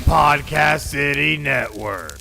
Podcast City Network.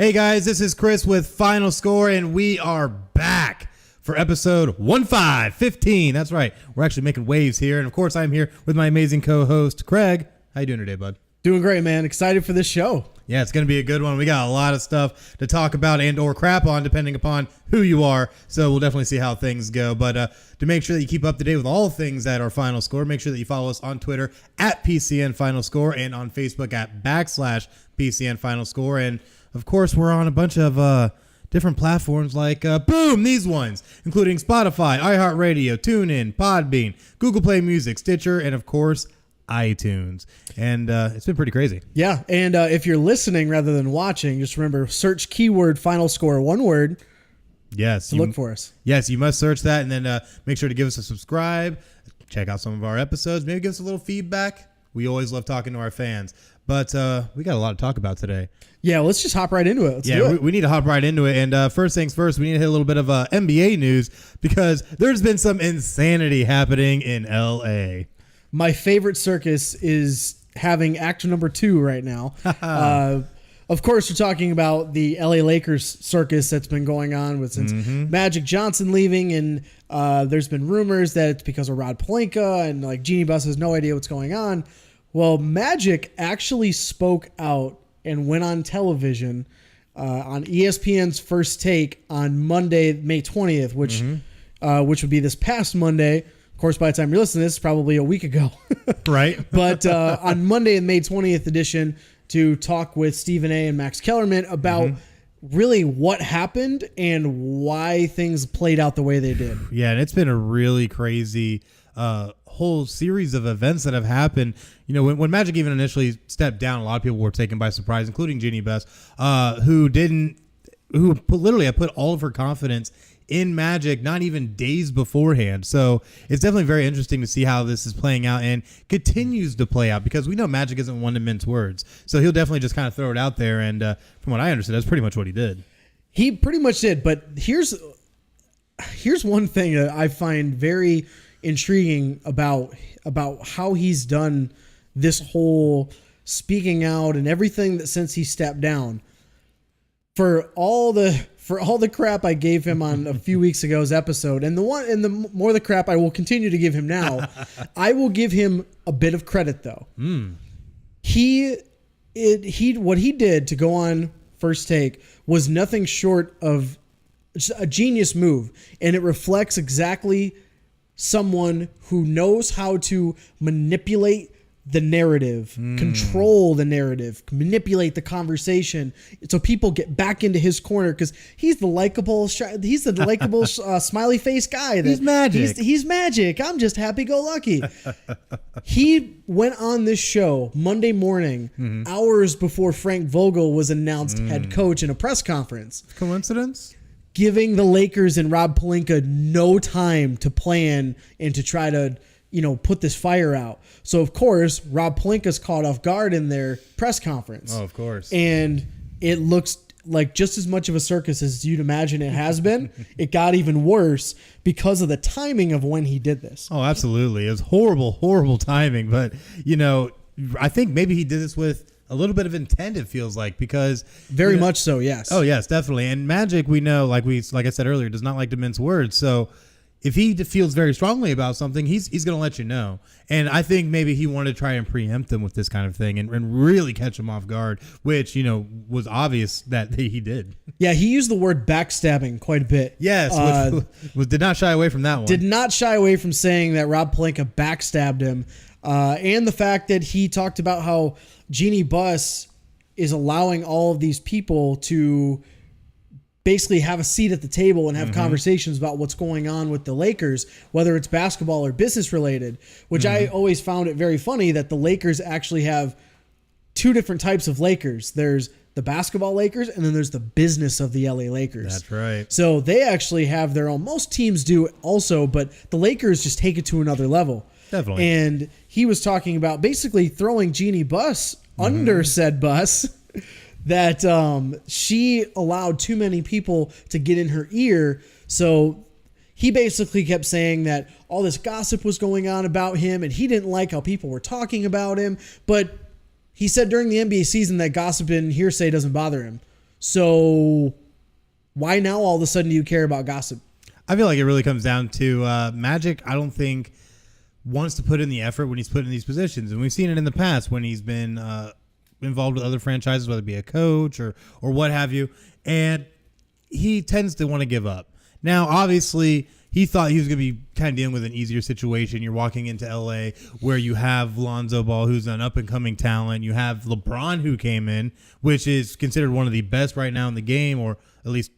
Hey guys, this is Chris with Final Score, and we are back for episode 1515. That's right. We're actually making waves here. And of course, I'm here with my amazing co-host, Craig. How you doing today, bud? Doing great, man. Excited for this show. Yeah, it's going to be a good one. We got a lot of stuff to talk about and or crap on, depending upon who you are. So we'll definitely see how things go. But to make sure that you keep up to date with all things that are Final Score, make sure that you follow us on Twitter at PCN Final Score and on Facebook at /PCN Final Score. And of course, we're on a bunch of different platforms like, boom, these ones, including Spotify, iHeartRadio, TuneIn, Podbean, Google Play Music, Stitcher, and of course, iTunes. And it's been pretty crazy. Yeah, and if you're listening rather than watching, just remember, search keyword Final Score, one word. Yes. Look for us. Yes, you must search that, and then make sure to give us a subscribe, check out some of our episodes, maybe give us a little feedback. We always love talking to our fans. But we got a lot to talk about today. Yeah, let's just hop right into it. Let's do it. We need to hop right into it. And first things first, we need to hit a little bit of NBA news because there's been some insanity happening in LA. My favorite circus is having act number 2 right now. Of course, we're talking about the LA Lakers circus that's been going on since Magic Johnson leaving. And there's been rumors that it's because of Rod Pelinka and like Jeannie Buss has no idea what's going on. Well, Magic actually spoke out and went on television on ESPN's First Take on Monday, May 20th, which would be this past Monday. Of course, by the time you're listening to this, probably a week ago. Right. But on Monday, the May 20th edition, to talk with Stephen A. and Max Kellerman about really what happened and why things played out the way they did. Yeah, and it's been a really crazy whole series of events that have happened. You know, when Magic even initially stepped down, a lot of people were taken by surprise, including Jeannie Buss, who literally put all of her confidence in Magic not even days beforehand. So it's definitely very interesting to see how this is playing out and continues to play out because we know Magic isn't one to mince words. So he'll definitely just kind of throw it out there. And from what I understood, that's pretty much what he did. He pretty much did. But here's one thing that I find very intriguing about how he's done this whole speaking out and everything that since he stepped down. For all the crap I gave him on a few weeks ago's episode, and the more the crap I will continue to give him now, I will give him a bit of credit though. What he did to go on First Take was nothing short of a genius move, and it reflects exactly someone who knows how to manipulate the narrative, control the narrative, manipulate the conversation, so people get back into his corner because he's the likable, smiley face guy. He's Magic. He's Magic. I'm just happy-go-lucky. He went on this show Monday morning, hours before Frank Vogel was announced head coach in a press conference. Coincidence? Giving the Lakers and Rob Pelinka no time to plan and to try to, put this fire out. So, of course, Rob Pelinka's caught off guard in their press conference. Oh, of course. And it looks like just as much of a circus as you'd imagine it has been. It got even worse because of the timing of when he did this. Oh, absolutely. It was horrible, horrible timing. But, I think maybe he did this with a little bit of intent, it feels like, because very much so, yes. Oh, yes, definitely. And Magic, we know, like I said earlier, does not like to mince words. So if he feels very strongly about something, he's going to let you know. And I think maybe he wanted to try and preempt them with this kind of thing and really catch them off guard, which, was obvious that he did. Yeah, he used the word backstabbing quite a bit. Yes, which did not shy away from that one. Did not shy away from saying that Rob Pelinka backstabbed him. And the fact that he talked about how Jeannie Buss is allowing all of these people to basically have a seat at the table and have conversations about what's going on with the Lakers, whether it's basketball or business related, which I always found it very funny that the Lakers actually have two different types of Lakers. There's the basketball Lakers, and then there's the business of the LA Lakers. That's right. So they actually have their own. Most teams do also, but the Lakers just take it to another level. Definitely. And he was talking about basically throwing Jeannie Buss under said bus, that she allowed too many people to get in her ear. So he basically kept saying that all this gossip was going on about him, and he didn't like how people were talking about him. But he said during the NBA season that gossip and hearsay doesn't bother him. So why now all of a sudden do you care about gossip? I feel like it really comes down to Magic. I don't think wants to put in the effort when he's put in these positions. And we've seen it in the past when he's been involved with other franchises, whether it be a coach or what have you. And he tends to want to give up. Now, obviously, he thought he was going to be kind of dealing with an easier situation. You're walking into L.A. where you have Lonzo Ball, who's an up-and-coming talent. You have LeBron, who came in, which is considered one of the best right now in the game, or at least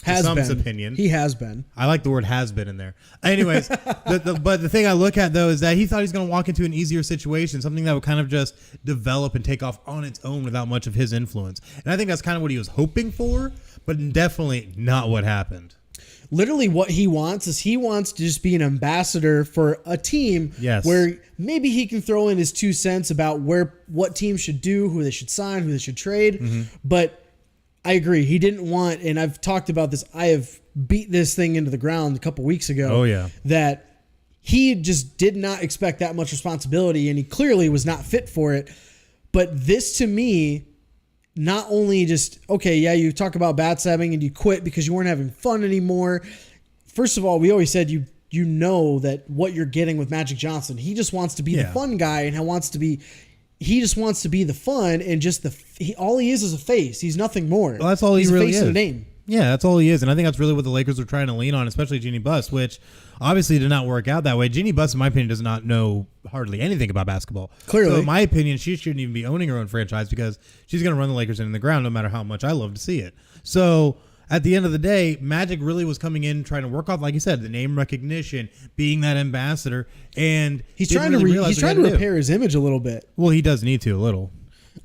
Has some's been. opinion. He has been. I like the word has been in there. Anyways, but the thing I look at, though, is that he thought he's going to walk into an easier situation, something that would kind of just develop and take off on its own without much of his influence. And I think that's kind of what he was hoping for, but definitely not what happened. Literally what he wants is he wants to just be an ambassador for a team where maybe he can throw in his 2 cents about what teams should do, who they should sign, who they should trade. But I agree. He didn't want, and I've talked about this, I have beat this thing into the ground a couple weeks ago. Oh, yeah. That he just did not expect that much responsibility, and he clearly was not fit for it. But this, to me, not only just, okay, yeah, you talk about backstabbing and you quit because you weren't having fun anymore. First of all, we always said you know that what you're getting with Magic Johnson. He just wants to be the fun guy, and he just wants to be the fun, and just all he is a face. He's nothing more. Well, that's all he really is. He's a face and a name. Yeah, that's all he is. And I think that's really what the Lakers are trying to lean on, especially Jeannie Buss, which obviously did not work out that way. Jeannie Buss, in my opinion, does not know hardly anything about basketball. Clearly. So in my opinion, she shouldn't even be owning her own franchise because she's going to run the Lakers into the ground no matter how much I love to see it. So at the end of the day, Magic really was coming in trying to work off, like you said, the name recognition, being that ambassador, and he's trying to repair his image a little bit. Well, he does need to a little.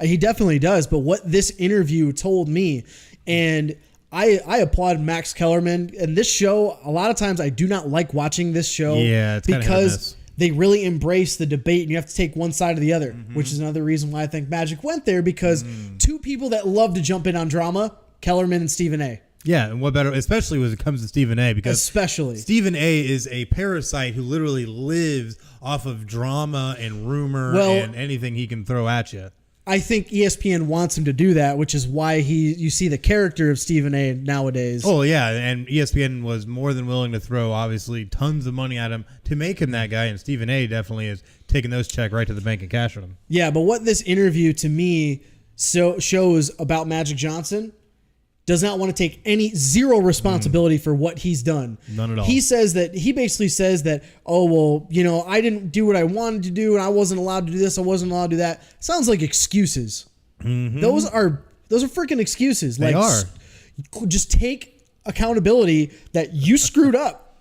He definitely does. But what this interview told me, and I applaud Max Kellerman, and this show, a lot of times I do not like watching this show it's because they really embrace the debate and you have to take one side or the other, which is another reason why I think Magic went there, because two people that love to jump in on drama, Kellerman and Stephen A. Yeah, and what better, especially when it comes to Stephen A, because Stephen A is a parasite who literally lives off of drama and rumor and anything he can throw at you. I think ESPN wants him to do that, which is why you see the character of Stephen A nowadays. Oh, yeah, and ESPN was more than willing to throw, obviously, tons of money at him to make him that guy, and Stephen A definitely is taking those checks right to the bank and cashing them. Yeah, but what this interview to me shows about Magic Johnson, does not want to take zero responsibility for what he's done. None at all. He basically says that, oh, well, I didn't do what I wanted to do, and I wasn't allowed to do this, I wasn't allowed to do that. Sounds like excuses. Those are freaking excuses. They are. Just take accountability that you screwed up.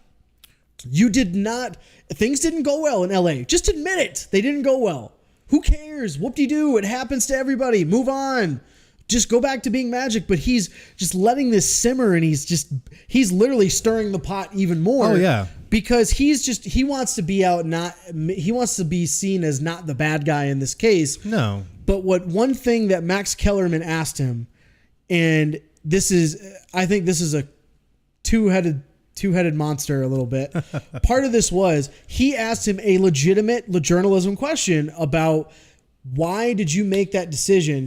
You did not. Things didn't go well in LA. Just admit it. They didn't go well. Who cares? Whoop-de-doo. It happens to everybody. Move on. Just go back to being Magic, but he's just letting this simmer, and he's literally stirring the pot even more. Oh yeah, because he wants to be seen as not the bad guy in this case. No. But one thing that Max Kellerman asked him, and I think this is a two-headed monster a little bit. Part of this was he asked him a legitimate journalism question about why did you make that decision.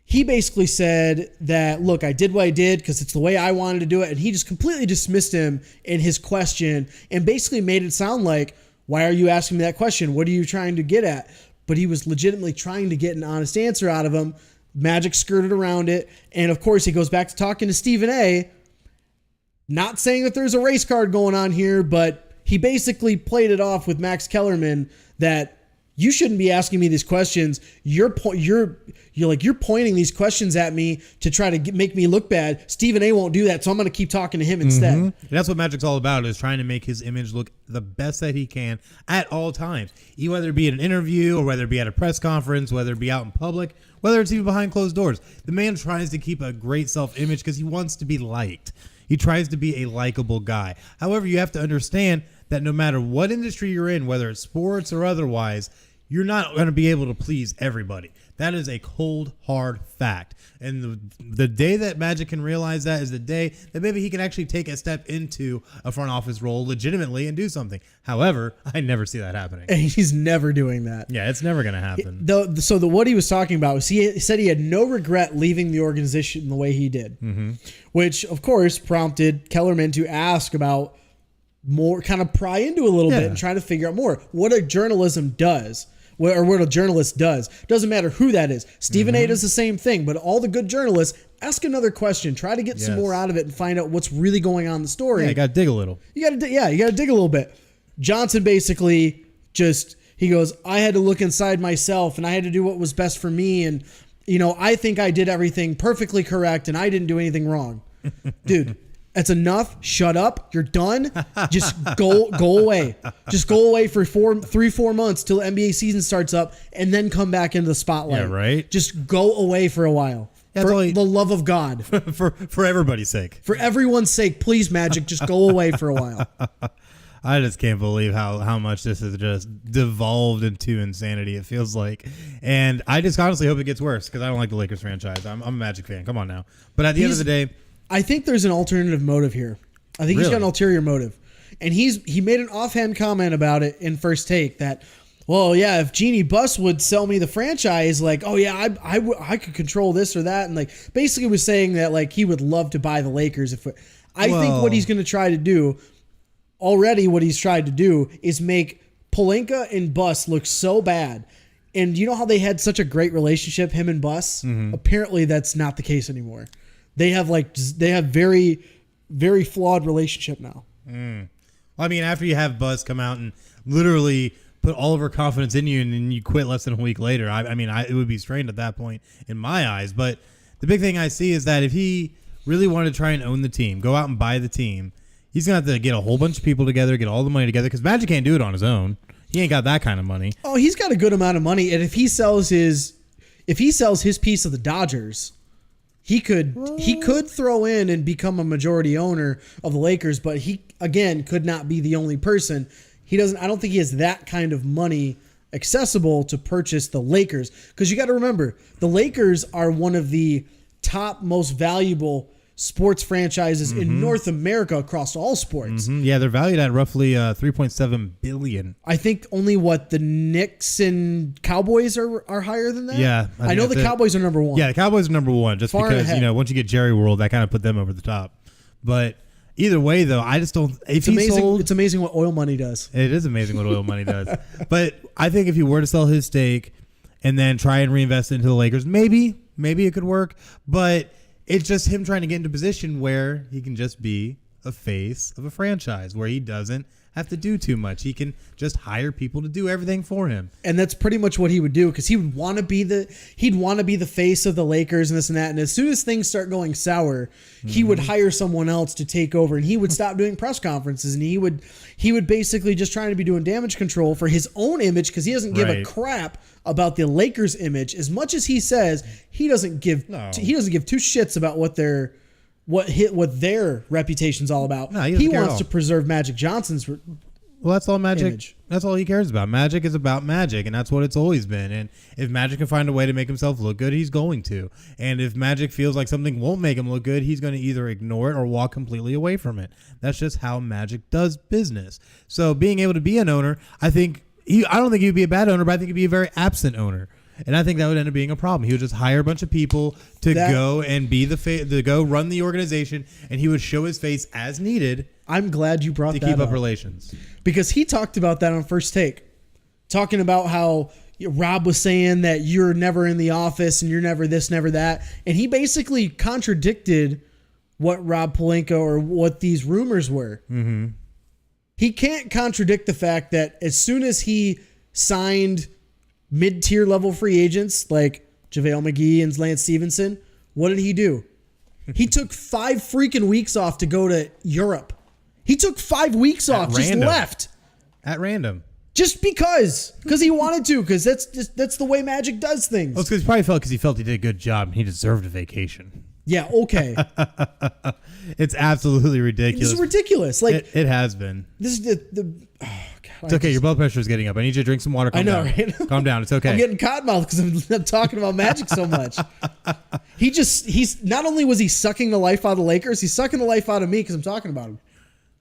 He basically said that, look, I did what I did because it's the way I wanted to do it. And he just completely dismissed him in his question and basically made it sound like, why are you asking me that question? What are you trying to get at? But he was legitimately trying to get an honest answer out of him. Magic skirted around it. And of course, he goes back to talking to Stephen A. Not saying that there's a race card going on here, but he basically played it off with Max Kellerman that you shouldn't be asking me these questions. You're pointing these questions at me to try to make me look bad. Stephen A won't do that, so I'm going to keep talking to him instead. And that's what Magic's all about, is trying to make his image look the best that he can at all times. Whether it be at an interview or whether it be at a press conference, whether it be out in public, whether it's even behind closed doors. The man tries to keep a great self-image because he wants to be liked. He tries to be a likable guy. However, you have to understand that no matter what industry you're in, whether it's sports or otherwise, you're not going to be able to please everybody. That is a cold, hard fact. And the day that Magic can realize that is the day that maybe he can actually take a step into a front office role legitimately and do something. However, I never see that happening. And he's never doing that. Yeah, it's never going to happen. What he was talking about was he said he had no regret leaving the organization the way he did, which, of course, prompted Kellerman to ask about more, kind of pry into a little bit and try to figure out more what a journalism does. Or what a journalist does. Doesn't matter who that is. Stephen A does the same thing, but all the good journalists ask another question. Try to get some more out of it and find out what's really going on in the story. Yeah, you got to dig a little. You got to dig a little bit. Johnson basically he goes, I had to look inside myself and I had to do what was best for me. And, I think I did everything perfectly correct and I didn't do anything wrong. Dude. That's enough. Shut up. You're done. Just go away. Just go away for 4 months till NBA season starts up and then come back into the spotlight. Yeah, right. Just go away for a while. Yeah, for the love of God. for everybody's sake. For everyone's sake, please, Magic, just go away for a while. I just can't believe how much this has just devolved into insanity, it feels like. And I just honestly hope it gets worse because I don't like the Lakers franchise. I'm a Magic fan. Come on now. But at the end of the day, I think there's an alternative motive here. I think he's got an ulterior motive. And he made an offhand comment about it in First Take that, well, yeah, if Jeannie Buss would sell me the franchise, like, oh, yeah, I could control this or that. And, like, basically was saying that, like, he would love to buy the Lakers. I think what he's going to try to do, already what he's tried to do, is make Pelinka and Buss look so bad. And you know how they had such a great relationship, him and Buss? Apparently that's not the case anymore. They have very, very flawed relationship now. Well, I mean, after you have Buzz come out and literally put all of her confidence in you and then you quit less than a week later, it would be strained at that point in my eyes. But the big thing I see is that if he really wanted to try and own the team, go out and buy the team, he's going to have to get a whole bunch of people together, get all the money together, because Magic can't do it on his own. He ain't got that kind of money. Oh, he's got a good amount of money. And if he sells his piece of the Dodgers, he could throw in and become a majority owner of the Lakers, but he again could not be the only person. I don't think he has that kind of money accessible to purchase the Lakers, because you got to remember the Lakers are one of the top most valuable sports franchises in North America across all sports. Yeah, they're valued at roughly $3.7 billion. I think only the Knicks and Cowboys are higher than that. Yeah, I know the Cowboys are number one. Yeah, the Cowboys are number one, just Far because ahead. once you get Jerry World, that kind of put them over the top. But either way, though, I just don't. It's amazing. It's amazing what oil money does. It is amazing what oil money does. But I think if he were to sell his stake and then try and reinvest it into the Lakers, maybe it could work. But it's just him trying to get into a position where he can just be a face of a franchise, where he doesn't have to do too much. He can just hire people to do everything for him. And that's pretty much what he would do, because he would want to be the face of the Lakers and this and that. And as soon as things start going sour, he would hire someone else to take over, and he would stop doing press conferences, and he would basically just trying to be doing damage control for his own image, because he doesn't give a crap about the Lakers' image as much as he says he doesn't give two shits about what their reputation's all about. No, he wants to preserve Magic Johnson's that's all Magic. image. That's all he cares about. Magic is about Magic, and that's what it's always been. And if Magic can find a way to make himself look good, he's going to. And if Magic feels like something won't make him look good, he's going to either ignore it or walk completely away from it. That's just how Magic does business. So being able to be an owner, I don't think he'd be a bad owner, but I think he'd be a very absent owner. And I think that would end up being a problem. He would just hire a bunch of people to go and be to go run the organization, and he would show his face as needed. I'm glad you brought that up. To keep up relations. Because he talked about that on First Take, talking about how Rob was saying that you're never in the office and you're never this, never that. And he basically contradicted what Rob Pelinka or what these rumors were. He can't contradict the fact that as soon as he signed mid-tier level free agents like JaVale McGee and Lance Stevenson, what did he do? He took 5 freaking weeks off to go to Europe. He took 5 weeks off, just left. At random. Just because he wanted to, because that's the way Magic does things. Well, it's because he probably felt he did a good job and he deserved a vacation. Yeah, okay. It's absolutely ridiculous. This is ridiculous. Like it has been. This is the oh God, it's okay. Your blood pressure is getting up. I need you to drink some water. Calm down. Right? Calm down. It's okay. I'm getting cottonmouth because I'm talking about Magic so much. He's not only was he sucking the life out of the Lakers, he's sucking the life out of me because I'm talking about him.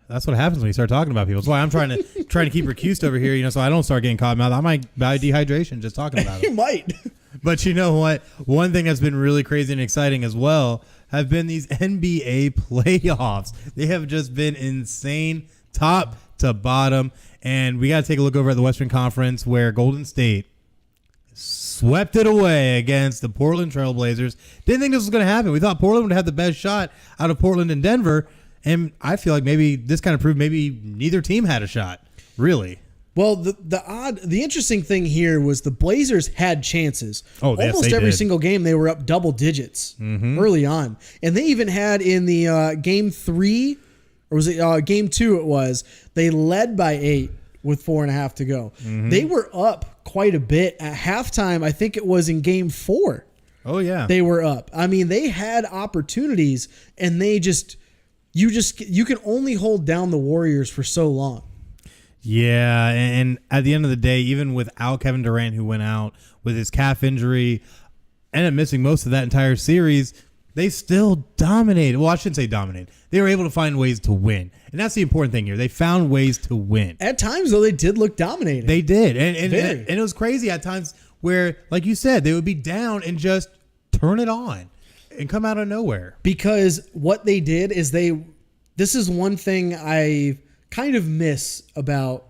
That's what happens when you start talking about people. That's why I'm trying to keep recused over here, so I don't start getting cottonmouth. I might die of dehydration just talking about it. You might. But you know what? One thing that's been really crazy and exciting as well have been these NBA playoffs. They have just been insane, top to bottom. And we got to take a look over at the Western Conference where Golden State swept it away against the Portland Trail Blazers. Didn't think this was going to happen. We thought Portland would have the best shot out of Portland and Denver. And I feel like maybe this kind of proved maybe neither team had a shot, really. Well, the interesting thing here was the Blazers had chances. Oh, yes, almost they every did. single game they were up double digits early on, and they even had in the game 3, or was it game 2? It was they led by 8 with 4.5 to go. They were up quite a bit at halftime. I think it was in game 4. Oh yeah, they were up. I mean, they had opportunities, and they you can only hold down the Warriors for so long. Yeah, and at the end of the day, even without Kevin Durant, who went out with his calf injury, ended up missing most of that entire series, they still dominated. Well, I shouldn't say dominated. They were able to find ways to win. And that's the important thing here. They found ways to win. At times, though, they did look dominating. They did. And it was crazy at times where, like you said, they would be down and just turn it on and come out of nowhere. Because what they did is this is one thing I kind of miss about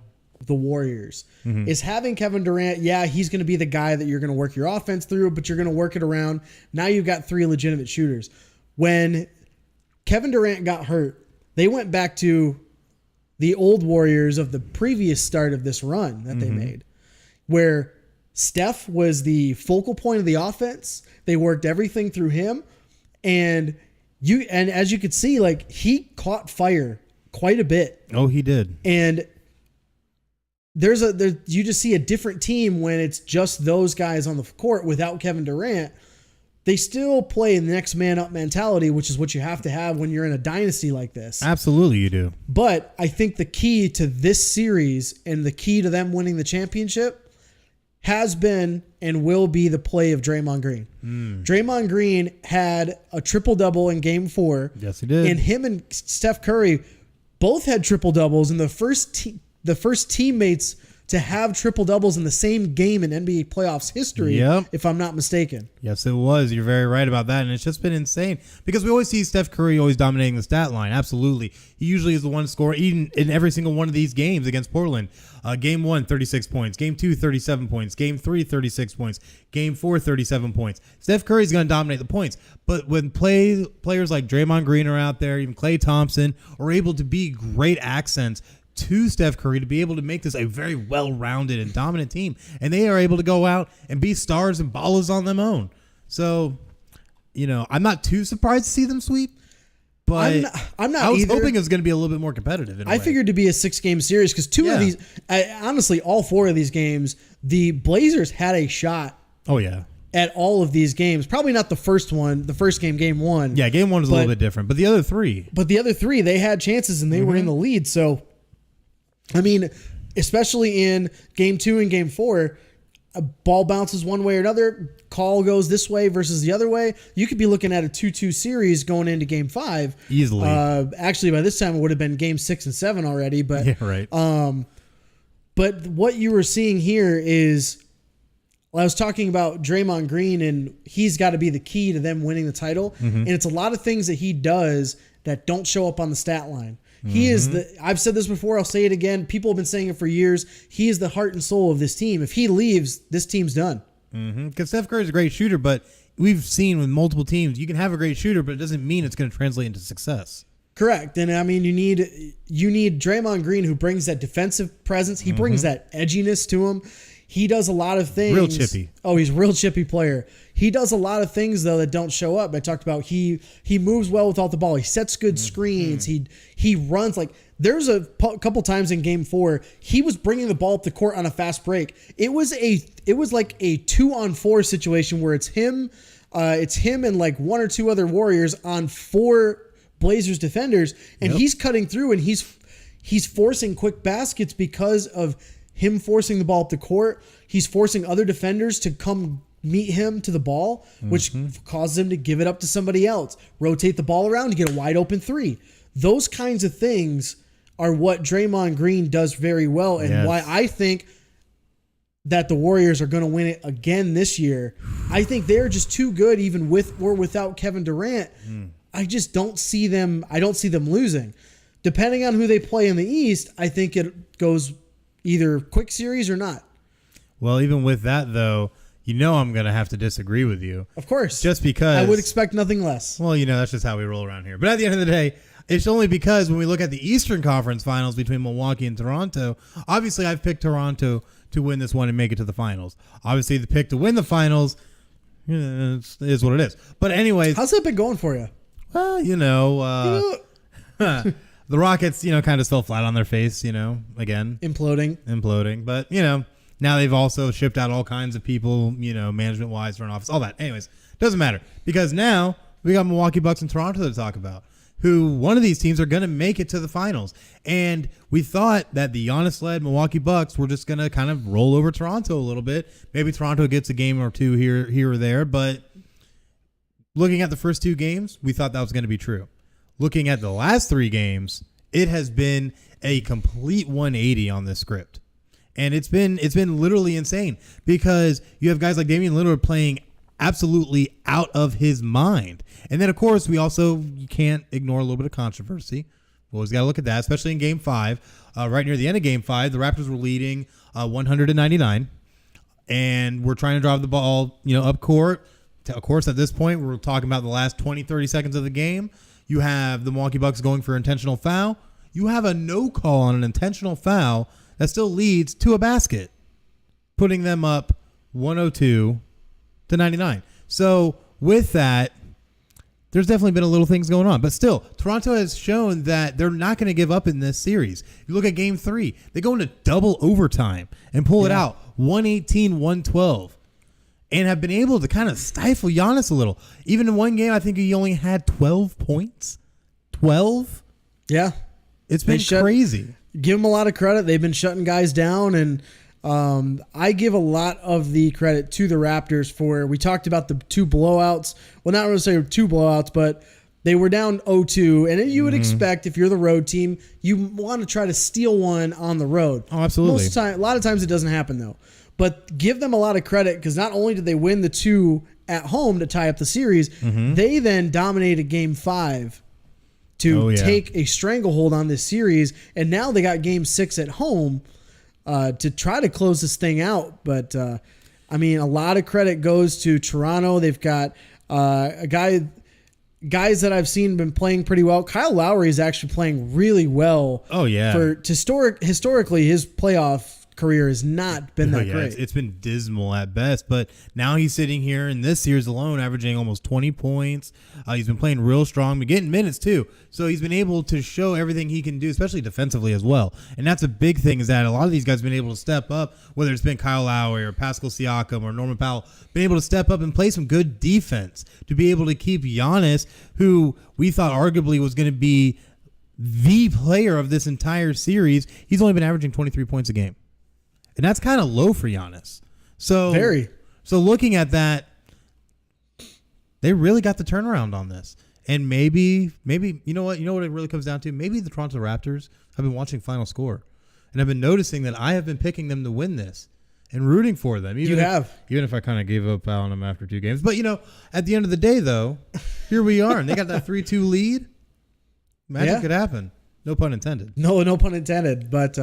the Warriors is having Kevin Durant. Yeah, he's going to be the guy that you're going to work your offense through, but you're going to work it around. Now you've got 3 legitimate shooters. When Kevin Durant got hurt, they went back to the old Warriors of the previous start of this run that they made, where Steph was the focal point of the offense. They worked everything through him, and as you could see, like, he caught fire quite a bit. Oh, he did. And you just see a different team when it's just those guys on the court without Kevin Durant. They still play the next man up mentality, which is what you have to have when you're in a dynasty like this. Absolutely, you do. But I think the key to this series and the key to them winning the championship has been and will be the play of Draymond Green. Draymond Green had a triple-double in Game 4. Yes, he did. And him and Steph Curry both had triple-doubles, and the first teammates to have triple-doubles in the same game in NBA playoffs history, if I'm not mistaken. Yes, it was. You're very right about that, and it's just been insane because we always see Steph Curry always dominating the stat line. Absolutely. He usually is the one scorer even in every single one of these games against Portland. Game 1, 36 points. Game 2, 37 points. Game 3, 36 points. Game 4, 37 points. Steph Curry's going to dominate the points. But when players like Draymond Green are out there, even Klay Thompson, are able to be great accents to Steph Curry to be able to make this a very well-rounded and dominant team. And they are able to go out and be stars and ballers on their own. So, I'm not too surprised to see them sweep. But I'm not I was either. hoping it was going to be a little bit more competitive. I figured to be a 6-game series because two of these, honestly, all 4 of these games, the Blazers had a shot. Oh, yeah. At all of these games. Probably not the first one, the first game, Game 1. Yeah, Game 1 was a little bit different. But the other 3. But the other 3, they had chances and they were in the lead. So, I mean, especially in Game 2 and Game 4, a ball bounces one way or another, call goes this way versus the other way. You could be looking at a 2-2 series going into Game 5. Easily. Actually, by this time, it would have been Game 6 and 7 already. But yeah, right. But what you were seeing here is, I was talking about Draymond Green, and he's got to be the key to them winning the title. And it's a lot of things that he does that don't show up on the stat line. He is I've said this before, I'll say it again. People have been saying it for years. He is the heart and soul of this team. If he leaves, this team's done. Because Steph Curry is a great shooter, but we've seen with multiple teams, you can have a great shooter, but it doesn't mean it's going to translate into success. Correct. And I mean, you need Draymond Green, who brings that defensive presence. He brings that edginess to him. He does a lot of things. Real chippy. Oh, he's a real chippy player. He does a lot of things though that don't show up. I talked about he moves well without the ball. He sets good screens. He runs like there's a couple times in game 4 he was bringing the ball up the court on a fast break. It was like a 2-on-4 situation where it's him and like 1 or 2 other Warriors on 4 Blazers defenders, and he's cutting through and he's forcing quick baskets because of him forcing the ball up the court. He's forcing other defenders to come meet him to the ball, which causes him to give it up to somebody else. Rotate the ball around to get a wide open 3. Those kinds of things are what Draymond Green does very well, and why I think that the Warriors are going to win it again this year. I think they're just too good, even with or without Kevin Durant. I just don't see them. I don't see them losing. Depending on who they play in the East, I think it goes either quick series or not. Well, even with that, though, I'm going to have to disagree with you. Of course. Just because. I would expect nothing less. Well, that's just how we roll around here. But at the end of the day, it's only because when we look at the Eastern Conference Finals between Milwaukee and Toronto, obviously I've picked Toronto to win this one and make it to the finals. Obviously, the pick to win the finals is what it is. But anyways. How's that been going for you? Well, the Rockets, kind of still flat on their face, again. Imploding. But, now they've also shipped out all kinds of people, management-wise, front office, all that. Anyways, doesn't matter. Because now we got Milwaukee Bucks and Toronto to talk about, who one of these teams are going to make it to the finals. And we thought that the Giannis-led Milwaukee Bucks were just going to kind of roll over Toronto a little bit. Maybe Toronto gets a game or two here or there, but looking at the first 2 games, we thought that was going to be true. Looking at the last 3 games, it has been a complete 180 on this script. And it's been literally insane because you have guys like Damian Lillard playing absolutely out of his mind. And then, of course, you can't ignore a little bit of controversy. We always got to look at that, especially in Game 5. Right near the end of Game 5, the Raptors were leading 100-99. And we're trying to drive the ball, up court. Of course, at this point, we're talking about the last 20, 30 seconds of the game. You have the Milwaukee Bucks going for intentional foul. You have a no call on an intentional foul that still leads to a basket, putting them up 102-99. So with that, there's definitely been a little things going on. But still, Toronto has shown that they're not going to give up in this series. You look at Game 3. They go into double overtime and pull it out 118-112. And have been able to kind of stifle Giannis a little. Even in one game, I think he only had 12 points. 12? Yeah. It's been crazy. Give them a lot of credit. They've been shutting guys down. And I give a lot of the credit to the Raptors for, we talked about the 2 blowouts. Well, not really say 2 blowouts, but they were down 0-2. And you would expect if you're the road team, you want to try to steal one on the road. Oh, absolutely. A lot of times it doesn't happen, though. But give them a lot of credit because not only did they win the 2 at home to tie up the series, they then dominated Game 5 to take a stranglehold on this series. And now they got Game 6 at home to try to close this thing out. But, a lot of credit goes to Toronto. They've got guys that I've seen been playing pretty well. Kyle Lowry is actually playing really well. Oh, yeah. Historically, his playoff career has not been that great. It's been dismal at best, but now he's sitting here in this series alone averaging almost 20 points. He's been playing real strong, but getting minutes too. So he's been able to show everything he can do, especially defensively as well. And that's a big thing, is that a lot of these guys have been able to step up, whether it's been Kyle Lowry or Pascal Siakam or Norman Powell, been able to step up and play some good defense to be able to keep Giannis, who we thought arguably was going to be the player of this entire series. He's only been averaging 23 points a game. And that's kind of low for Giannis. So looking at that, they really got the turnaround on this. And maybe you know what it really comes down to? Maybe the Toronto Raptors have been watching FinalScore and have been noticing that I have been picking them to win this and rooting for them. Even if I kind of gave up on them after 2 games. But at the end of the day, though, here we are, and they got that 3-2 lead. Magic could happen. No pun intended. No pun intended. But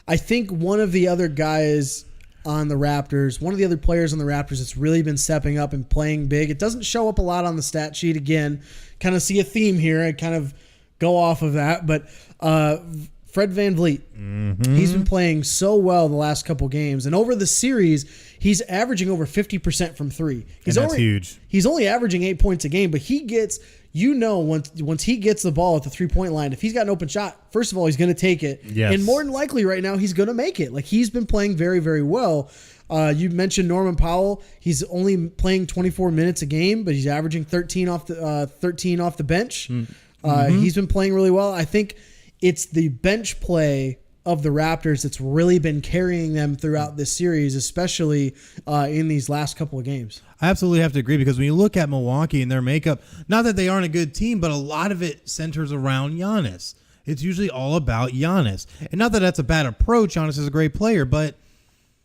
I think one of the other guys on the Raptors, one of the other players on the Raptors that's really been stepping up and playing big. It doesn't show up a lot on the stat sheet. Again, kind of see a theme here. I kind of go off of that. But Fred VanVleet. He's been playing so well the last couple games. And over the series, he's averaging over 50% from three. That's huge. He's only averaging 8 points a game, but he gets, once he gets the ball at the 3-point line, if he's got an open shot, first of all, he's going to take it. Yes. And more than likely right now, he's going to make it. Like, he's been playing very, very well. You mentioned Norman Powell. He's only playing 24 minutes a game, but he's averaging 13 off the bench. He's been playing really well. I think it's the bench play of the Raptors that's really been carrying them throughout this series, especially in these last couple of games. I absolutely have to agree, because when you look at Milwaukee and their makeup, not that they aren't a good team, but a lot of it centers around Giannis. It's usually all about Giannis. And not that that's a bad approach. Giannis is a great player, but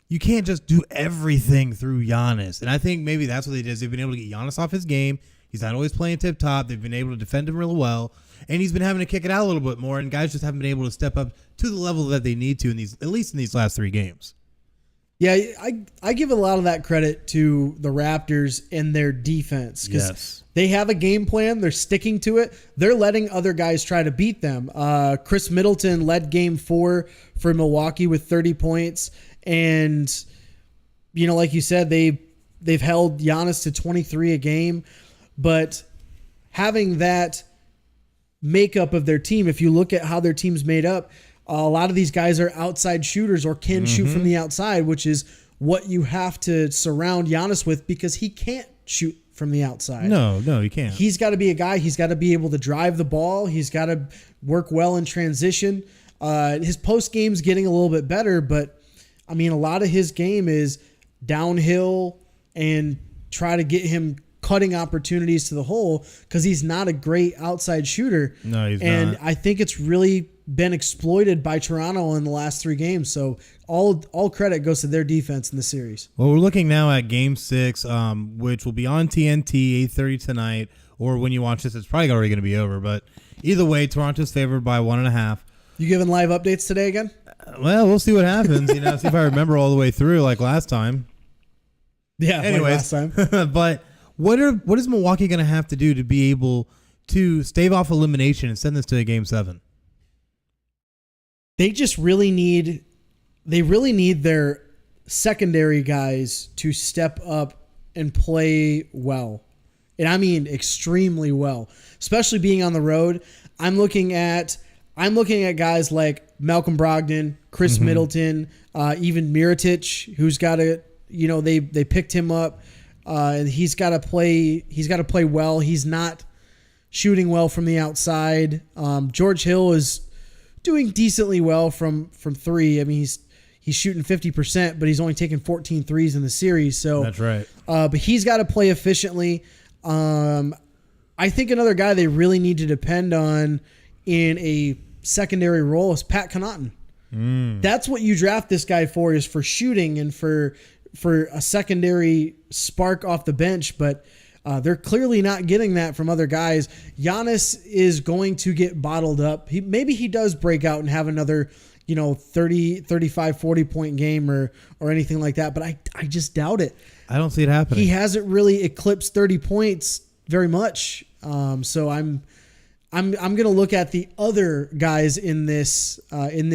you can't just do everything through Giannis. And I think maybe that's what they did. Is they've been able to get Giannis off his game. He's not always playing tip-top. They've been able to defend him really well. And he's been having to kick it out a little bit more. And guys just haven't been able to step up to the level that they need to, at least in these last 3 games. Yeah, I give a lot of that credit to the Raptors and their defense. Because they have a game plan. They're sticking to it. They're letting other guys try to beat them. Chris Middleton led game 4 for Milwaukee with 30 points. And, like you said, they've held Giannis to 23 a game. But having that makeup of their team, if you look at how their team's made up, a lot of these guys are outside shooters or can shoot from the outside, which is what you have to surround Giannis with, because he can't shoot from the outside. No, he can't. He's got to be a guy. He's got to be able to drive the ball. He's got to work well in transition. His post game's getting a little bit better, but I mean, a lot of his game is downhill and try to get him cutting opportunities to the hole, because he's not a great outside shooter. No, he's not. And I think it's really been exploited by Toronto in the last 3 games. So all credit goes to their defense in the series. Well, we're looking now at Game 6, which will be on TNT, 8:30 tonight. Or when you watch this, it's probably already going to be over. But either way, Toronto's favored by 1.5. You giving live updates today again? Well, we'll see what happens. See if I remember all the way through like last time. Yeah, anyways, like last time. But what is Milwaukee going to have to do to be able to stave off elimination and send this to a Game 7? They just really need their secondary guys to step up and play well. And I mean extremely well, especially being on the road. I'm looking at guys like Malcolm Brogdon, Chris Middleton, even Mirotic, who's got a, they picked him up, and he's got to play well. He's not shooting well from the outside. George Hill is doing decently well from 3. I mean, he's shooting 50%, but he's only taken 14 threes in the series. So that's right. But he's got to play efficiently. I think another guy they really need to depend on in a secondary role is Pat Connaughton. That's what you draft this guy for, is for shooting and for a secondary spark off the bench. But they're clearly not getting that from other guys. Giannis is going to get bottled up. Maybe he does break out and have another, 30, 35, 40-point game or anything like that. But I just doubt it. I don't see it happening. He hasn't really eclipsed 30 points very much. So I'm going to look at the other guys in this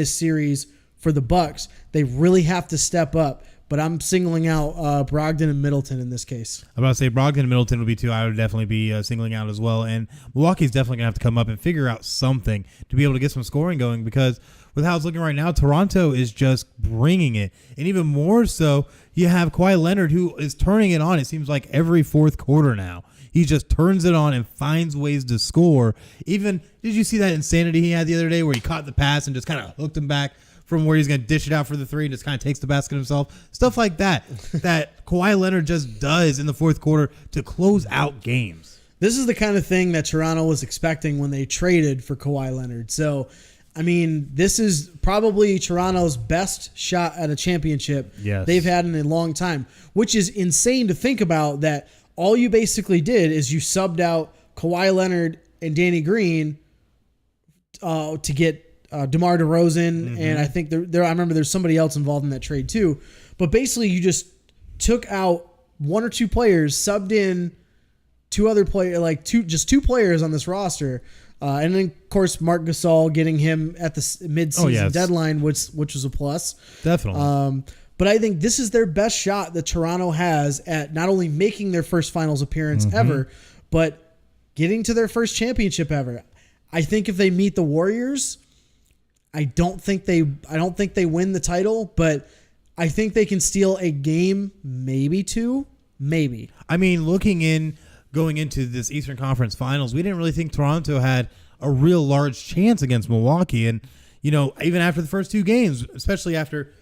series for the Bucks. They really have to step up. But I'm singling out Brogdon and Middleton in this case. I'm about to say Brogdon and Middleton would be 2. I would definitely be singling out as well. And Milwaukee's definitely going to have to come up and figure out something to be able to get some scoring going, because with how it's looking right now, Toronto is just bringing it. And even more so, you have Kawhi Leonard, who is turning it on, it seems like, every fourth quarter now. He just turns it on and finds ways to score. Even, did you see that insanity he had the other day where he caught the pass and just kind of hooked him back from where he's going to dish it out for the 3 and just kind of takes the basket himself? Stuff like that Kawhi Leonard just does in the fourth quarter to close out games. This is the kind of thing that Toronto was expecting when they traded for Kawhi Leonard. So, I mean, this is probably Toronto's best shot at a championship they've had in a long time, which is insane to think about, that all you basically did is you subbed out Kawhi Leonard and Danny Green to get DeMar DeRozan, and I think I remember there's somebody else involved in that trade too. But basically, you just took out 1 or 2 players, subbed in 2 other players, like two players on this roster, And then, of course, Marc Gasol getting him at the mid-season deadline, which was a plus. Definitely. But I think this is their best shot that Toronto has at not only making their first finals appearance ever, but getting to their first championship ever. I think if they meet the Warriors, I don't think they win the title, but I think they can steal a game, maybe two, maybe. I mean, going into this Eastern Conference Finals, we didn't really think Toronto had a real large chance against Milwaukee. And, even after the first two games, especially after,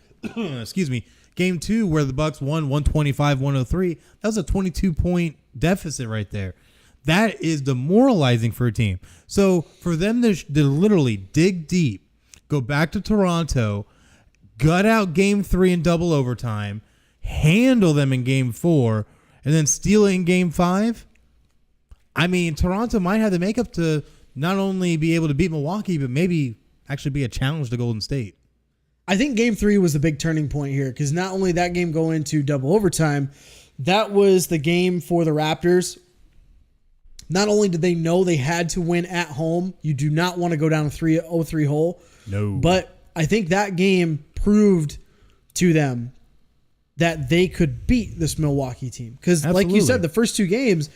game 2 where the Bucks won 125-103, that was a 22-point deficit right there. That is demoralizing for a team. So for them to literally dig deep, go back to Toronto, gut out game 3 in double overtime, handle them in game 4, and then steal it in game 5. I mean, Toronto might have the makeup to not only be able to beat Milwaukee, but maybe actually be a challenge to Golden State. I think game 3 was the big turning point here because not only that game go into double overtime, that was the game for the Raptors. Not only did they know they had to win at home, you do not want to go down a 3-0-3 hole. No. But I think that game proved to them that they could beat this Milwaukee team. Because like you said, the first two games,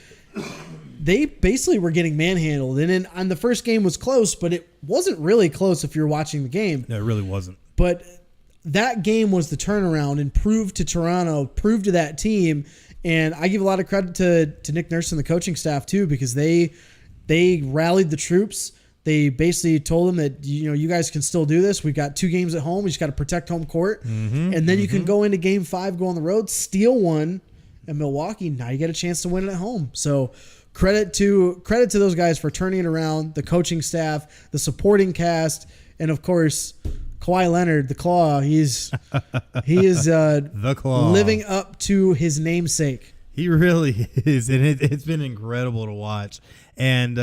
they basically were getting manhandled. And on the first game was close, but it wasn't really close if you're watching the game. No, it really wasn't. But that game was the turnaround and proved to Toronto, proved to that team. And I give a lot of credit to Nick Nurse and the coaching staff too, because they rallied the troops. They basically told them that, you guys can still do this. We've got 2 games at home. We just got to protect home court. And then you can go into game 5, go on the road, steal one at Milwaukee. Now you get a chance to win it at home. So credit to those guys for turning it around, the coaching staff, the supporting cast, and of course, Kawhi Leonard, the Claw. He is the Claw, living up to his namesake. He really is, and it's been incredible to watch. And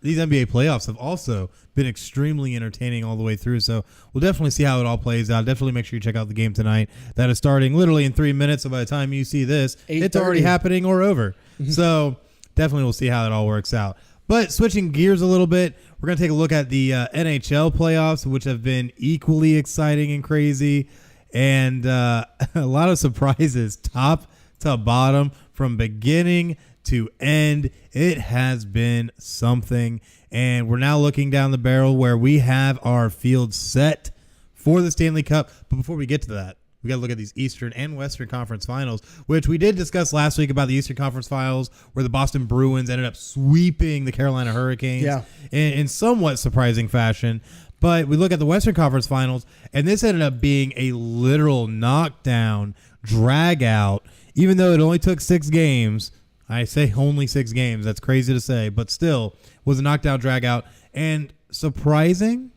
these NBA playoffs have also been extremely entertaining all the way through. So we'll definitely see how it all plays out. Definitely make sure you check out the game tonight. That is starting literally in 3 minutes. So by the time you see this, it's already happening or over. So definitely we'll see how it all works out. But switching gears a little bit, we're going to take a look at the NHL playoffs, which have been equally exciting and crazy. And a lot of surprises, top to bottom, from beginning to end. It has been something. And we're now looking down the barrel where we have our field set for the Stanley Cup. But before we get to that, we got to look at these Eastern and Western Conference Finals, which we did discuss last week about the Eastern Conference Finals, where the Boston Bruins ended up sweeping the Carolina Hurricanes in somewhat surprising fashion. But we look at the Western Conference Finals, and this ended up being a literal knockdown, drag out, even though it only took 6 games. I say only 6 games. That's crazy to say, but still was a knockdown, drag out, and surprising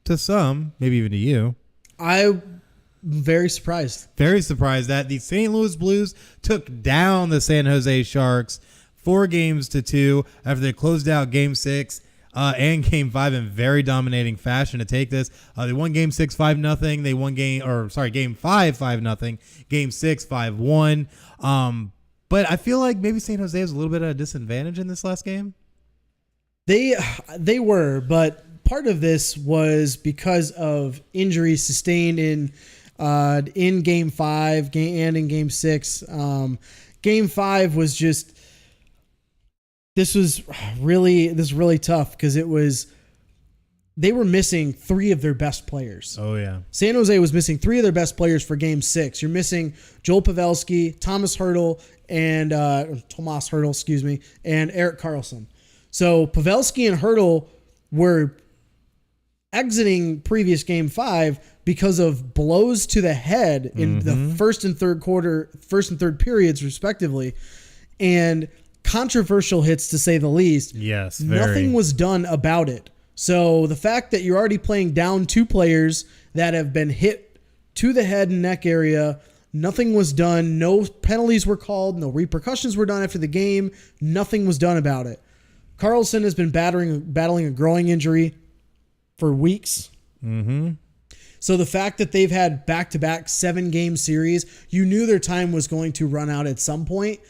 to some, maybe even to you. Very surprised. Very surprised that the St. Louis Blues took down the San Jose Sharks 4-2 after they closed out Game 6 and Game 5 in very dominating fashion to take this. They won Game 6 5-0. They won Game 5 5-0. Game 6 5-1. But I feel like maybe San Jose has a little bit of a disadvantage in this last game. They were, but part of this was because of injuries sustained in Game 5 and in Game 6. Game 5 was just this was really tough because they were missing 3 of their best players. Oh yeah, San Jose was missing 3 of their best players for Game 6. You're missing Joel Pavelski, Tomas Hertl, and Erik Karlsson. So Pavelski and Hertl were exiting previous Game 5 because of blows to the head in the first and third periods, respectively, and controversial hits to say the least. Yes, nothing was done about it. So the fact that you're already playing down 2 players that have been hit to the head and neck area, nothing was done. No penalties were called. No repercussions were done after the game. Nothing was done about it. Karlsson has been battling a growing injury for weeks. So the fact that they've had back-to-back 7-game series, you knew their time was going to run out at some point.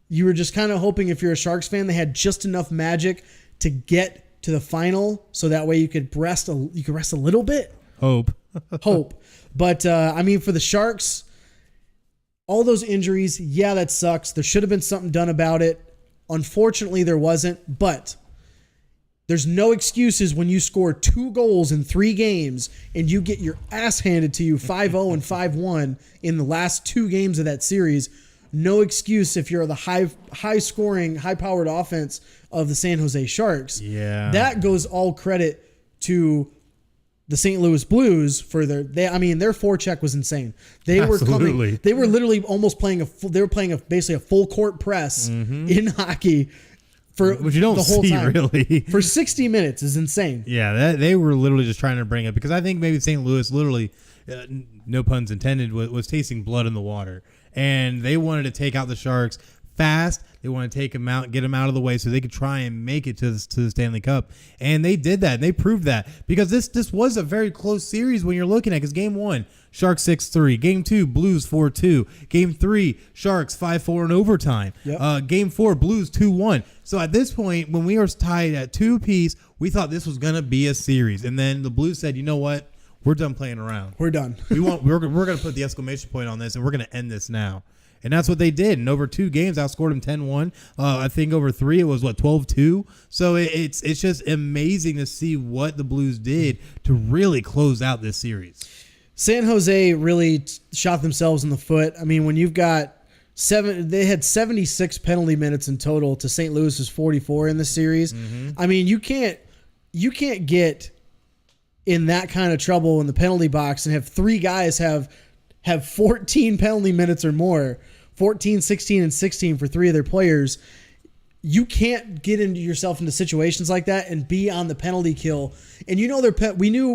You were just kind of hoping, if you're a Sharks fan, they had just enough magic to get to the final, so that way you could rest a little bit. Hope. But I mean, for the Sharks, all those injuries, yeah, that sucks. There should have been something done about it. Unfortunately, there wasn't. But there's no excuses when you score 2 goals in 3 games and you get your ass handed to you 5-0 and 5-1 in the last 2 games of that series. No excuse if you're the high scoring, high powered offense of the San Jose Sharks. Yeah. That goes all credit to the St. Louis Blues for their forecheck was insane. They Absolutely. were coming. They were literally almost playing basically a full court press in hockey for which you don't the whole see time. really For 60 minutes is insane. Yeah, they were literally just trying to bring it because I think maybe St. Louis literally, no puns intended, was tasting blood in the water, and they wanted to take out the Sharks fast. They want to take them out, get them out of the way so they could try and make it to the Stanley Cup. And they did that. And they proved that because this was a very close series when you're looking at, because game 1, Sharks 6-3. Game 2, Blues 4-2. Game 3, Sharks 5-4 in overtime. Yep. Game 4, Blues 2-1. So at this point, when we were tied at 2 apiece, we thought this was going to be a series. And then the Blues said, you know what? We're done playing around. We're done. We're going to put the exclamation point on this, and we're going to end this now. And that's what they did. And over 2 games, outscored them 10-1. I think over 3, it was 12-2. So it's just amazing to see what the Blues did to really close out this series. San Jose really shot themselves in the foot. I mean, when you've got they had 76 penalty minutes in total to St. Louis's 44 in the series. I mean, you can't get in that kind of trouble in the penalty box and have 3 guys have 14 penalty minutes or more, 14, 16, and 16 for 3 of their players. You can't get yourself into situations like that and be on the penalty kill. And you know,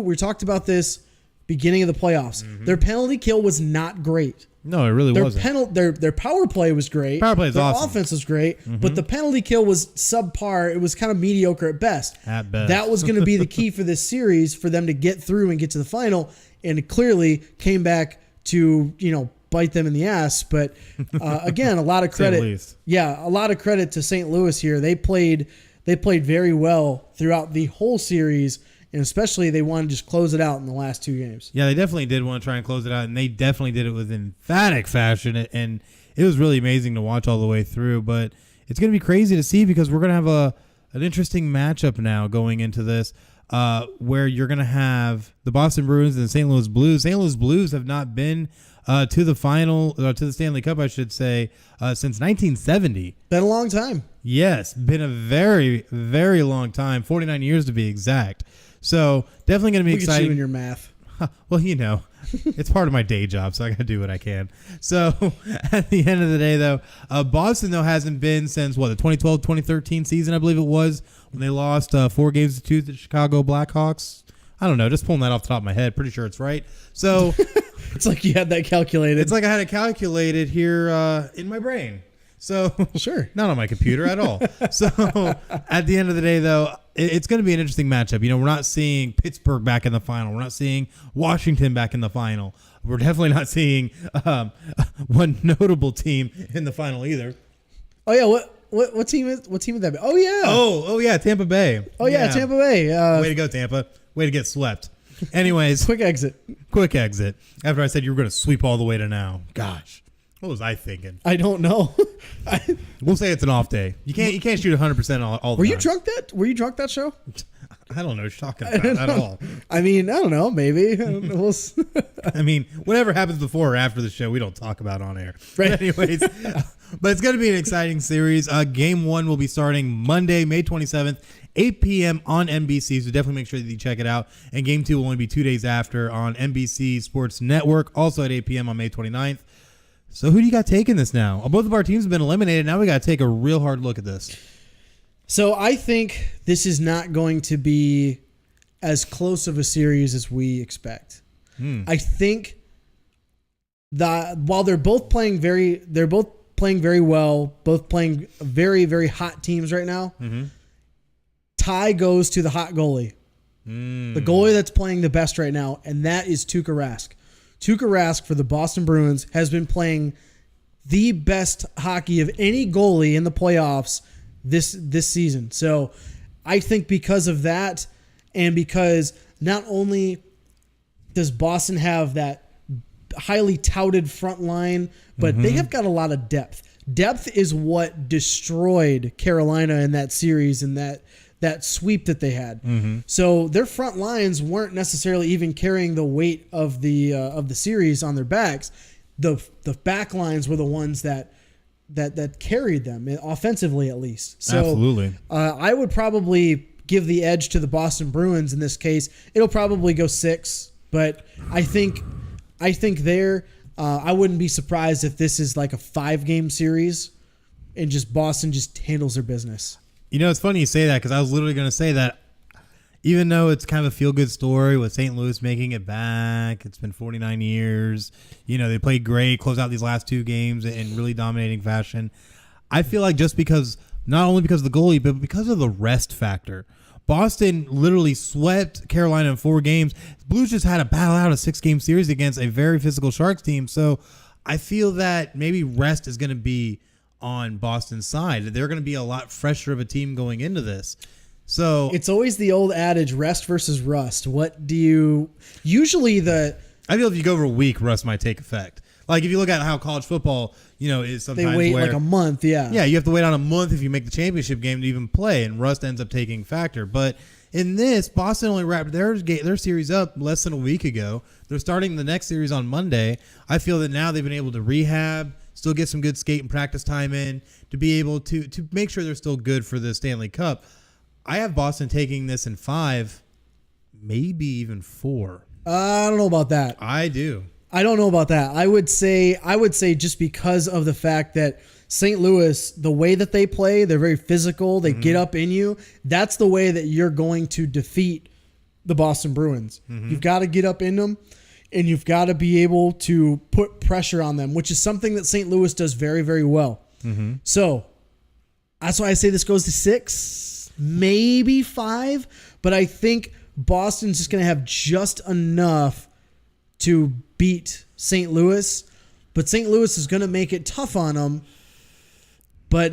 we talked about this beginning of the playoffs. Their penalty kill was not great. No, it really wasn't. Their power play was great. Power play is their awesome. Offense was great, but the penalty kill was subpar. It was kind of mediocre at best. At best. That was going to be the key for this series for them to get through and get to the final, and it clearly came back to, bite them in the ass. But again, a lot of credit. Yeah, a lot of credit to St. Louis here. They played very well throughout the whole series, and especially they wanted to just close it out in the last 2 games. Yeah, they definitely did want to try and close it out, and they definitely did it with emphatic fashion, and it was really amazing to watch all the way through. But it's going to be crazy to see because we're going to have an interesting matchup now going into this. Where you're going to have the Boston Bruins and the St. Louis Blues. St. Louis Blues have not been to the final, to the Stanley Cup, I should say, since 1970. Been a long time. Yes, been a very, very long time, 49 years to be exact. So definitely going to be exciting. Look at you and your math. Well, it's part of my day job, so I got to do what I can. So at the end of the day, though, Boston, though, hasn't been since, the 2012-2013 season, I believe it was, when they lost 4-2 to the Chicago Blackhawks. I don't know, just pulling that off the top of my head. Pretty sure it's right. So it's like you had that calculated. It's like I had it calculated here in my brain. So sure, not on my computer at all. So at the end of the day, though, it's going to be an interesting matchup. We're not seeing Pittsburgh back in the final. We're not seeing Washington back in the final. We're definitely not seeing one notable team in the final either. Oh yeah, what team is that? Oh yeah. Oh yeah, Tampa Bay. Oh yeah, Tampa Bay. Way to go, Tampa. Way to get swept. Anyways, quick exit. After I said you were going to sweep all the way to now. Gosh. What was I thinking? I don't know. We'll say it's an off day. You can't shoot 100% all the time. Were you drunk that show? I don't know what you're talking about at all. I mean, I don't know. Maybe. I mean, whatever happens before or after the show, we don't talk about on air. Right. But anyways, but it's going to be an exciting series. Game 1 will be starting Monday, May 27th, 8 p.m. on NBC. So definitely make sure that you check it out. And Game 2 will only be 2 days after on NBC Sports Network, also at 8 p.m. on May 29th. So who do you got taking this now? Both of our teams have been eliminated. Now we got to take a real hard look at this. So I think this is not going to be as close of a series as we expect. I think that while they're both playing very well, both playing very, very hot teams right now, tie goes to the hot goalie. The goalie that's playing the best right now, and that is Tuukka Rask. Tuukka Rask for the Boston Bruins has been playing the best hockey of any goalie in the playoffs this season. So I think because of that, and because not only does Boston have that highly touted front line, but they have got a lot of depth. Depth is what destroyed Carolina in that series and that sweep that they had. So their front lines weren't necessarily even carrying the weight of the series on their backs. The back lines were the ones that carried them offensively, at least. So Absolutely. I would probably give the edge to the Boston Bruins in this case. It'll probably go 6, but I think there. I wouldn't be surprised if this is like a 5-game series and just Boston just handles their business. You know, it's funny you say that because I was literally going to say that even though it's kind of a feel-good story with St. Louis making it back, it's been 49 years. You know, they played great, closed out these last 2 games in really dominating fashion. I feel like just because, not only because of the goalie, but because of the rest factor. Boston literally swept Carolina in 4 games. The Blues just had to battle out a 6-game series against a very physical Sharks team. So I feel that maybe rest is going to be on Boston's side. They're going to be a lot fresher of a team going into this. So it's always the old adage, rest versus rust. What do you usually I feel if you go over a week, rust might take effect. Like if you look at how college football, is sometimes they wait like a month, yeah, you have to wait on a month if you make the championship game to even play, and rust ends up taking factor. But in this, Boston only wrapped their series up less than a week ago. They're starting the next series on Monday. I feel that now they've been able to rehab, still get some good skate and practice time in to be able to make sure they're still good for the Stanley Cup. I have Boston taking this in 5, maybe even 4. I don't know about that. I do. I don't know about that. I would say just because of the fact that St. Louis, the way that they play, they're very physical. They get up in you. That's the way that you're going to defeat the Boston Bruins. You've got to get up in them, and you've got to be able to put pressure on them, which is something that St. Louis does very, very well. So that's why I say this goes to 6, maybe 5, but I think Boston's just going to have just enough to beat St. Louis, but St. Louis is going to make it tough on them. But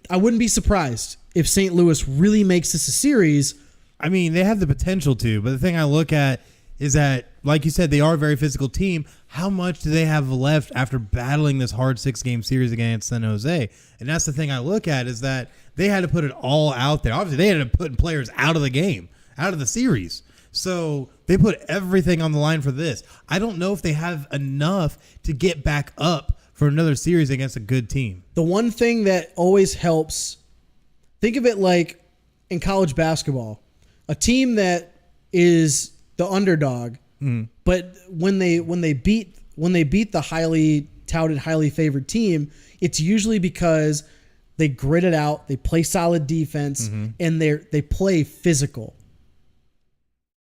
I wouldn't be surprised if St. Louis really makes this a series. I mean, they have the potential to, but the thing I look at is that, like you said, they are a very physical team. How much do they have left after battling this hard 6-game series against San Jose? And that's the thing I look at, is that they had to put it all out there. Obviously, they ended up putting players out of the game, out of the series. So they put everything on the line for this. I don't know if they have enough to get back up for another series against a good team. The one thing that always helps, think of it like in college basketball, a team that is the underdog, but when they beat the highly touted, highly favored team, it's usually because they grit it out, they play solid defense, and they play physical.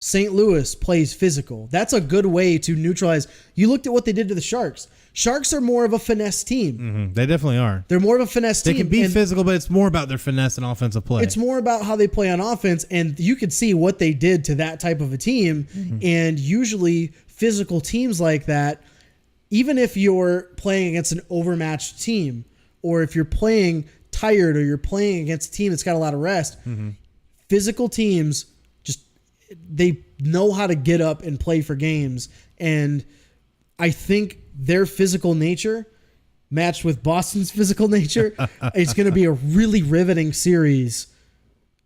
St. Louis plays physical. That's a good way to neutralize. You looked at what they did to the Sharks. Sharks are more of a finesse team. They definitely are. They're more of a finesse team. They can be physical, but it's more about their finesse and offensive play. It's more about how they play on offense, and you could see what they did to that type of a team. And usually physical teams like that, even if you're playing against an overmatched team, or if you're playing tired, or you're playing against a team that's got a lot of rest, physical teams, they know how to get up and play for games. And I think their physical nature matched with Boston's physical nature, it's going to be a really riveting series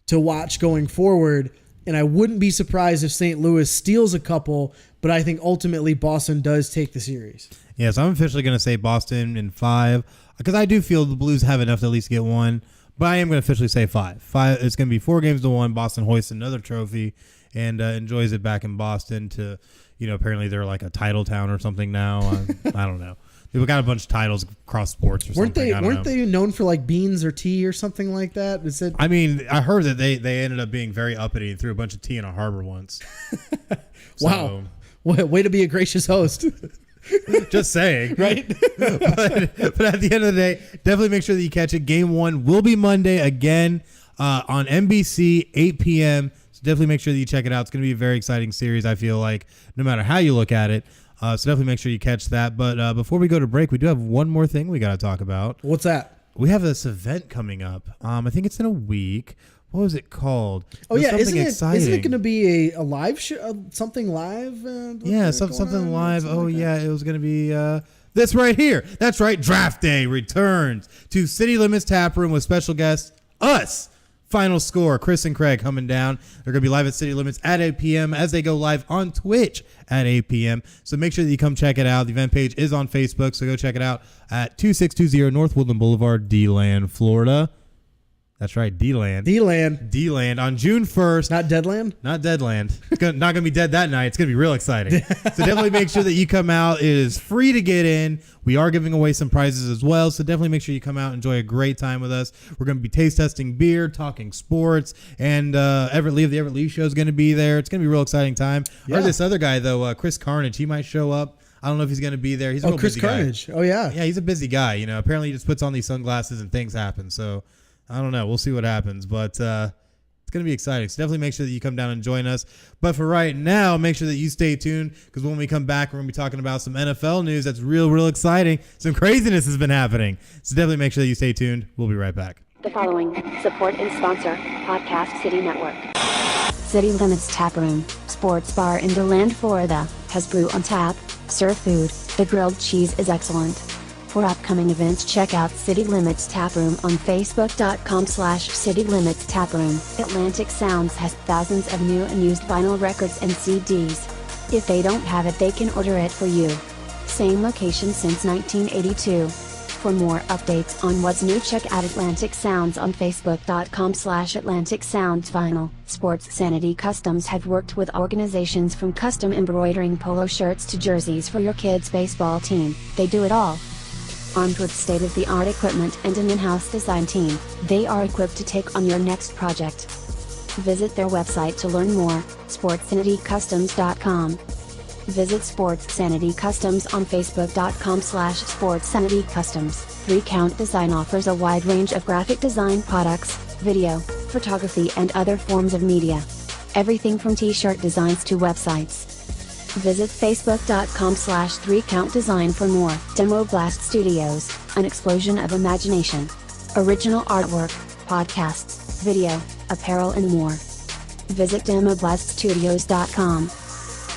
to watch going forward. And I wouldn't be surprised if St. Louis steals a couple, but I think ultimately Boston does take the series. Yeah, so I'm officially going to say Boston in 5, because I do feel the Blues have enough to at least get 1, but I am going to officially say 5. It's going to be 4-1. Boston hoists another trophy and enjoys it back in Boston to, apparently they're like a title town or something now. I don't know. They've got a bunch of titles across sports or something. Weren't they known for like beans or tea or something like that? I mean, I heard that they ended up being very uppity and threw a bunch of tea in a harbor once. Wow. Way to be a gracious host. Just saying. Right? but at the end of the day, definitely make sure that you catch it. Game 1 will be Monday again on NBC, 8 p.m. So definitely make sure that you check it out. It's going to be a very exciting series, I feel like, no matter how you look at it. So definitely make sure you catch that. But before we go to break, we do have one more thing we got to talk about. What's that? We have this event coming up. I think it's in a week what was it called? Oh yeah, something isn't it going to be a live show? Something live? Something live. Oh yeah, it was going to be this right here. That's right. Draft Day returns to City Limits Tap Room with special guests, us. Final Score, Chris and Craig coming down. They're going to be live at City Limits at 8 p.m. as they go live on Twitch at 8 p.m. So make sure that you come check it out. The event page is on Facebook, so go check it out at 2620 North Woodland Boulevard, D-Land, Florida. That's right, D-Land. D-Land on June 1st. Not Deadland? Not Deadland. It's not going to be dead that night. It's going to be real exciting. So definitely make sure that you come out. It is free to get in. We are giving away some prizes as well. So definitely make sure you come out and enjoy a great time with us. We're going to be taste testing beer, talking sports, and Everett Lee of the Everett Lee Show is going to be there. It's going to be a real exciting time. Yeah. Or this other guy, though, Chris Carnage, he might show up. I don't know if he's going to be there. He's a real Chris busy Carnage. guy. Oh, yeah. Yeah, he's a busy guy. You know, apparently he just puts on these sunglasses and things happen. So I don't know. We'll see what happens, but it's going to be exciting. So definitely make sure that you come down and join us. But for right now, make sure that you stay tuned because when we come back, we're going to be talking about some NFL news that's real exciting. Some craziness has been happening. So definitely make sure that you stay tuned. We'll be right back. The following support and sponsor Podcast City Network. City Limits Tap Room, sports bar in DeLand, Florida, has brew on tap, serve food, the grilled cheese is excellent. For upcoming events, check out City Limits Tap Room on Facebook.com/City Limits Tap Room. Atlantic Sounds has thousands of new and used vinyl records and CDs. If they don't have it, they can order it for you. Same location since 1982. For more updates on what's new, check out Atlantic Sounds on Facebook.com/Atlantic Sounds Vinyl. Sports Sanity Customs have worked with organizations from custom embroidering polo shirts to jerseys for your kids' baseball team. They do it all. Armed with state-of-the-art equipment and an in-house design team, they are equipped to take on your next project. Visit their website to learn more, sportsanitycustoms.com. Visit Sports Sanity Customs on Facebook.com/SportsSanityCustoms. 3Count Design offers a wide range of graphic design products, video, photography and other forms of media. Everything from t-shirt designs to websites. Visit Facebook.com/3CountDesign for more. Demo Blast Studios, an explosion of imagination. Original artwork, podcasts, video, apparel and more. Visit DemoBlastStudios.com.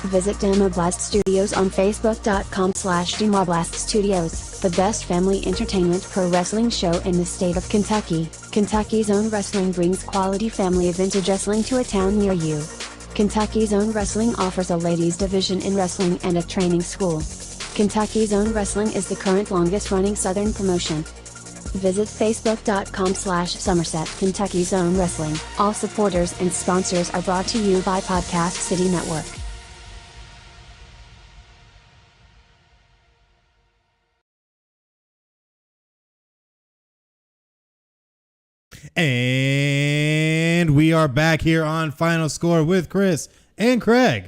Visit Demoblast Studios on Facebook.com/Demoblast Studios, the best family entertainment pro wrestling show in the state of Kentucky. Kentucky's Own Wrestling brings quality family vintage wrestling to a town near you. Kentucky's Own Wrestling offers a ladies division in wrestling and a training school. Kentucky's Own Wrestling is the current longest running Southern promotion. Visit Facebook.com/Somerset Kentucky's Own Wrestling. All supporters and sponsors are brought to you by Podcast City Network. And we are back here on Final Score with Chris and Craig.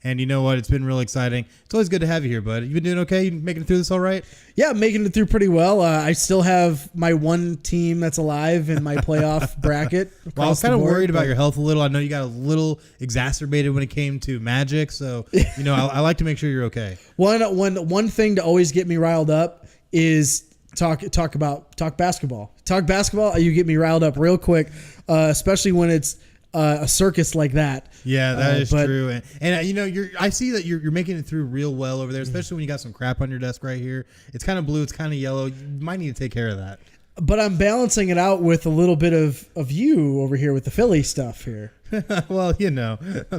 And you know what? It's been really exciting. It's always good to have you here, bud. You been doing okay? You making it through this all right? Yeah, I'm making it through pretty well. I still have my one team that's alive in my playoff bracket. Well, I was kind of worried about your health a little. I know you got a little exacerbated when it came to Magic. So, you know, I like to make sure you're okay. One thing to always get me riled up is talk basketball. Talk basketball, you get me riled up real quick, especially when it's a circus like that. Yeah, that is true. And you know, I see that you're making it through real well over there, especially when you got some crap on your desk right here. It's kind of blue, it's kind of yellow. You might need to take care of that. But I'm balancing it out with a little bit of you over here with the Philly stuff here. Well, you know,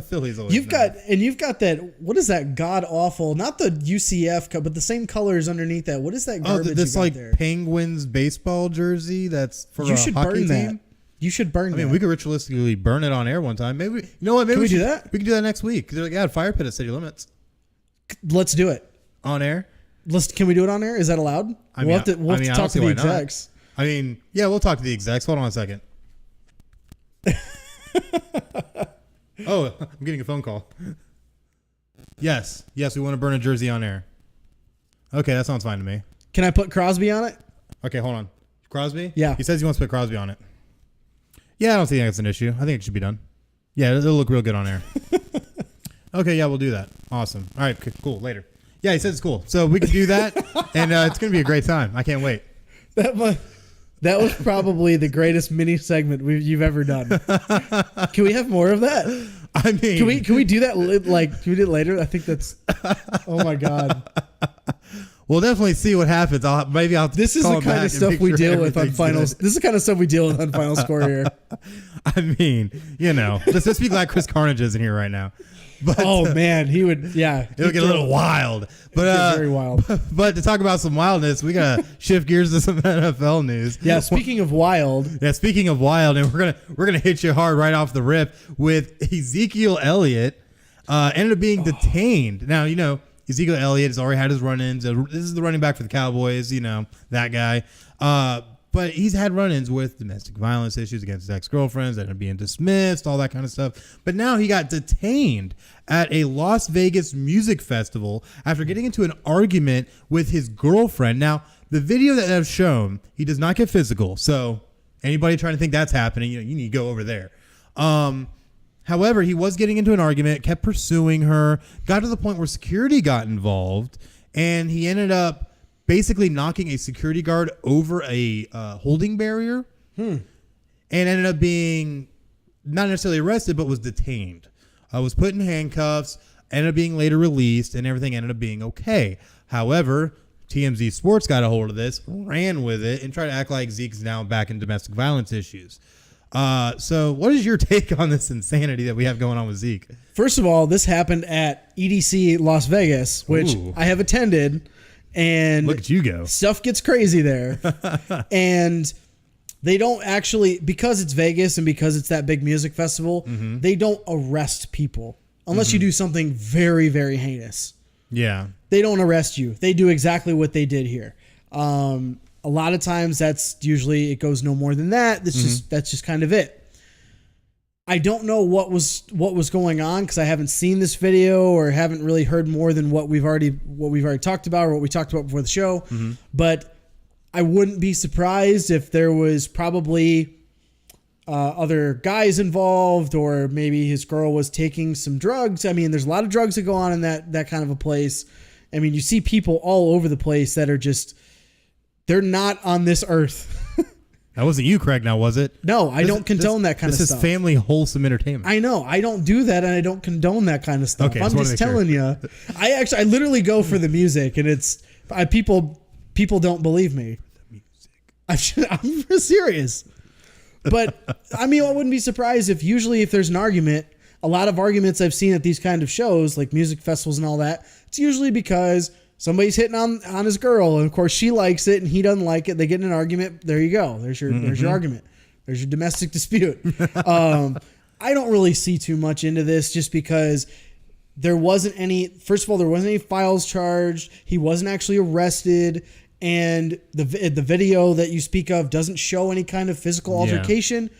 Philly's always you've got that. What is that god awful? Not the UCF cup, but the same colors underneath that. What is that garbage? This you got like there? Penguins baseball jersey. That's for you a should hockey burn team. that. You should burn that. I mean, we could ritualistically burn it on air one time. Maybe you know what? Maybe Can we do should, that? We can do that next week. They're like, yeah, fire pit at City Limits. Let's do it On air. Can we do it on air? Is that allowed? We'll have to talk to the execs. I mean, yeah, we'll talk to the execs. Hold on a second. Oh, I'm getting a phone call. Yes, we want to burn a jersey on air. Okay, that sounds fine to me. Can I put Crosby on it? Okay, hold on. Crosby? Yeah. He says he wants to put Crosby on it. Yeah, I don't think that's an issue. I think it should be done. Yeah, it'll look real good on air. Okay, yeah, we'll do that. Awesome. All right, cool. Later. Yeah, he says it's cool. So we can do that, and it's going to be a great time. I can't wait. That was probably the greatest mini segment you've ever done. Can we have more of that? I mean, Can we do that? Can we do it later? I think that's. Oh my god. we'll definitely see what happens. This is the kind of stuff we deal with on finals. This is the kind of stuff we deal with on Final Score here. I mean, let's be glad Chris Carnage isn't here right now. But, oh man, he would. Yeah, it'll get a little wild. But very wild. But to talk about some wildness, we gotta shift gears to some NFL news. Yeah, speaking of wild. Yeah, speaking of wild, and we're gonna hit you hard right off the rip with Ezekiel Elliott. Ended up being detained. Now Ezekiel Elliott has already had his run-ins. This is the running back for the Cowboys. That guy. But he's had run-ins with domestic violence issues against his ex-girlfriends that are being dismissed, all that kind of stuff. But now he got detained at a Las Vegas music festival after getting into an argument with his girlfriend. Now, the video that I've shown, he does not get physical. So anybody trying to think that's happening, you need to go over there. However, he was getting into an argument, kept pursuing her, got to the point where security got involved, and he ended up basically knocking a security guard over a holding barrier and ended up being not necessarily arrested, but was detained. Was put in handcuffs, ended up being later released, and everything ended up being okay. However, TMZ Sports got a hold of this, ran with it, and tried to act like Zeke's now back in domestic violence issues. So what is your take on this insanity that we have going on with Zeke? First of all, this happened at EDC Las Vegas, which I have attended. And look at you go. Stuff gets crazy there. And they don't actually, because it's Vegas and because it's that big music festival, they don't arrest people unless you do something very, very heinous. Yeah. They don't arrest you. They do exactly what they did here. A lot of times that's usually, it goes no more than that. That's just kind of it. I don't know what was going on because I haven't seen this video or haven't really heard more than what we've already talked about or what we talked about before the show. But I wouldn't be surprised if there was probably other guys involved, or maybe his girl was taking some drugs. I mean, there's a lot of drugs that go on in that kind of a place. I mean, you see people all over the place that are just, they're not on this earth. That wasn't you, Craig, now, was it? No, I don't condone that kind of stuff. This is family wholesome entertainment. I know. I don't do that, and I don't condone that kind of stuff. Okay, I'm just telling you. I literally go for the music, and people don't believe me. I'm serious. But, I mean, I wouldn't be surprised if usually if there's an argument, a lot of arguments I've seen at these kind of shows, like music festivals and all that, it's usually because somebody's hitting on his girl, and of course she likes it and he doesn't like it. They get in an argument. There you go. There's your argument. There's your domestic dispute. I don't really see too much into this just because there wasn't any. First of all, there wasn't any files charged. He wasn't actually arrested, and the video that you speak of doesn't show any kind of physical altercation.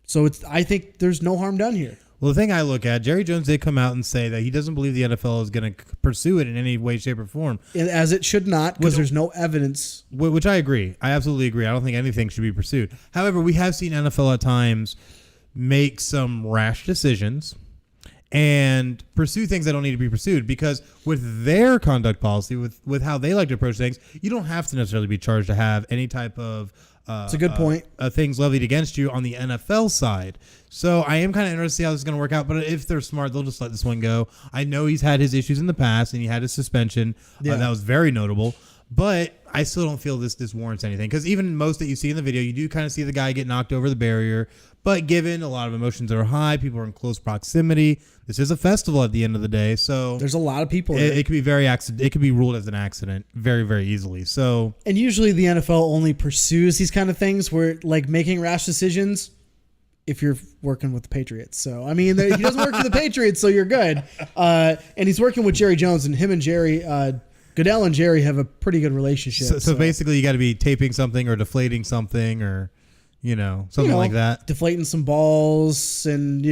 So I think there's no harm done here. Well, the thing I look at, Jerry Jones did come out and say that he doesn't believe the NFL is going to pursue it in any way, shape, or form. As it should not, because there's no evidence. Which I agree. I absolutely agree. I don't think anything should be pursued. However, we have seen NFL at times make some rash decisions and pursue things that don't need to be pursued, because with their conduct policy, with how they like to approach things, you don't have to necessarily be charged to have any type of it's a good point. Things levied against you on the NFL side. So I am kind of interested to see how this is going to work out. But if they're smart, they'll just let this one go. I know he's had his issues in the past, and he had his suspension. That was very notable. But I still don't feel this warrants anything, because even most that you see in the video, you do kind of see the guy get knocked over the barrier. But given a lot of emotions are high, people are in close proximity. This is a festival at the end of the day, so there's a lot of people. It could be it could be ruled as an accident very, very easily. So, and usually the NFL only pursues these kind of things where, like, making rash decisions, if you're working with the Patriots. So I mean, he doesn't work for the Patriots, so you're good. And he's working with Jerry Jones, and him and Jerry. Goodell and Jerry have a pretty good relationship. So basically, you got to be taping something or deflating something, or something like that. Deflating some balls and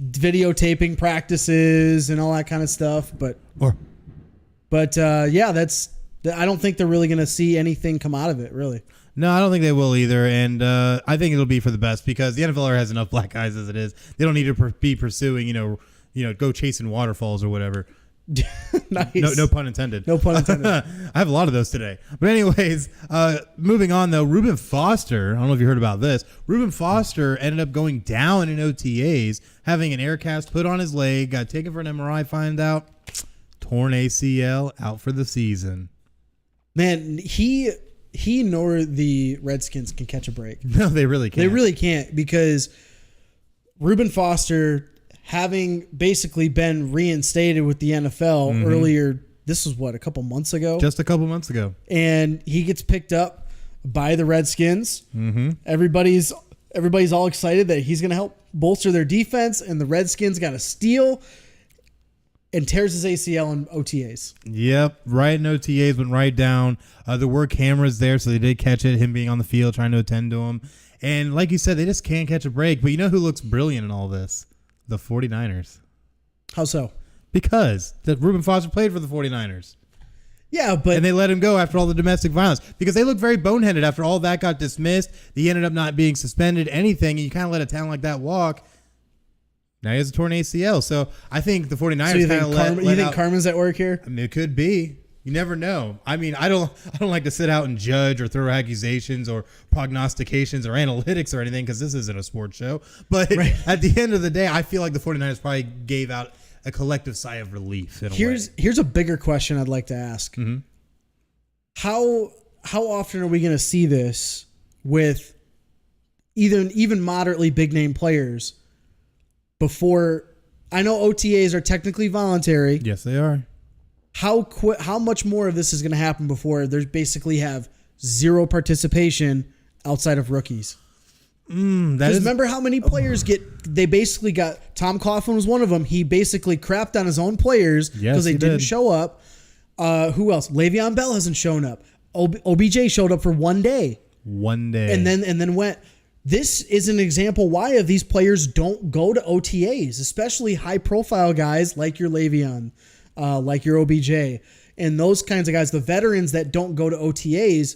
videotaping practices and all that kind of stuff. But yeah, I don't think they're really going to see anything come out of it, really. No, I don't think they will either, and I think it'll be for the best, because the NFL already has enough black eyes as it is. They don't need to be pursuing, go chasing waterfalls or whatever. Nice. No pun intended. No pun intended. I have a lot of those today. But anyways, moving on though, Reuben Foster, I don't know if you heard about this. Reuben Foster ended up going down in OTAs, having an air cast put on his leg, got taken for an MRI, find out torn ACL, out for the season. Man, he nor the Redskins can catch a break. No, they really can't. They really can't, because Reuben Foster, having basically been reinstated with the NFL earlier, this was what, a couple months ago? Just a couple months ago. And he gets picked up by the Redskins. Everybody's all excited that he's going to help bolster their defense, and the Redskins got a steal and tears his ACL in OTAs. Yep, right in OTAs, went right down. There were cameras there, so they did catch it, him being on the field, trying to attend to him. And like you said, they just can't catch a break. But you know who looks brilliant in all this? The 49ers. How so? Because Reuben Foster played for the 49ers. Yeah, but... And they let him go after all the domestic violence. Because they looked very boneheaded after all that got dismissed. He ended up not being suspended, anything. And you kind of let a talent like that walk. Now he has a torn ACL. So I think the 49ers so you kind of let you think out, Karma's at work here? I mean, it could be. You never know. I mean, I don't like to sit out and judge or throw accusations or prognostications or analytics or anything, because this isn't a sports show. But at the end of the day, I feel like the 49ers probably gave out a collective sigh of relief in a way. Here's a bigger question I'd like to ask. How often are we going to see this with even moderately big name players before? I know OTAs are technically voluntary. Yes, they are. How much more of this is going to happen before there's basically have zero participation outside of rookies? Because remember how many players they basically got, Tom Coughlin was one of them. He basically crapped on his own players because they didn't show up. Who else? Le'Veon Bell hasn't shown up. OBJ showed up for one day. And then went. This is an example why of these players don't go to OTAs, especially high profile guys like your Le'Veon, like your OBJ, and those kinds of guys, the veterans that don't go to OTAs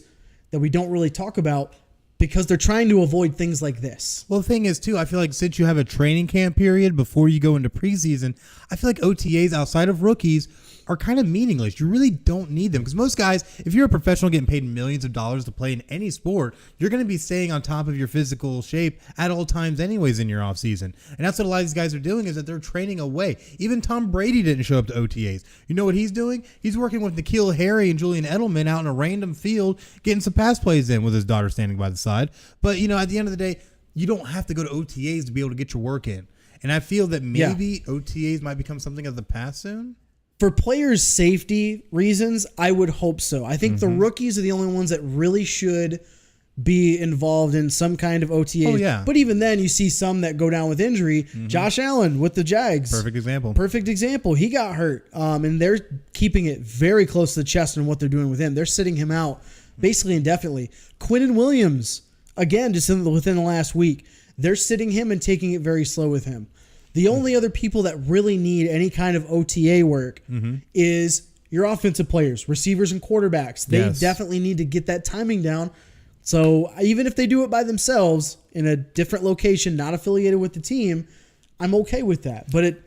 that we don't really talk about because they're trying to avoid things like this. Well, the thing is, too, I feel like since you have a training camp period before you go into preseason, I feel like OTAs outside of rookies are kind of meaningless. You really don't need them, because most guys, if you're a professional getting paid millions of dollars to play in any sport, you're going to be staying on top of your physical shape at all times anyways in your off season. And that's what a lot of these guys are doing, is that they're training away. Even Tom Brady didn't show up to OTAs. You know what he's doing? He's working with N'Keal Harry and Julian Edelman out in a random field, getting some pass plays in with his daughter standing by the side. But, you know, at the end of the day, you don't have to go to OTAs to be able to get your work in. And I feel that maybe OTAs might become something of the past soon. For players' safety reasons, I would hope so. I think the rookies are the only ones that really should be involved in some kind of OTA. Oh, yeah. But even then, you see some that go down with injury. Josh Allen with the Jags. Perfect example. He got hurt. And they're keeping it very close to the chest in what they're doing with him. They're sitting him out basically indefinitely. Quinnen Williams, again, just within the last week, they're sitting him and taking it very slow with him. The only other people that really need any kind of OTA work is your offensive players, receivers and quarterbacks. They definitely need to get that timing down. So even if they do it by themselves in a different location, not affiliated with the team, I'm okay with that. But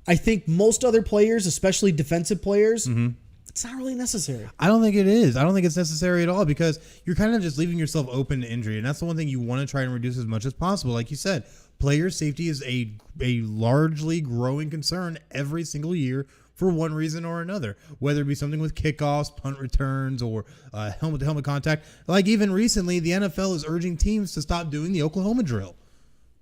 I think most other players, especially defensive players, it's not really necessary. I don't think it is. I don't think it's necessary at all, because you're kind of just leaving yourself open to injury. And that's the one thing you want to try and reduce as much as possible. Like you said, player safety is a largely growing concern every single year for one reason or another, whether it be something with kickoffs, punt returns, or helmet-to-helmet contact. Like even recently, the NFL is urging teams to stop doing the Oklahoma drill,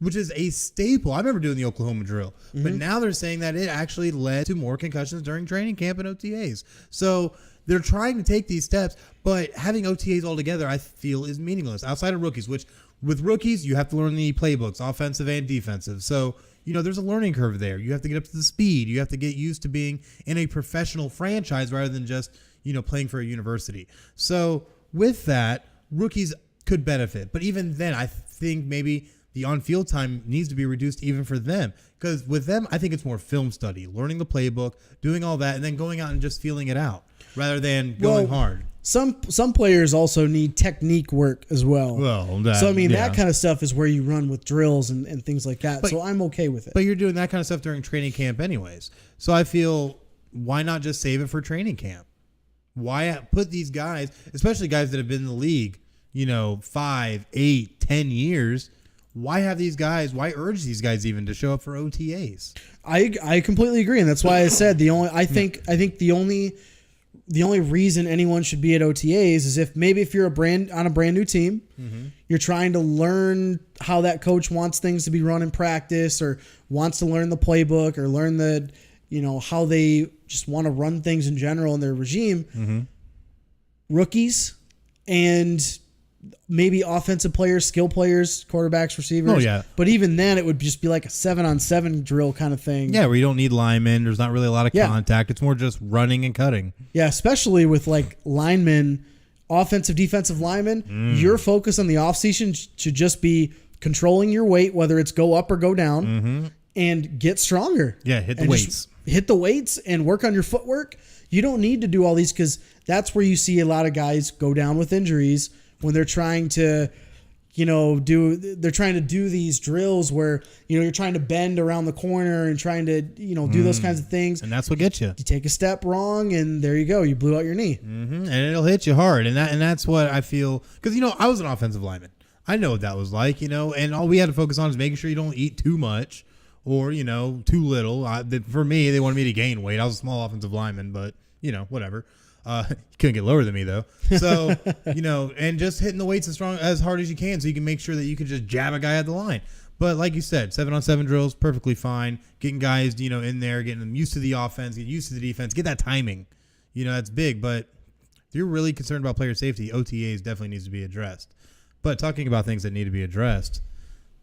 which is a staple. I remember doing the Oklahoma drill, but now they're saying that it actually led to more concussions during training camp and OTAs. So they're trying to take these steps, but having OTAs altogether, I feel, is meaningless outside of rookies, which with rookies, you have to learn the playbooks, offensive and defensive. So, you know, there's a learning curve there. You have to get up to the speed. You have to get used to being in a professional franchise rather than just, you know, playing for a university. So with that, rookies could benefit. But even then, I think maybe the on-field time needs to be reduced even for them. Because with them, I think it's more film study, learning the playbook, doing all that, and then going out and just feeling it out rather than going hard. Some players also need technique work as well. That kind of stuff is where you run with drills and things like that. So I'm okay with it. But you're doing that kind of stuff during training camp anyways. So I feel why not just save it for training camp? Why put these guys, especially guys that have been in the league, 5, 8, 10 years, why have these guys, why urge these guys even to show up for OTAs? I completely agree, and that's why I said I think the only reason anyone should be at OTAs is if you're on a brand new team, you're trying to learn how that coach wants things to be run in practice, or wants to learn the playbook, or learn how they just want to run things in general in their regime. Rookies and maybe offensive players, skill players, quarterbacks, receivers. Oh, yeah. But even then, it would just be like a 7-on-7 drill kind of thing. Yeah, where you don't need linemen. There's not really a lot of contact. It's more just running and cutting. Yeah, especially with like linemen, offensive, defensive linemen. Your focus on the offseason should just be controlling your weight, whether it's go up or go down, and get stronger. Yeah, hit the weights. Hit the weights and work on your footwork. You don't need to do all these, because that's where you see a lot of guys go down with injuries when they're trying to, do these drills where, you're trying to bend around the corner and trying to, do those kinds of things. And that's what gets you. You take a step wrong and there you go. You blew out your knee. And it'll hit you hard. And that's what I feel. Because, I was an offensive lineman. I know what that was like, and all we had to focus on is making sure you don't eat too much or, too little. For me, they wanted me to gain weight. I was a small offensive lineman, but, whatever. You couldn't get lower than me though. So, and just hitting the weights as hard as you can so you can make sure that you can just jab a guy at the line. But like you said, 7-on-7 drills, perfectly fine. Getting guys, in there, getting them used to the offense, get used to the defense, get that timing. That's big. But if you're really concerned about player safety, OTAs definitely needs to be addressed. But talking about things that need to be addressed,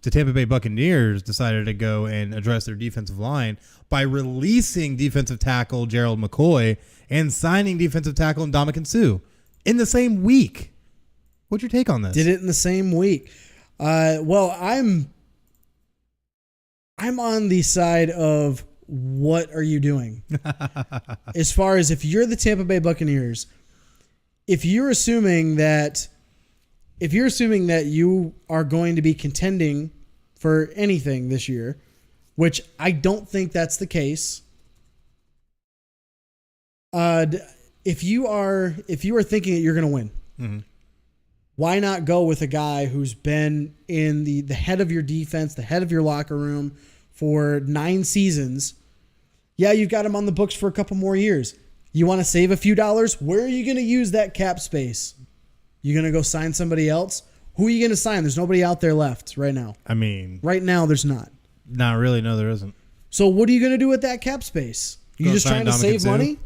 the Tampa Bay Buccaneers decided to go and address their defensive line by releasing defensive tackle Gerald McCoy and signing defensive tackle Ndamukong Suh in the same week. What's your take on this? Did it in the same week. Well, I'm on the side of what are you doing? As far as if you're the Tampa Bay Buccaneers, if you're assuming that you are going to be contending for anything this year, which I don't think that's the case. If you are thinking that you're going to win, why not go with a guy who's been in the head of your defense, the head of your locker room for 9 seasons? Yeah, you've got him on the books for a couple more years. You want to save a few dollars? Where are you going to use that cap space? You going to go sign somebody else? Who are you going to sign? There's nobody out there left right now. I mean, right now there's not. Not really. No, there isn't. So what are you going to do with that cap space? You just trying to save money?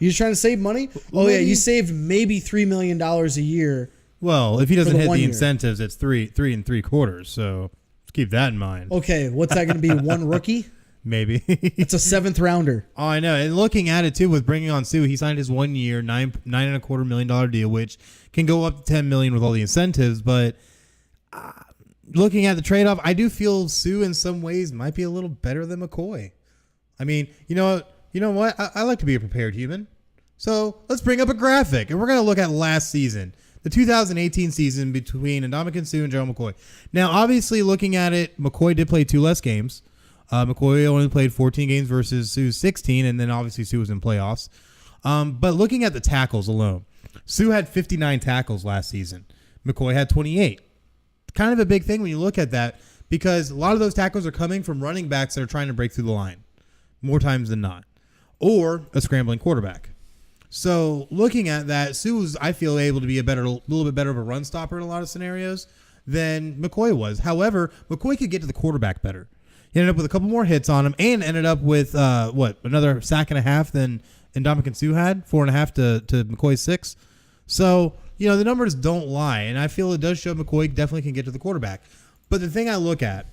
You just trying to save money? Oh yeah, you saved maybe $3 million a year. Well, if he doesn't hit the incentives, it's 3 3/4. So keep that in mind. Okay, what's that going to be? One rookie? Maybe. It's a 7th rounder. Oh, I know. And looking at it too, with bringing on Suh, he signed his 1 year, $9.25 million deal, which can go up to $10 million with all the incentives. But looking at the trade-off, I do feel Suh in some ways might be a little better than McCoy. I mean, you know what? I like to be a prepared human. So let's bring up a graphic, and we're going to look at last season, the 2018 season between Ndamukong Suh and Gerald McCoy. Now, obviously, looking at it, McCoy did play 2 less games. McCoy only played 14 games versus Suh's 16, and then obviously Suh was in playoffs. But looking at the tackles alone, Suh had 59 tackles last season. McCoy had 28. Kind of a big thing when you look at that, because a lot of those tackles are coming from running backs that are trying to break through the line more times than not, or a scrambling quarterback. So looking at that, Suh was, I feel, able to be a little bit better of a run stopper in a lot of scenarios than McCoy was. However, McCoy could get to the quarterback better. He ended up with a couple more hits on him and ended up with, another sack and a half than Ndamukong Suh had, 4.5 to McCoy's 6. So, the numbers don't lie, and I feel it does show McCoy definitely can get to the quarterback. But the thing I look at,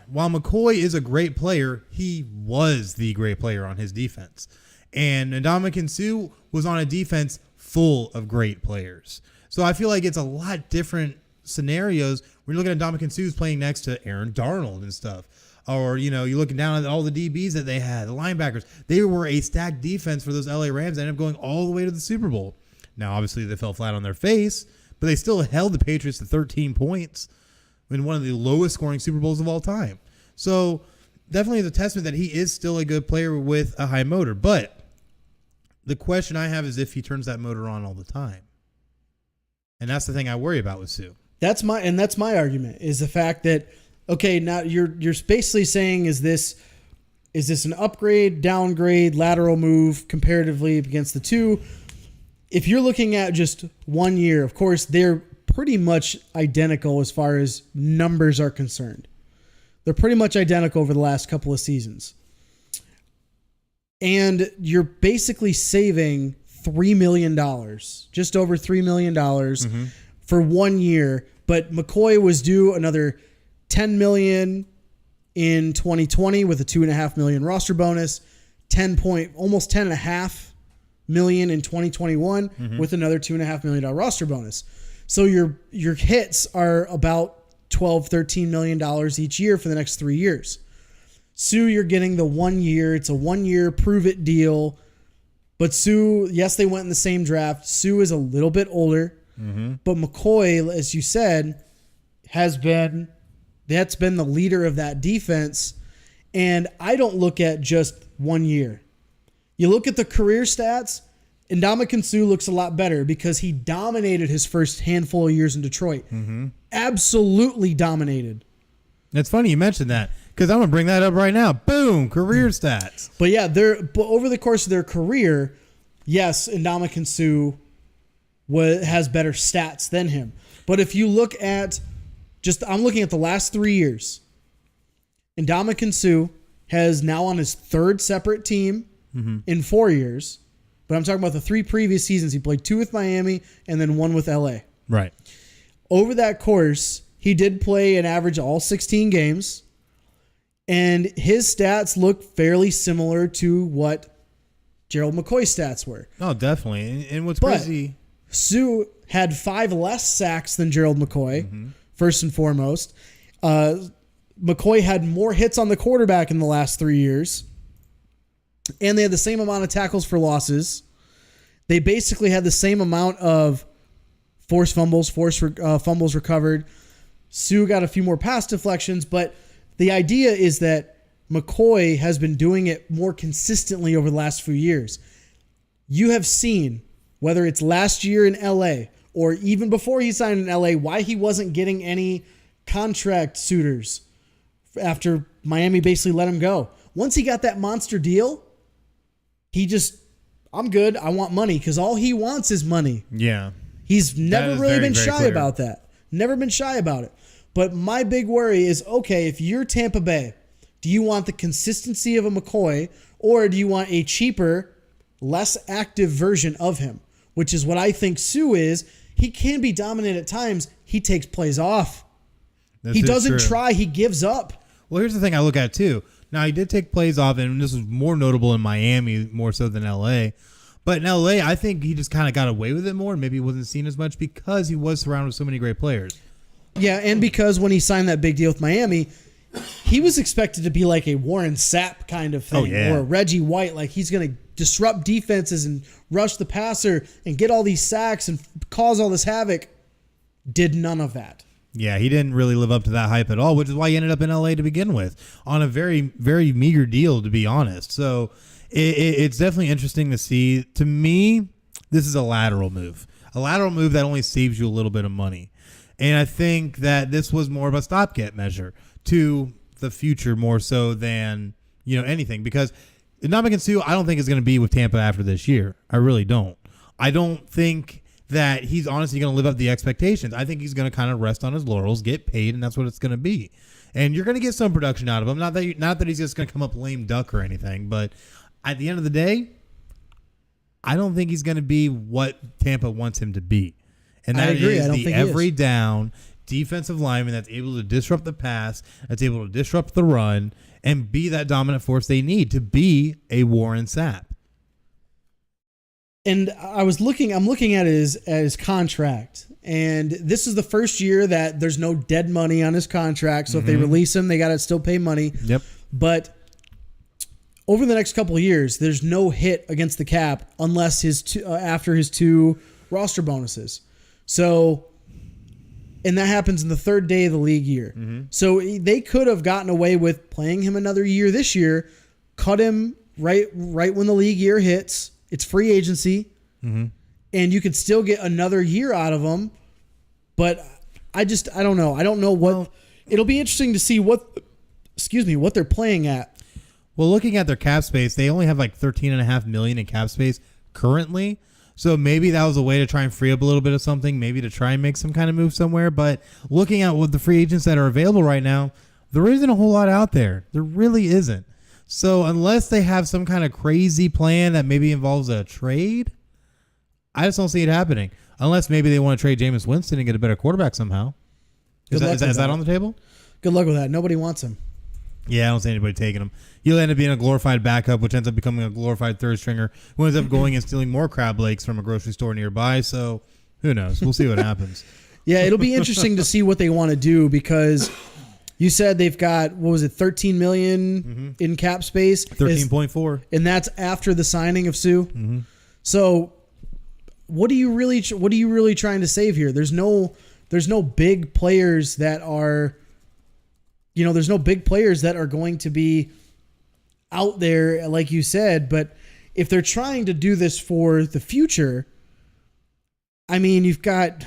while McCoy is a great player, he was the great player on his defense. And Ndamukong Suh was on a defense full of great players. So I feel like it's a lot different scenarios when you're looking at Ndamukong Suh's playing next to Aaron Darnold and stuff. Or, you're looking down at all the DBs that they had, the linebackers. They were a stacked defense for those LA Rams that ended up going all the way to the Super Bowl. Now, obviously, they fell flat on their face, but they still held the Patriots to 13 points in one of the lowest scoring Super Bowls of all time. So definitely is a testament that he is still a good player with a high motor. But the question I have is if he turns that motor on all the time. And that's the thing I worry about with Sue. That's my argument, is the fact that, okay, now you're basically saying, is this an upgrade, downgrade, lateral move comparatively against the two? If you're looking at just 1 year, of course, they're pretty much identical as far as numbers are concerned. They're pretty much identical over the last couple of seasons. And you're basically saving $3 million, just over $3 million for 1 year. But McCoy was due another $10 million in 2020 with a $2.5 million roster bonus, almost $10.5 million in 2021 with another $2.5 million roster bonus. So your hits are about $12-13 million each year for the next 3 years. Sue, you're getting the 1 year. It's a 1 year prove it deal. But Sue, yes, they went in the same draft. Sue is a little bit older, but McCoy, as you said, that's been the leader of that defense. And I don't look at just 1 year. You look at the career stats, Ndamukong Suh looks a lot better because he dominated his first handful of years in Detroit. Absolutely dominated. It's funny you mentioned that because I'm going to bring that up right now. Boom, career stats. But yeah, but over the course of their career, yes, Ndamukong Suh has better stats than him. But if you look at I'm looking at the last 3 years. Ndamukong Suh has now on his third separate team in 4 years. But I'm talking about the 3 previous seasons. He played 2 with Miami and then 1 with LA. Right. Over that course, he did play an average of all 16 games. And his stats look fairly similar to what Gerald McCoy's stats were. Oh, definitely. And what's crazy... Sue had 5 less sacks than Gerald McCoy, first and foremost. McCoy had more hits on the quarterback in the last 3 years. And they had the same amount of tackles for losses. They basically had the same amount of forced fumbles recovered. Sue got a few more pass deflections, but the idea is that McCoy has been doing it more consistently over the last few years. You have seen, whether it's last year in LA or even before he signed in LA, why he wasn't getting any contract suitors after Miami basically let him go. Once he got that monster deal, I'm good. I want money because all he wants is money. Yeah. He's never really been shy clear about that. Never been shy about it. But my big worry is, okay, if you're Tampa Bay, do you want the consistency of a McCoy or do you want a cheaper, less active version of him? Which is what I think Sue is. He can be dominant at times. He takes plays off. He doesn't try. He gives up. Well, here's the thing I look at too. Now, he did take plays off, and this was more notable in Miami more so than L.A. But in L.A., I think he just kind of got away with it more, and maybe he wasn't seen as much because he was surrounded with so many great players. Yeah, and because when he signed that big deal with Miami, he was expected to be like a Warren Sapp kind of thing, or a Reggie White. Like he's going to disrupt defenses and rush the passer and get all these sacks and cause all this havoc. Did none of that. Yeah, he didn't really live up to that hype at all, which is why he ended up in L.A. to begin with on a very, very meager deal, to be honest. So it's definitely interesting to see. To me, this is a lateral move that only saves you a little bit of money. And I think that this was more of a stopgap measure to the future more so than, anything. Because Ndamukong Suh, I don't think is going to be with Tampa after this year. I really don't. I don't think that he's honestly going to live up to the expectations. I think he's going to kind of rest on his laurels, get paid, and that's what it's going to be. And you're going to get some production out of him. Not that he's just going to come up lame duck or anything, but at the end of the day, I don't think he's going to be what Tampa wants him to be. And that is the every down defensive lineman that's able to disrupt the pass, that's able to disrupt the run, and be that dominant force they need to be a Warren Sapp. And I'm looking at his contract. And this is the first year that there's no dead money on his contract. So if they release him, they got to still pay money. Yep. But over the next couple of years, there's no hit against the cap unless after his 2 roster bonuses. So and that happens in the third day of the league year. So they could have gotten away with playing him another year this year, cut him right when the league year hits. It's free agency, and you could still get another year out of him. But I don't know. I don't know what. Well, it'll be interesting to see what they're playing at. Well, looking at their cap space, they only have like $13.5 million in cap space currently. So maybe that was a way to try and free up a little bit of something, maybe to try and make some kind of move somewhere. But looking at what the free agents that are available right now, there isn't a whole lot out there. There really isn't. So unless they have some kind of crazy plan that maybe involves a trade, I just don't see it happening. Unless maybe they want to trade Jameis Winston and get a better quarterback somehow. Is that on the table? Good luck with that. Nobody wants him. Yeah, I don't see anybody taking him. He'll end up being a glorified backup, which ends up becoming a glorified third stringer, who ends up going and stealing more crab legs from a grocery store nearby. So who knows? We'll see what happens. Yeah, it'll be interesting to see what they want to do, because you said they've got, what was it, $13 million in cap space? 13.4. And that's after the signing of Sue. So what are you really trying to save here? There's no big players that are, there's no big players that are going to be out there, like you said. But if they're trying to do this for the future, I mean, you've got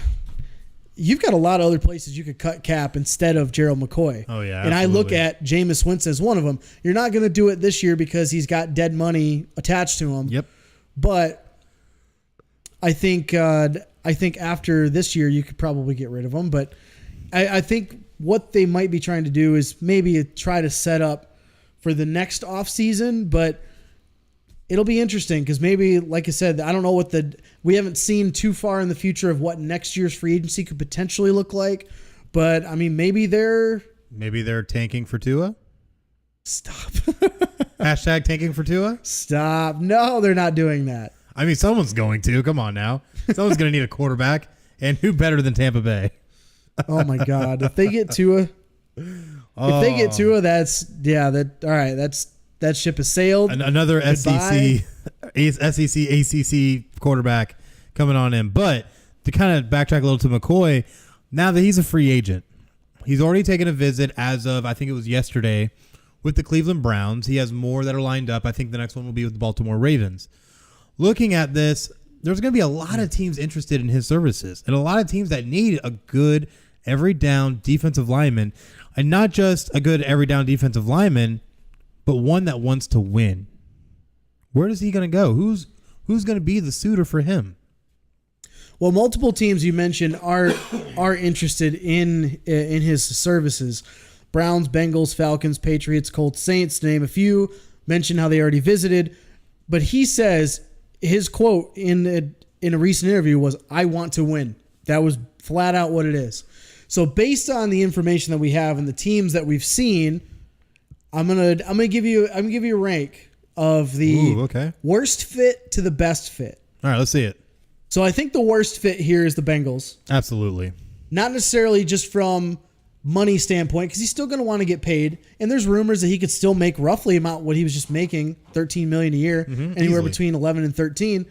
a lot of other places you could cut cap instead of Gerald McCoy. Oh, yeah. And absolutely. I look at Jameis Winston as one of them. You're not going to do it this year because he's got dead money attached to him. Yep. But I think after this year, you could probably get rid of him. But I think what they might be trying to do is maybe try to set up for the next offseason. But it'll be interesting because maybe, like I said, I don't know we haven't seen too far in the future of what next year's free agency could potentially look like. But I mean, maybe they're tanking for Tua. Stop. Hashtag tanking for Tua. Stop. No, they're not doing that. I mean, someone's going to. Come on now. Someone's going to need a quarterback. And who better than Tampa Bay? Oh, my God. If they get Tua, all right. That ship has sailed. Another SEC, ACC quarterback coming on in. But to kind of backtrack a little to McCoy, now that he's a free agent, he's already taken a visit as of, I think it was yesterday, with the Cleveland Browns. He has more that are lined up. I think the next one will be with the Baltimore Ravens. Looking at this, there's going to be a lot of teams interested in his services and a lot of teams that need a good every down defensive lineman, and not just a good every down defensive lineman, but one that wants to win. Where is he going to go? Who's going to be the suitor for him? Well, multiple teams you mentioned are interested in his services. Browns, Bengals, Falcons, Patriots, Colts, Saints, to name a few. Mentioned how they already visited. But he says his quote in a recent interview was, "I want to win." That was flat out what it is. So based on the information that we have and the teams that we've seen, I'm gonna give you a rank of the worst fit to the best fit. All right, let's see it. So I think the worst fit here is the Bengals. Absolutely. Not necessarily just from money standpoint, because he's still going to want to get paid. And there's rumors that he could still make roughly about what he was just making, $13 million a year, anywhere easily between 11 and 13.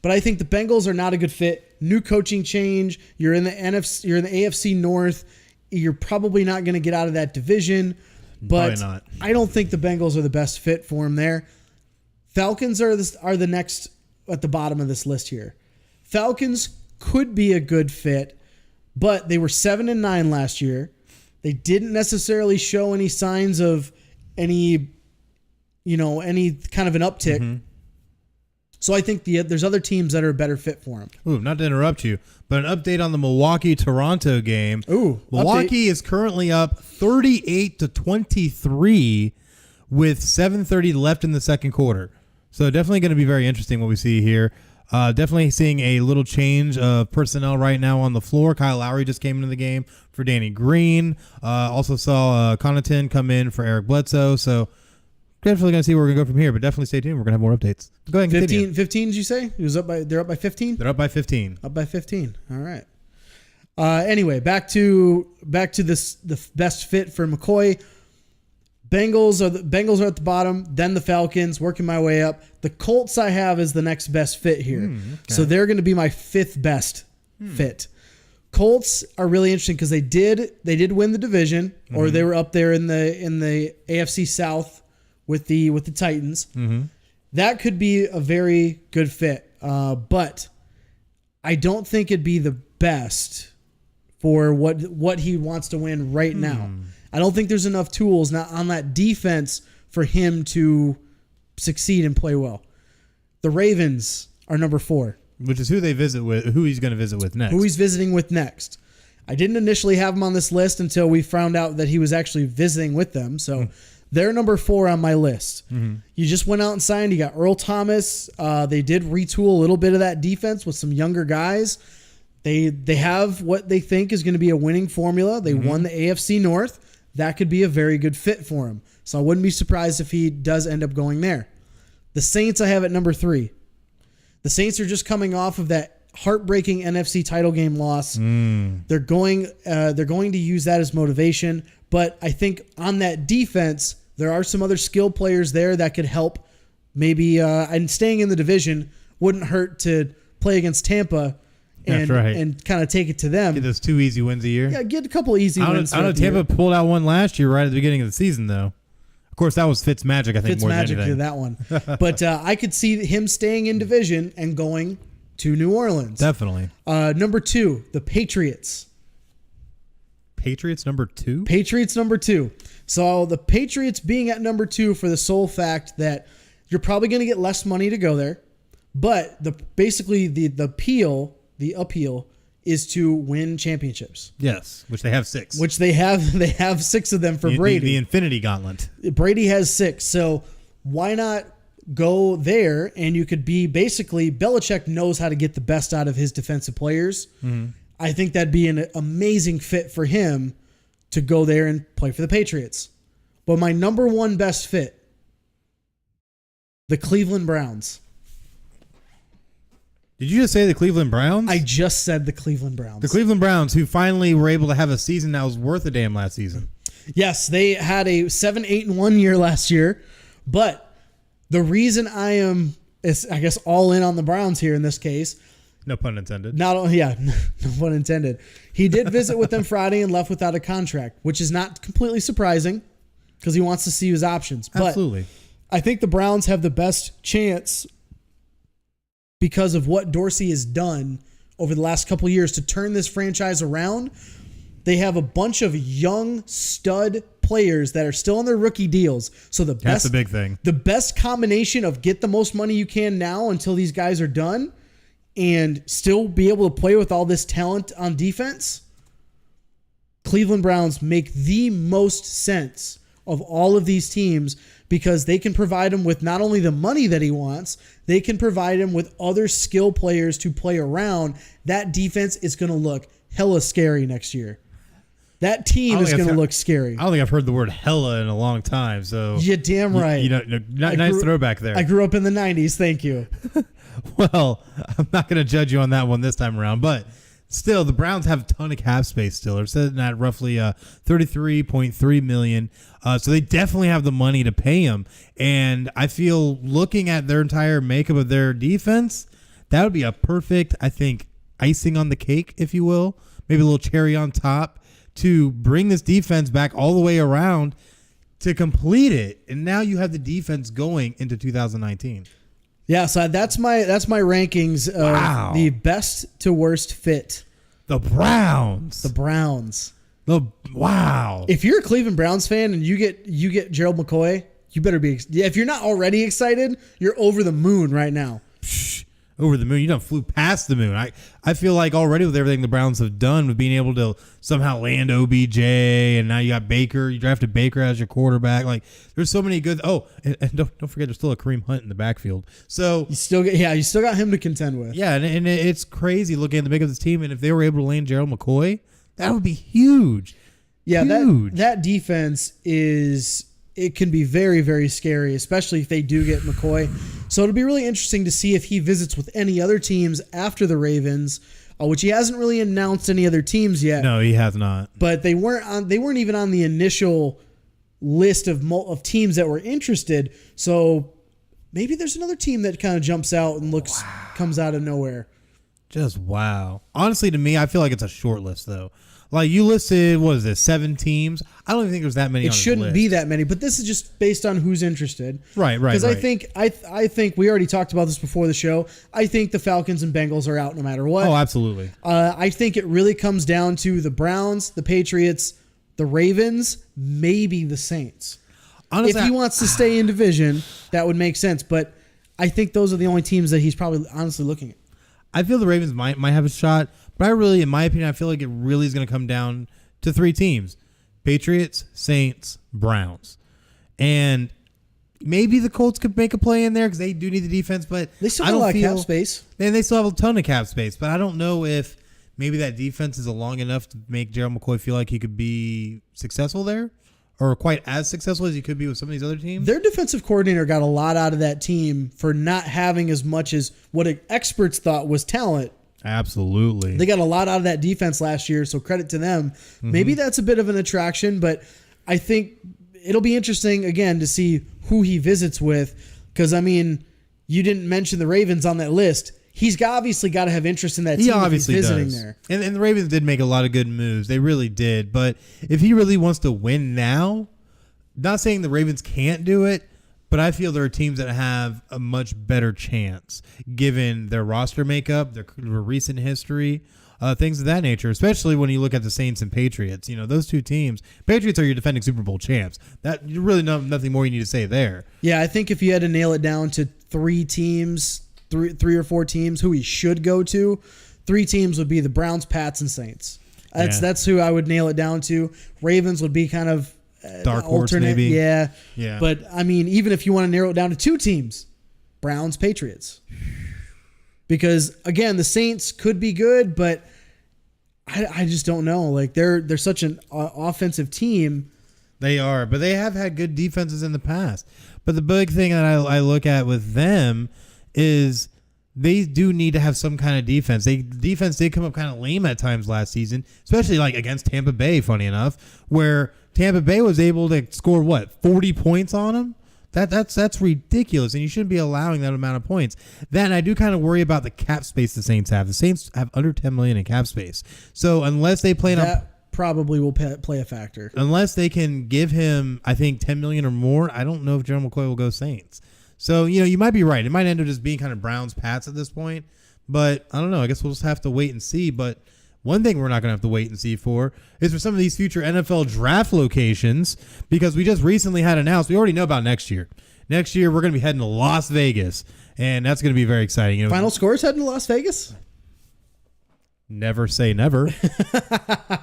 But I think the Bengals are not a good fit. New coaching change. You're in the NFC. You're in the AFC North. You're probably not going to get out of that division. But not. I don't think the Bengals are the best fit for him there. Falcons are the next at the bottom of this list here. Falcons could be a good fit, but they were 7-9 last year. They didn't necessarily show any signs of any kind of an uptick. So I think there's other teams that are a better fit for him. Ooh, not to interrupt you, but an update on the Milwaukee-Toronto game. Ooh, Milwaukee is currently up 38-23 with 7:30 left in the second quarter. So definitely going to be very interesting what we see here. Definitely seeing a little change of personnel right now on the floor. Kyle Lowry just came into the game for Danny Green. Also saw Connaughton come in for Eric Bledsoe. So definitely going to see where we're going to go from here, but definitely stay tuned. We're going to have more updates. Go ahead and continue. 15, did you say? They're up by 15? They're up by 15. Up by 15. All right. Anyway, back to the best fit for McCoy. Bengals are at the bottom, then the Falcons, working my way up. The Colts I have as the next best fit here. So they're going to be my fifth best fit. Colts are really interesting because they did win the division, or they were up there in the AFC South with the Titans. That could be a very good fit, but I don't think it'd be the best for what he wants to win right now. I don't think there's enough tools not on that defense for him to succeed and play well. The Ravens are number 4. Which is who they visit with, who he's going to visit with next. Who he's visiting with next. I didn't initially have him on this list until we found out that he was actually visiting with them. So they're number 4 on my list. You just went out and signed. You got Earl Thomas. They did retool a little bit of that defense with some younger guys. They have what they think is going to be a winning formula. They won the AFC North. That could be a very good fit for him. So I wouldn't be surprised if he does end up going there. The Saints I have at number 3. The Saints are just coming off of that heartbreaking NFC title game loss. They're going to use that as motivation. But I think on that defense, there are some other skilled players there that could help. Maybe and staying in the division wouldn't hurt to play against Tampa and kind of take it to them. Get those 2 easy wins a year. Yeah, get a couple easy wins. I know Tampa pulled out one last year right at the beginning of the season, though. Of course, that was Fitz magic, I think, Fitz more magic than anything. to that one. But I could see him staying in division and going to New Orleans. Definitely. Number 2, the Patriots. Patriots number 2? Patriots number 2. So the Patriots being at number 2 for the sole fact that you're probably going to get less money to go there. But basically the appeal is to win championships. Yes, which they have 6. Which they have 6 of them for Brady. The Infinity Gauntlet. Brady has 6. So why not go there? And you could be basically, Belichick knows how to get the best out of his defensive players. I think that'd be an amazing fit for him to go there and play for the Patriots. But my number 1 best fit, the Cleveland Browns. Did you just say the Cleveland Browns? I just said the Cleveland Browns. The Cleveland Browns, who finally were able to have a season that was worth a damn last season. Yes, they had a 7-8-1 year last year. But the reason I am, I guess, all in on the Browns here in this case. No pun intended. No pun intended. He did visit with them Friday and left without a contract, which is not completely surprising because he wants to see his options. Absolutely. But I think the Browns have the best chance because of what Dorsey has done over the last couple of years to turn this franchise around. They have a bunch of young stud players that are still on their rookie deals. So that's the big thing. The best combination of get the most money you can now until these guys are done and still be able to play with all this talent on defense. Cleveland Browns make the most sense of all of these teams because they can provide him with not only the money that he wants, they can provide him with other skill players to play around. That defense is going to look hella scary next year. That team is going to look scary. I don't think I've heard the word hella in a long time. So you're damn right. Nice throwback there. I grew up in the 90s. Thank you. Well, I'm not going to judge you on that one this time around, but still, the Browns have a ton of cap space still. They're sitting at roughly $33.3 million. So they definitely have the money to pay him. And I feel looking at their entire makeup of their defense, that would be a perfect, I think, icing on the cake, if you will. Maybe a little cherry on top to bring this defense back all the way around to complete it. And now you have the defense going into 2019. Yeah, so that's my rankings of the best to worst fit. The Browns. Wow. If you're a Cleveland Browns fan and you get Gerald McCoy, you better be. If you're not already excited, you're over the moon right now. Over the moon. You done flew past the moon. I feel like already with everything the Browns have done with being able to somehow land OBJ, and now you got Baker. You drafted Baker as your quarterback. Like there's so many good. Oh, and don't forget there's still a Kareem Hunt in the backfield. So you still got him to contend with. Yeah, and it's crazy looking at the makeup of this team. And if they were able to land Gerald McCoy, that would be huge. Yeah, huge. That defense it can be very, very scary, especially if they do get McCoy. So it'll be really interesting to see if he visits with any other teams after the Ravens, which he hasn't really announced any other teams yet. No, he has not. But they weren't even on the initial list of teams that were interested. So maybe there's another team that kind of jumps out and comes out of nowhere. Just wow. Honestly, to me, I feel like it's a short list, though. Like, you listed, what is this, 7 teams? I don't even think there's that many on the list. It shouldn't be that many, but this is just based on who's interested. Right. Because I think we already talked about this before the show. I think the Falcons and Bengals are out no matter what. Oh, absolutely. I think it really comes down to the Browns, the Patriots, the Ravens, maybe the Saints. Honestly, if he wants to stay in division, that would make sense. But I think those are the only teams that he's probably honestly looking at. I feel the Ravens might have a shot, but in my opinion, I feel like it really is going to come down to 3 teams: Patriots, Saints, Browns. And maybe the Colts could make a play in there because they do need the defense, but they still have a lot of cap space. And they still have a ton of cap space, but I don't know if maybe that defense is long enough to make Gerald McCoy feel like he could be successful there, or quite as successful as he could be with some of these other teams. Their defensive coordinator got a lot out of that team for not having as much as what experts thought was talent. Absolutely. They got a lot out of that defense last year, so credit to them. Mm-hmm. Maybe that's a bit of an attraction, but I think it'll be interesting, again, to see who he visits with, because, I mean, you didn't mention the Ravens on that list. He's obviously got to have interest in that team. He obviously if he's visiting does. there. And the Ravens did make a lot of good moves. They really did. But if he really wants to win now, not saying the Ravens can't do it, but I feel there are teams that have a much better chance given their roster makeup, their recent history, things of that nature, especially when you look at the Saints and Patriots. You know, those 2 teams, Patriots are your defending Super Bowl champs. That you really nothing more you need to say there. Yeah, I think if you had to nail it down to 3 teams, three or 4 teams who he should go to, 3 teams would be the Browns, Pats, and Saints. That's who I would nail it down to. Ravens would be kind of dark horse, alternate, maybe. Yeah. But I mean, even if you want to narrow it down to 2 teams, Browns, Patriots, because again, the Saints could be good, but I just don't know. Like they're such an offensive team. They are, but they have had good defenses in the past. But the big thing that I look at with them is they do need to have some kind of defense. Defense did come up kind of lame at times last season, especially like against Tampa Bay, funny enough, where Tampa Bay was able to score 40 points on them. That's ridiculous, and you shouldn't be allowing that amount of points. Then I do kind of worry about the cap space the Saints have. The Saints have under $10 million in cap space, so unless they play probably will play a factor. Unless they can give him, I think, $10 million or more, I don't know if Gerald McCoy will go Saints. So, you might be right. It might end up just being kind of Browns, Pats at this point. But I don't know. I guess we'll just have to wait and see. But one thing we're not going to have to wait and see for is for some of these future NFL draft locations, because we just recently had announced, we already know about next year. Next year, we're going to be heading to Las Vegas, and that's going to be very exciting. FinalScore is heading to Las Vegas? Never say never.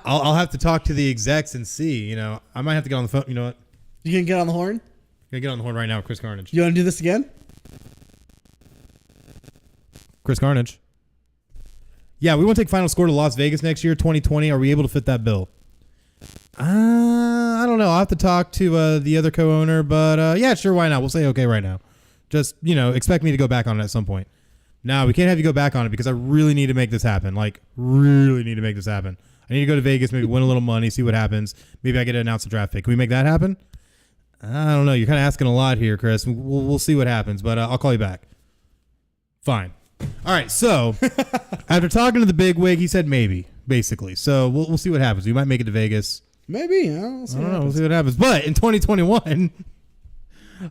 I'll have to talk to the execs and see. I might have to get on the phone. You know what? You can get on the horn? I'm going to get on the horn right now with Chris Carnage. You want to do this again? Chris Carnage. Yeah, we want to take FinalScore to Las Vegas next year, 2020. Are we able to fit that bill? I don't know. I'll have to talk to the other co-owner, but yeah, sure, why not? We'll say okay right now. Just, expect me to go back on it at some point. No, we can't have you go back on it because I really need to make this happen. Like, really need to make this happen. I need to go to Vegas, maybe win a little money, see what happens. Maybe I get to announce a draft pick. Can we make that happen? I don't know. You're kind of asking a lot here, Chris. We'll see what happens, but I'll call you back. Fine. All right, so after talking to the bigwig, he said maybe, basically. So we'll see what happens. We might make it to Vegas. Maybe. I don't know. We'll see what happens. But in 2021,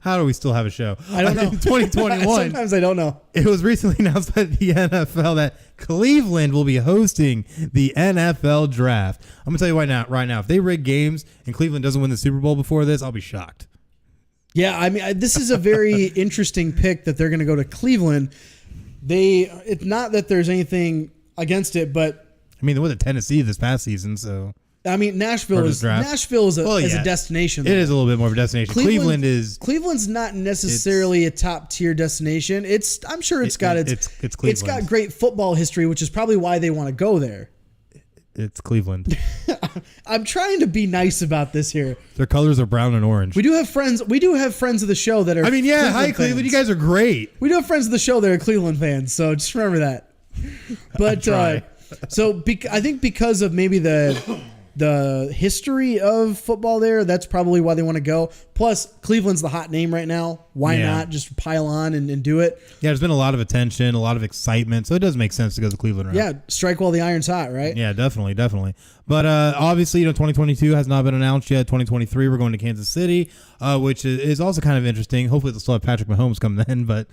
how do we still have a show? I don't know. In 2021. Sometimes I don't know. It was recently announced by the NFL that Cleveland will be hosting the NFL draft. I'm going to tell you right now, if they rig games and Cleveland doesn't win the Super Bowl before this, I'll be shocked. Yeah, I mean, this is a very interesting pick that they're going to go to Cleveland. It's not that there's anything against it, but I mean, they went to Tennessee this past season, so I mean, Nashville is a destination. It is a little bit more of a destination. Cleveland's not necessarily a top tier destination. I'm sure it's got great football history, which is probably why they want to go there. It's Cleveland. I'm trying to be nice about this here. Their colors are brown and orange. We do have friends of the show that are. I mean, yeah. Hi, Cleveland. Fans. You guys are great. We do have friends of the show that are Cleveland fans, so just remember that. But I think because of maybe the the history of football there, that's probably why they want to go. Plus, Cleveland's the hot name right now. Why not just pile on and do it? Yeah, there's been a lot of attention, a lot of excitement, so it does make sense to go to Cleveland route. Yeah, strike while the iron's hot, right? Yeah, definitely. But obviously, 2022 has not been announced yet. 2023, we're going to Kansas City, which is also kind of interesting. Hopefully, they'll still have Patrick Mahomes come then, but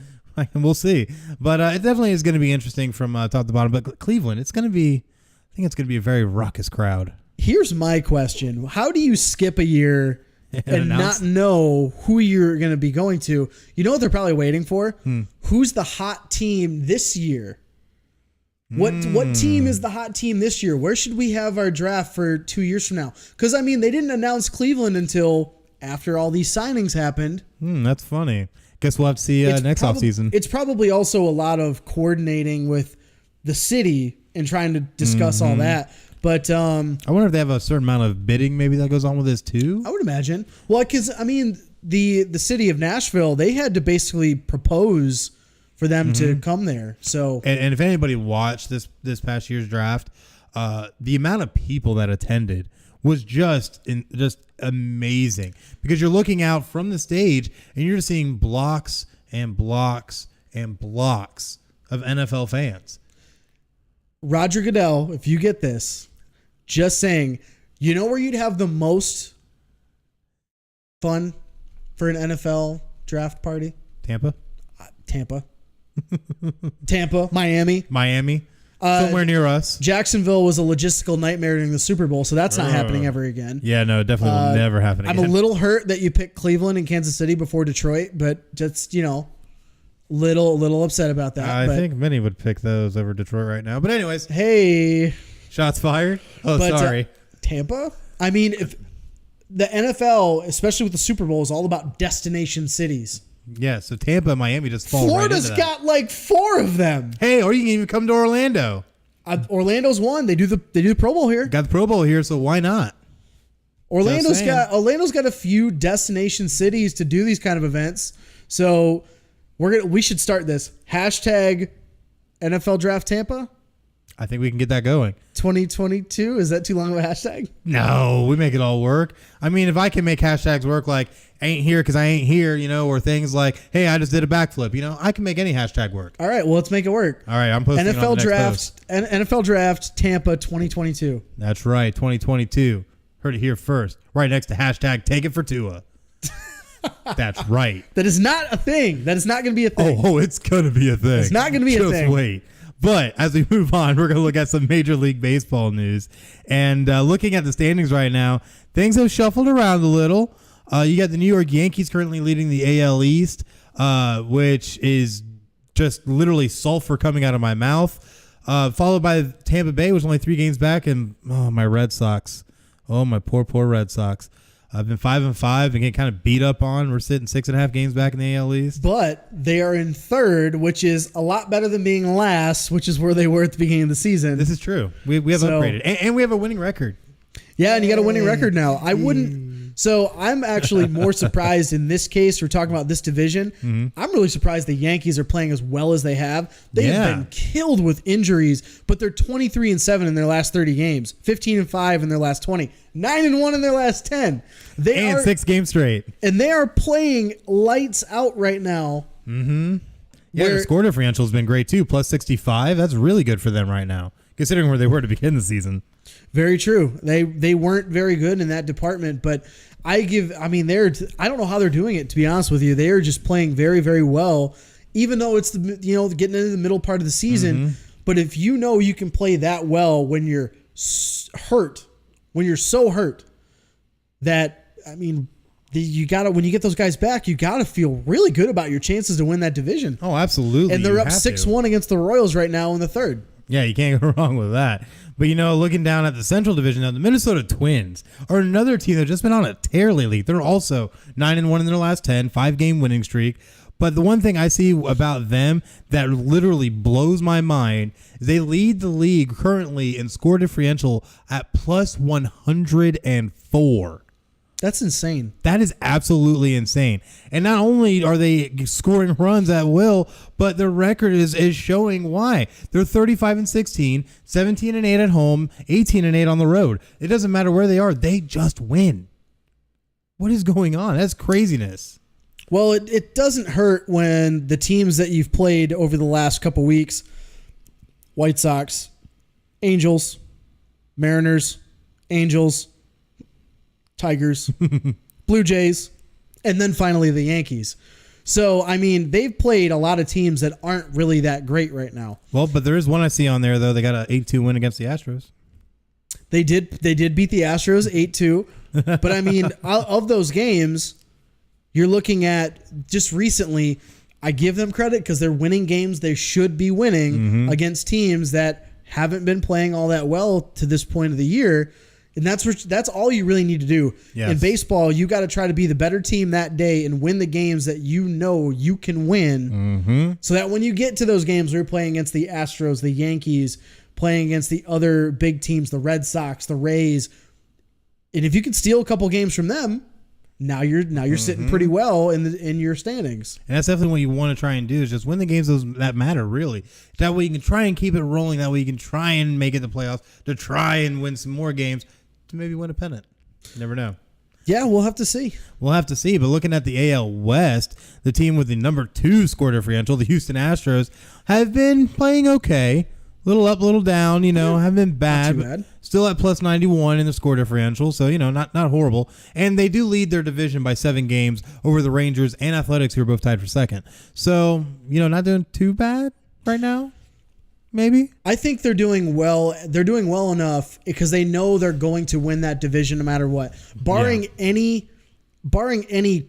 we'll see. But it definitely is going to be interesting from top to bottom. But Cleveland, I think it's going to be a very raucous crowd. Here's my question. How do you skip a year and not know who you're going to be going to? You know what they're probably waiting for? Who's the hot team this year? What team is the hot team this year? Where should we have our draft for 2 years from now? Because, I mean, they didn't announce Cleveland until after all these signings happened. That's funny. Guess we'll have to see next offseason. It's probably also a lot of coordinating with the city and trying to discuss all that. But I wonder if they have a certain amount of bidding maybe that goes on with this too. I would imagine. Well, because I mean, the city of Nashville, they had to basically propose for them to come there. So, and if anybody watched this past year's draft, the amount of people that attended was just amazing, because you're looking out from the stage and you're just seeing blocks and blocks and blocks of NFL fans. Roger Goodell, if you get this, just saying, you know where you'd have the most fun for an NFL draft party? Tampa, Miami. Somewhere near us. Jacksonville was a logistical nightmare during the Super Bowl, so that's not happening ever again. Yeah, no, it definitely will never happen again. I'm a little hurt that you picked Cleveland and Kansas City before Detroit, but just, little upset about that. I think many would pick those over Detroit right now. But anyways, hey, shots fired. Sorry. Tampa? I mean, if the NFL, especially with the Super Bowl, is all about destination cities. Yeah, so Tampa and Miami just fall Florida's right into that. got like 4 of them. Hey, or you can even come to Orlando. Orlando's one. They do the Pro Bowl here. Got the Pro Bowl here, so why not? Orlando's got a few destination cities to do these kind of events. So we should start this hashtag NFL Draft Tampa. I think we can get that going. 2022, is that too long of a hashtag? No, we make it all work. I mean, if I can make hashtags work, like ain't here because I ain't here, or things like, hey, I just did a backflip, I can make any hashtag work. All right, well, let's make it work. All right, I'm posting NFL it on the draft, next post. NFL Draft Tampa 2022. That's right, 2022. Heard it here first. Right next to hashtag Take It for Tua. That's right. That is not a thing. That is not going to be a thing. Oh, it's going to be a thing. It's not going to be a thing. Just wait. But as we move on, we're going to look at some Major League Baseball news. And looking at the standings right now, things have shuffled around a little. You got the New York Yankees currently leading the AL East, which is just literally sulfur coming out of my mouth. Followed by Tampa Bay, which is only 3 games back. And my Red Sox. Oh, my poor Red Sox. I've been 5-5 and getting kind of beat up on. We're sitting 6.5 games back in the AL East. But they are in third, which is a lot better than being last, which is where they were at the beginning of the season. This is true. We have upgraded. And we have a winning record. Yeah, and you got a winning record now. I wouldn't. So I'm actually more surprised in this case. We're talking about this division. Mm-hmm. I'm really surprised the Yankees are playing as well as they have. They have been killed with injuries, but they're 23-7 in their last 30 games, 15-5 in their last 20, 9-1 in their last 10. They are 6 games straight, and they are playing lights out right now. Mm-hmm. Yeah, their score differential has been great too, plus 65. That's really good for them right now, considering where they were to begin the season. Very true. They weren't very good in that department, but I don't know how they're doing it, to be honest with you. They are just playing very, very well, even though it's getting into the middle part of the season. Mm-hmm. But if you can play that well when you're hurt, when you're so hurt that, when you get those guys back, you got to feel really good about your chances to win that division. Oh, absolutely. And they're up 6-1 against the Royals right now in the third. Yeah, you can't go wrong with that. But, looking down at the Central Division now, the Minnesota Twins are another team that's just been on a tear lately. They're also 9-1 in their last 10, 5-game winning streak. But the one thing I see about them that literally blows my mind is they lead the league currently in score differential at plus 104. That's insane. That is absolutely insane. And not only are they scoring runs at will, but their record is showing why. They're 35-16, 17-8 at home, 18-8 on the road. It doesn't matter where they are. They just win. What is going on? That's craziness. Well, it doesn't hurt when the teams that you've played over the last couple weeks, White Sox, Angels, Mariners, Angels, Tigers, Blue Jays, and then finally the Yankees. So, I mean, they've played a lot of teams that aren't really that great right now. Well, but there is one I see on there, though. They got an 8-2 win against the Astros. They did beat the Astros 8-2. But, I mean, of those games, you're looking at just recently, I give them credit because they're winning games they should be winning against teams that haven't been playing all that well to this point of the year. And that's all you really need to do. Yes. In baseball, you got to try to be the better team that day and win the games that you know you can win. So that when you get to those games where you're playing against the Astros, the Yankees, playing against the other big teams, the Red Sox, the Rays, and if you can steal a couple games from them, now you're sitting pretty well in your standings. And that's definitely what you want to try and do is just win the games that matter, really. That way you can try and keep it rolling. That way you can try and make it the playoffs, to try and win some more games, to maybe win a pennant. You never know. Yeah, we'll have to see. We'll have to see. But looking at the AL West, the team with the number 2 score differential, the Houston Astros, have been playing okay. Little up, little down, haven't been bad. Not too bad. Still at plus 91 in the score differential, so, not horrible. And they do lead their division by 7 games over the Rangers and Athletics, who are both tied for second. So, not doing too bad right now, maybe? I think they're doing well. They're doing well enough because they know they're going to win that division no matter what. Barring any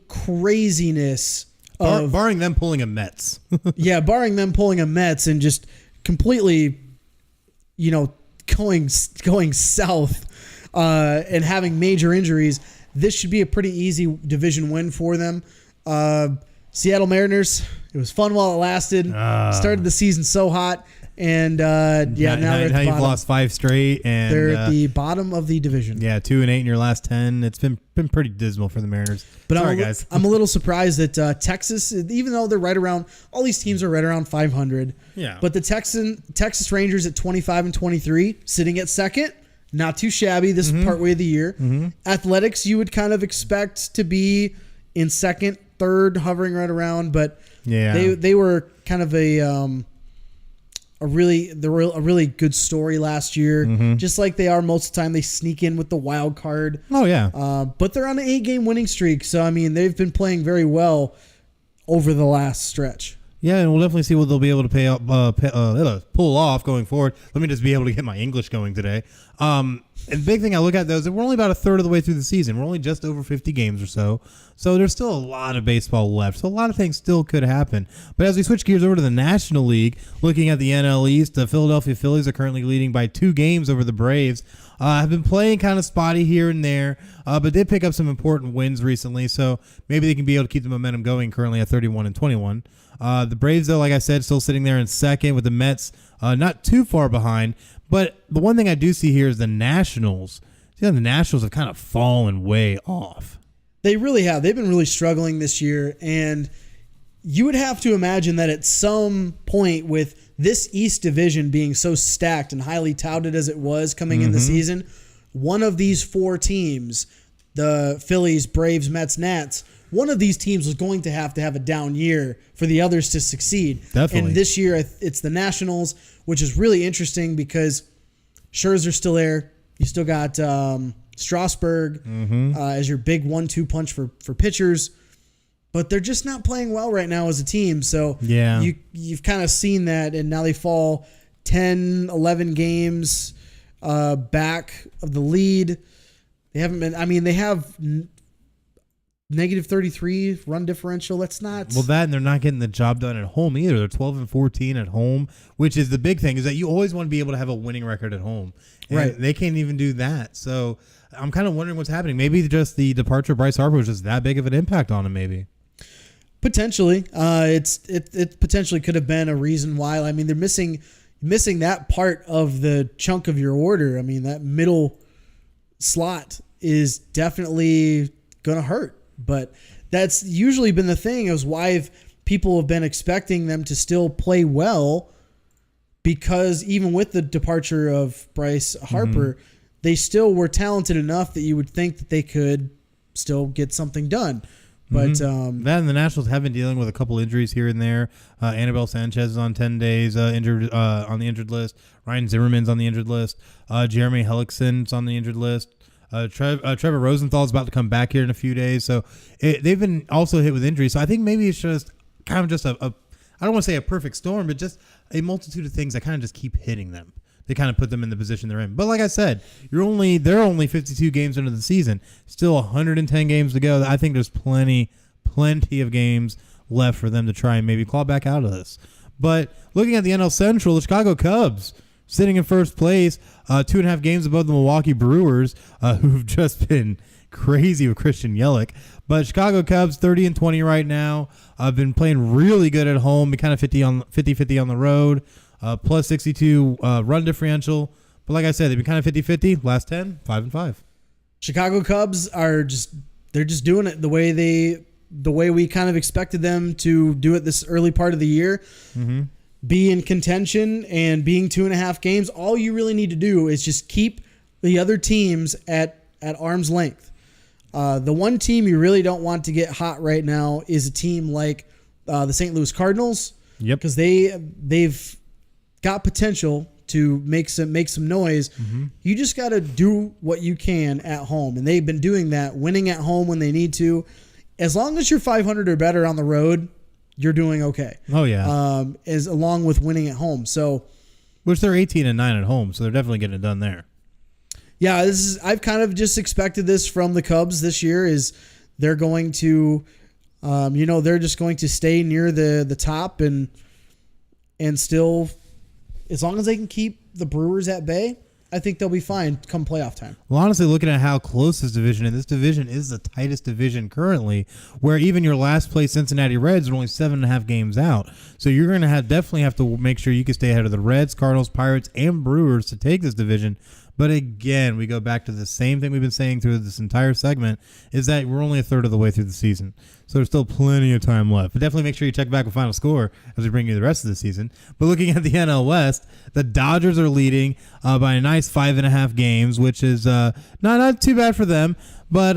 craziness of... barring them pulling a Mets. Yeah, barring them pulling a Mets and just completely, going south and having major injuries, this should be a pretty easy division win for them. Seattle Mariners, it was fun while it lasted. Started the season so hot, and now they're at the bottom. You've lost 5 straight, and they're at the bottom of the division. Yeah, 2-8 in your last 10. It's been pretty dismal for the Mariners. But sorry, guys. I'm a little surprised that Texas, even though they're right around, all these teams are right around 500. Yeah. But the Texas Rangers at 25-23, sitting at second, not too shabby. This is partway of the year. Athletics, you would kind of expect to be in second, third, hovering right around, but they were kind of a really good story last year. Just like they are most of the time, they sneak in with the wild card. Oh yeah. But they're on an 8-game winning streak, so I mean they've been playing very well over the last stretch. Yeah, and we'll definitely see what they'll be able to pull off going forward. Let me just be able to get my English going today. And the big thing I look at, though, is that we're only about a third of the way through the season. We're only just over 50 games or so. So there's still a lot of baseball left. So a lot of things still could happen. But as we switch gears over to the National League, looking at the NL East, the Philadelphia Phillies are currently leading by 2 games over the Braves. Have been playing kind of spotty here and there, but did pick up some important wins recently. So maybe they can be able to keep the momentum going currently at 31-21. The Braves, though, like I said, still sitting there in second with the Mets not too far behind. But the one thing I do see here is the Nationals. The Nationals have kind of fallen way off. They really have. They've been really struggling this year, and you would have to imagine that at some point with this East Division being so stacked and highly touted as it was coming in the season, one of these 4 teams, the Phillies, Braves, Mets, Nats, one of these teams was going to have a down year for the others to succeed. Definitely. And this year, it's the Nationals, which is really interesting because Scherzer's still there. You still got Strasburg as your big 1-2 punch for pitchers. But they're just not playing well right now as a team. So yeah, you've kind of seen that, and now they fall 10, 11 games back of the lead. They haven't been – I mean, they have negative 33 run differential. That's not – Well, that and they're not getting the job done at home either. They're 12-14 at home, which is the big thing, is that you always want to be able to have a winning record at home. And right. They can't even do that. So I'm kind of wondering what's happening. Maybe just the departure of Bryce Harper was just that big of an impact on him maybe. Potentially. It potentially could have been a reason why. I mean, they're missing that part of the chunk of your order. I mean, that middle slot is definitely going to hurt. But that's usually been the thing, is why people have been expecting them to still play well, because even with the departure of Bryce Harper, they still were talented enough that you would think that they could still get something done. But that and the Nationals have been dealing with a couple injuries here and there. Anibal Sanchez is on 10 days injured on the injured list. Ryan Zimmerman's on the injured list. Jeremy Hellickson's on the injured list. Trevor Rosenthal's about to come back here in a few days. So they've been also hit with injuries. So I think maybe it's just kind of just a I don't want to say a perfect storm, but just a multitude of things that kind of just keep hitting them. They kind of put them in the position they're in. But like I said, they're only 52 games into the season. Still 110 games to go. I think there's plenty of games left for them to try and maybe claw back out of this. But looking at the NL Central, the Chicago Cubs sitting in first place, 2.5 games above the Milwaukee Brewers, who've just been crazy with Christian Yelich. But Chicago Cubs 30-20 right now. Been playing really good at home, kind of 50-50 on the road. Plus 62 run differential. But like I said, they've been kind of 50-50. Last 10, 5-5. Chicago Cubs are just doing it the way we kind of expected them to do it this early part of the year. Mm-hmm. Be in contention and being 2.5 games. All you really need to do is just keep the other teams at arm's length. The one team you really don't want to get hot right now is a team like the St. Louis Cardinals. Yep. Because they've got potential to make some noise. Mm-hmm. You just got to do what you can at home, and they've been doing that, winning at home when they need to. As long as you're 500 or better on the road, you're doing okay. Oh yeah. As along with winning at home. So, which they're 18-9 at home, so they're definitely getting it done there. Yeah, I've kind of just expected this from the Cubs this year. Is they're going to, they're just going to stay near the top and still. As long as they can keep the Brewers at bay, I think they'll be fine come playoff time. Well, honestly, looking at how close this division is the tightest division currently, where even your last place Cincinnati Reds are only 7.5 games out. So you're going to definitely have to make sure you can stay ahead of the Reds, Cardinals, Pirates, and Brewers to take this division. But again, we go back to the same thing we've been saying through this entire segment, is that we're only a third of the way through the season. So there's still plenty of time left. But definitely make sure you check back with Final Score as we bring you the rest of the season. But looking at the NL West, the Dodgers are leading by a nice 5.5 games, which is not too bad for them. But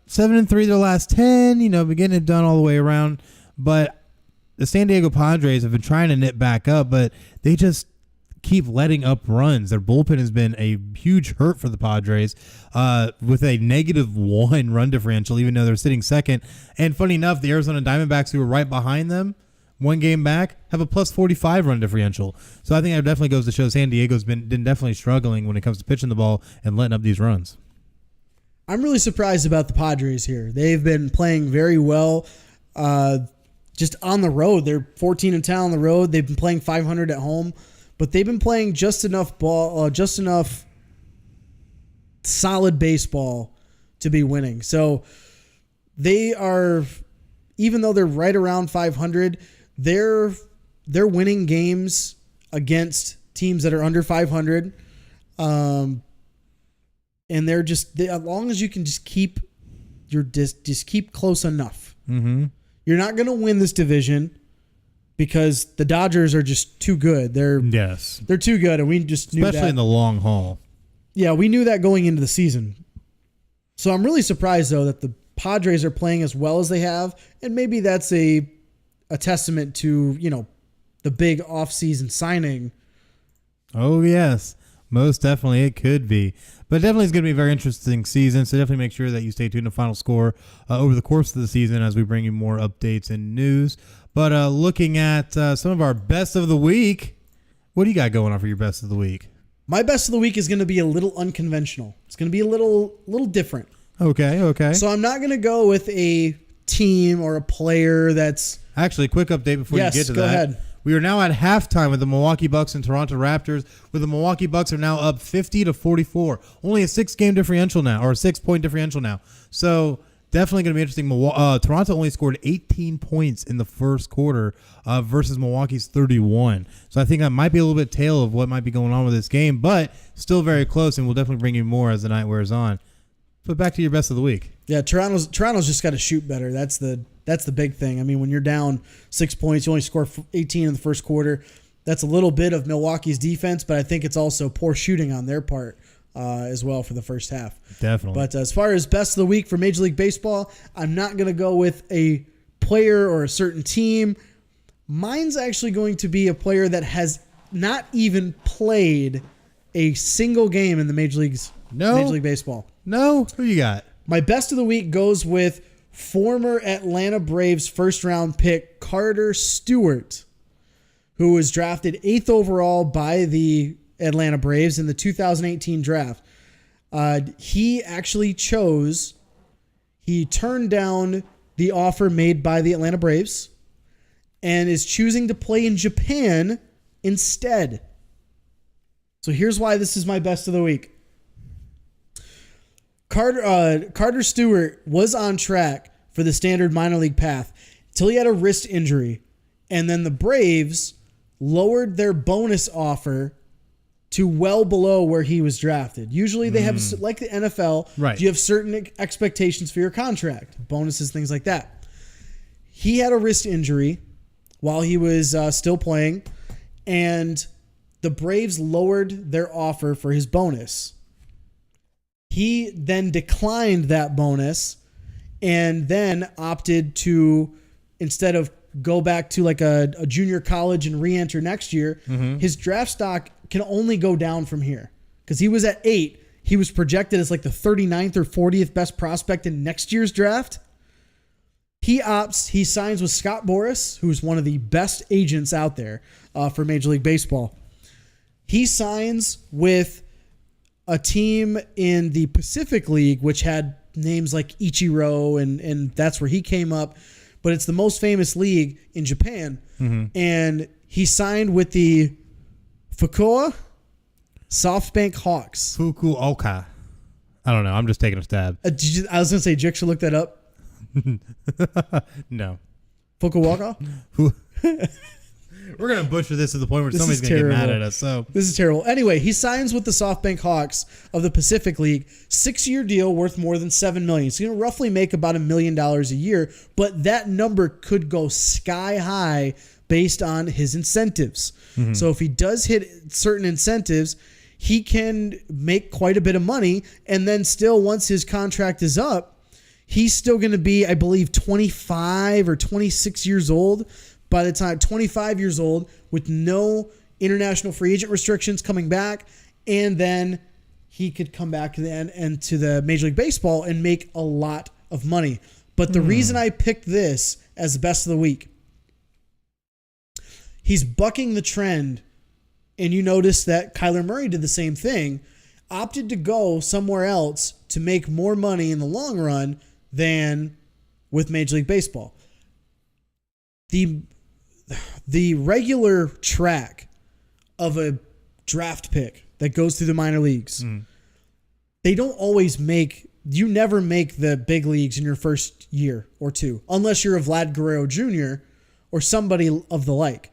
7-3 their last 10, been getting it done all the way around. But the San Diego Padres have been trying to knit back up, but they just keep letting up runs. Their bullpen has been a huge hurt for the Padres with a -1 run differential, even though they're sitting second. And funny enough, the Arizona Diamondbacks, who were right behind them, one game back, have a +45 run differential. So I think that definitely goes to show San Diego's been definitely struggling when it comes to pitching the ball and letting up these runs. I'm really surprised about the Padres here. They've been playing very well just on the road. They're 14-10 on the road. They've been playing 500 at home. But they've been playing just enough solid baseball to be winning. So they are, even though they're right around 500, they're winning games against teams that are under 500. And they're as long as you can just keep just keep close enough. Mm-hmm. You're not going to win this division, because the Dodgers are just too good. They're too good, and we just knew that. Especially in the long haul. Yeah, we knew that going into the season. So I'm really surprised, though, that the Padres are playing as well as they have, and maybe that's a testament to, the big offseason signing. Oh, yes. Most definitely it could be. But definitely it's going to be a very interesting season, so definitely make sure that you stay tuned to Final Score over the course of the season as we bring you more updates and news. But looking at some of our best of the week, what do you got going on for your best of the week? My best of the week is going to be a little unconventional. It's going to be a little different. Okay. So I'm not going to go with a team or a player that's... Actually, quick update before you get to that. Yes, go ahead. We are now at halftime with the Milwaukee Bucks and Toronto Raptors, where the Milwaukee Bucks are now up 50-44. Only a 6-game differential now, or a 6-point differential now. So definitely going to be interesting. Toronto only scored 18 points in the first quarter versus Milwaukee's 31. So I think that might be a little bit tale of what might be going on with this game, but still very close, and we'll definitely bring you more as the night wears on. But back to your best of the week. Yeah, Toronto's just got to shoot better. That's the big thing. I mean, when you're down 6 points, you only score 18 in the first quarter. That's a little bit of Milwaukee's defense, but I think it's also poor shooting on their part as well for the first half. Definitely. But as far as best of the week for Major League Baseball, I'm not going to go with a player or a certain team. Mine's actually going to be a player that has not even played a single game in the Major League Baseball. No? Who you got? My best of the week goes with former Atlanta Braves first-round pick Carter Stewart, who was drafted 8th overall by the Atlanta Braves in the 2018 draft. He turned down the offer made by the Atlanta Braves and is choosing to play in Japan instead. So here's why this is my best of the week. Carter Stewart was on track for the standard minor league path until he had a wrist injury. And then the Braves lowered their bonus offer to well below where he was drafted. Usually they have, like the NFL, right, you have certain expectations for your contract, bonuses, things like that. He had a wrist injury while he was still playing, and the Braves lowered their offer for his bonus. He then declined that bonus and then opted to, instead of go back to like a junior college and re-enter next year, his draft stock can only go down from here. Because he was at 8. He was projected as like the 39th or 40th best prospect in next year's draft. He signs with Scott Boras, who's one of the best agents out there for Major League Baseball. He signs with a team in the Pacific League, which had names like Ichiro, and that's where he came up. But it's the most famous league in Japan. And he signed with the Fukuoka SoftBank Hawks. Fukuoka. I don't know. I'm just taking a stab. I was going to say, Jake should look that up. No. Fukuoka? We're going to butcher this to the point where This somebody's is going to get terrible. mad at us. So This is terrible. Anyway, he signs with the SoftBank Hawks of the Pacific League. 6-year deal worth more than $7 million. So he's going to roughly make about $1 million a year, but that number could go sky high based on his incentives. So if he does hit certain incentives, he can make quite a bit of money, and then still, once his contract is up, he's still going to be, I believe, 25 or 26 years old by the time, 25 years old, with no international free agent restrictions coming back, and then he could come back to the end and to the Major League Baseball and make a lot of money. But the reason I picked this as the best of the week, he's bucking the trend, and you notice that Kyler Murray did the same thing, opted to go somewhere else to make more money in the long run than with Major League Baseball. The regular track of a draft pick that goes through the minor leagues, they don't always you never make the big leagues in your first year or two, unless you're a Vlad Guerrero Jr. or somebody of the like.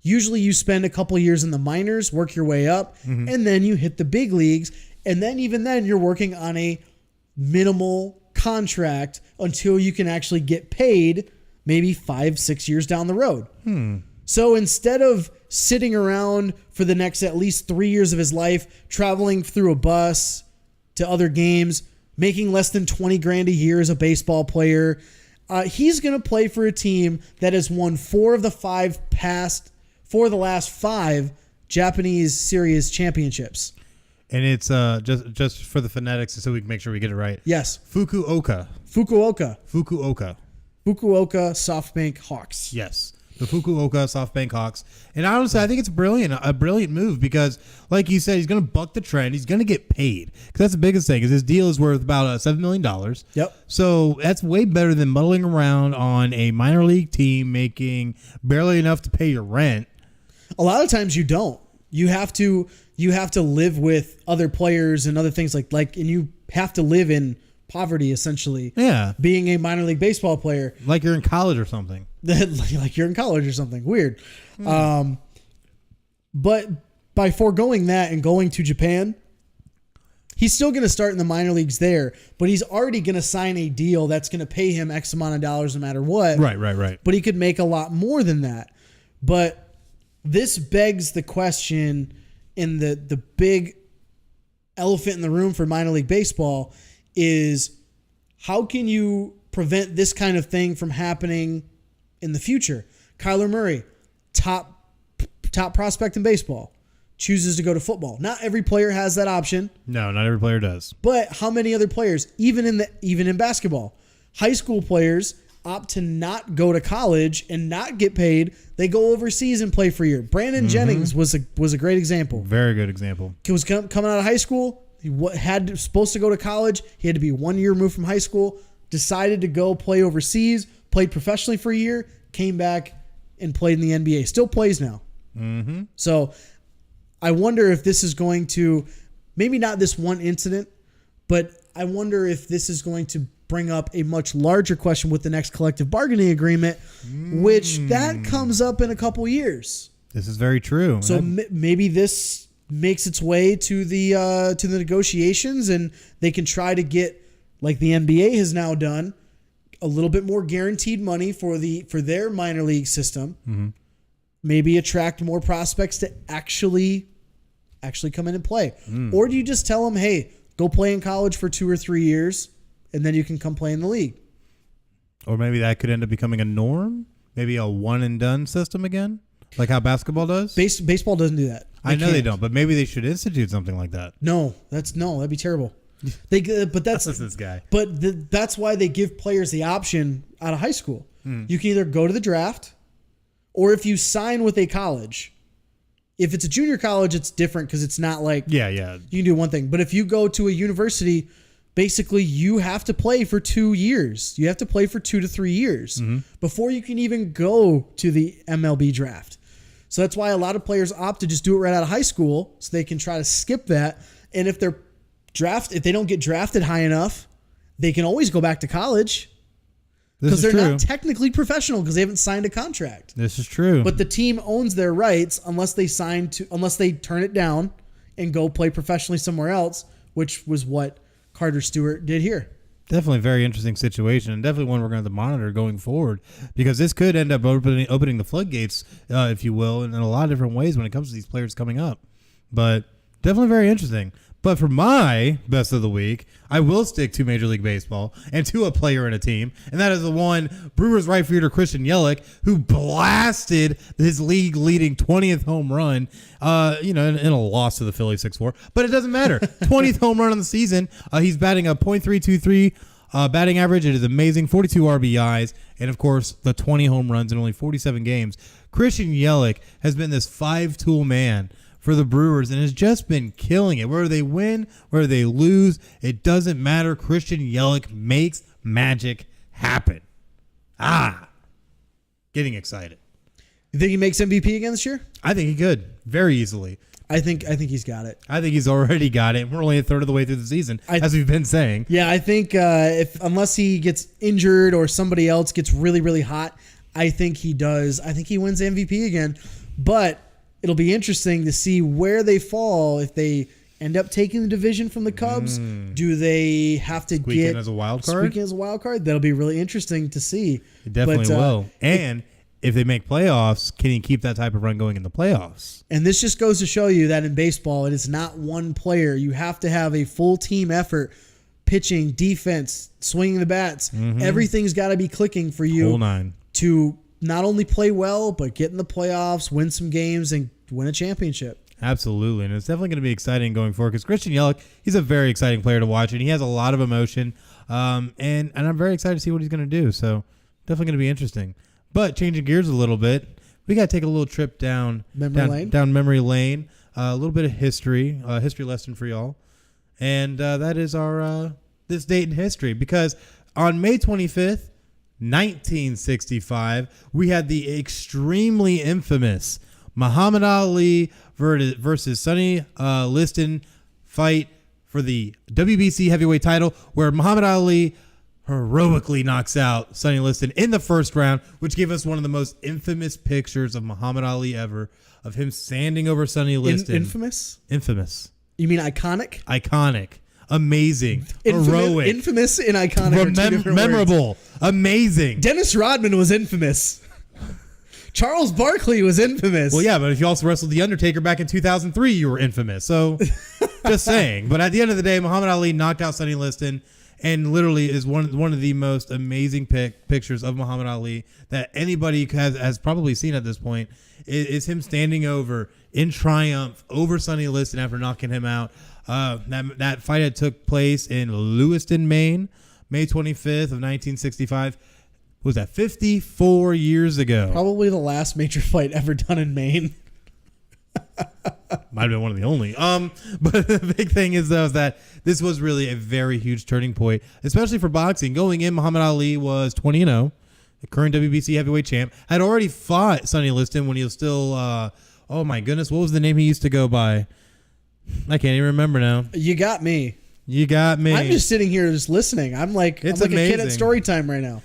Usually you spend a couple years in the minors, work your way up, and then you hit the big leagues. And then even then you're working on a minimal contract until you can actually get paid maybe 5-6 years down the road. So instead of sitting around for the next at least 3 years of his life, traveling through a bus to other games, making less than $20,000 a year as a baseball player, he's going to play for a team that has won 4 of the last 5 Japanese Series championships. And it's just for the phonetics so we can make sure we get it right. Yes. Fukuoka SoftBank Hawks. Yes. The Fukuoka SoftBank Hawks. And honestly, I think it's a brilliant move because, like you said, he's going to buck the trend. He's going to get paid. Because that's the biggest thing, is his deal is worth about $7 million. Yep. So that's way better than muddling around on a minor league team making barely enough to pay your rent. A lot of times you don't. You have to live with other players and other things and you have to live in poverty, essentially. Yeah. Being a minor league baseball player. Like you're in college or something. Like you're in college or something. Weird. But by foregoing that and going to Japan, He's still going to start in the minor leagues there, but he's already going to sign a deal that's going to pay him X amount of dollars no matter what. Right. But he could make a lot more than that. But this begs the question, in the big elephant in the room for minor league baseball is, how can you prevent this kind of thing from happening in the future? Kyler Murray, top prospect in baseball, chooses to go to football. Not every player has that option. No, not every player does. But how many other players, even in basketball, high school players opt to not go to college and not get paid. They go overseas and play for a year. Brandon Jennings was a great example. Very good example. He was coming out of high school. He supposed to go to college. He had to be 1 year removed from high school. Decided to go play overseas. Played professionally for a year. Came back and played in the NBA. Still plays now. Mm-hmm. So I wonder if this is going to, maybe not this one incident, but I wonder if this is going to bring up a much larger question with the next collective bargaining agreement, which that comes up in a couple years. This is very true. So maybe this makes its way to the negotiations, and they can try to get, like the NBA has now done, a little bit more guaranteed money for their minor league system. Mm-hmm. Maybe attract more prospects to actually come in and play. Or do you just tell them, hey, go play in college for 2 or 3 years, and then you can come play in the league? Or maybe that could end up becoming a norm. Maybe a one and done system again, like how basketball does. Baseball doesn't do that. I know they don't, but maybe they should institute something like that. No, that'd be terrible. But that's this guy. But that's why they give players the option out of high school. You can either go to the draft, or if you sign with a college. If it's a junior college, it's different because it's not like Yeah. you can do one thing. But if you go to a university, basically you have to play for 2 years. You have to play for 2 to 3 years before you can even go to the MLB draft. So that's why a lot of players opt to just do it right out of high school, so they can try to skip that. And if they don't get drafted high enough, they can always go back to college. Because they're not technically professional because they haven't signed a contract. This is true. But the team owns their rights unless they turn it down and go play professionally somewhere else, which was what Carter Stewart did here. Definitely a very interesting situation, and definitely one we're going to have to monitor going forward, because this could end up opening the floodgates, if you will, in a lot of different ways when it comes to these players coming up. But definitely very interesting. But for my best of the week, I will stick to Major League Baseball and to a player in a team, and that is the one Brewers right fielder Christian Yelich, who blasted his league-leading 20th home run, in a loss to the Phillies 6-4. But it doesn't matter. 20th home run on the season. He's batting a .323 batting average. It is amazing. 42 RBIs, and of course the 20 home runs in only 47 games. Christian Yelich has been this five-tool man for the Brewers and has just been killing it. Whether they win, whether they lose, it doesn't matter. Christian Yelich makes magic happen. Getting excited. You think he makes MVP again this year? I think he could very easily. I think he's got it. I think he's already got it. We're only a third of the way through the season, as we've been saying. Yeah, I think unless he gets injured or somebody else gets really, really hot, I think he does. I think he wins MVP again. But it'll be interesting to see where they fall. If they end up taking the division from the Cubs, do they have to Squeak in as a wild card? Squeak in as a wild card? That'll be really interesting to see. It definitely will. And if they make playoffs, can he keep that type of run going in the playoffs? And this just goes to show you that in baseball, it is not one player. You have to have a full team effort. Pitching, defense, swinging the bats. Everything's got to be clicking for you. Whole nine. To not only play well, but get in the playoffs, win some games, and win a championship. Absolutely, and it's definitely going to be exciting going forward because Christian Yelich, he's a very exciting player to watch, and he has a lot of emotion, and I'm very excited to see what he's going to do, so definitely going to be interesting. But changing gears a little bit, we got to take a little trip down memory lane, a little bit of history lesson for y'all, and that is our this date in history, because on May 25th, 1965, we had the extremely infamous Muhammad Ali versus Sonny Liston fight for the WBC heavyweight title, where Muhammad Ali heroically knocks out Sonny Liston in the first round, which gave us one of the most infamous pictures of Muhammad Ali ever, of him standing over Sonny Liston. Infamous? Infamous. You mean iconic? Iconic. amazing, heroic, infamous and iconic are two different words. memorable, amazing. Dennis Rodman was infamous. Charles Barkley was infamous. Well, yeah, but if you also wrestled The Undertaker back in 2003, you were infamous. So, just saying. But at the end of the day, Muhammad Ali knocked out Sonny Liston, and literally is one of the most amazing pictures of Muhammad Ali that anybody has probably seen at this point. Is him standing over in triumph over Sonny Liston after knocking him out. That fight had took place in Lewiston, Maine, May 25th of 1965. Was that 54 years ago? Probably the last major fight ever done in Maine. Might have been one of the only. But the big thing is, though, is that this was really a very huge turning point, especially for boxing. Going in, Muhammad Ali was 20-0, the current WBC heavyweight champ. Had already fought Sonny Liston when he was still, oh my goodness, what was the name he used to go by? I can't even remember now. You got me. You got me. I'm just sitting here just listening. I'm like a kid at story time right now.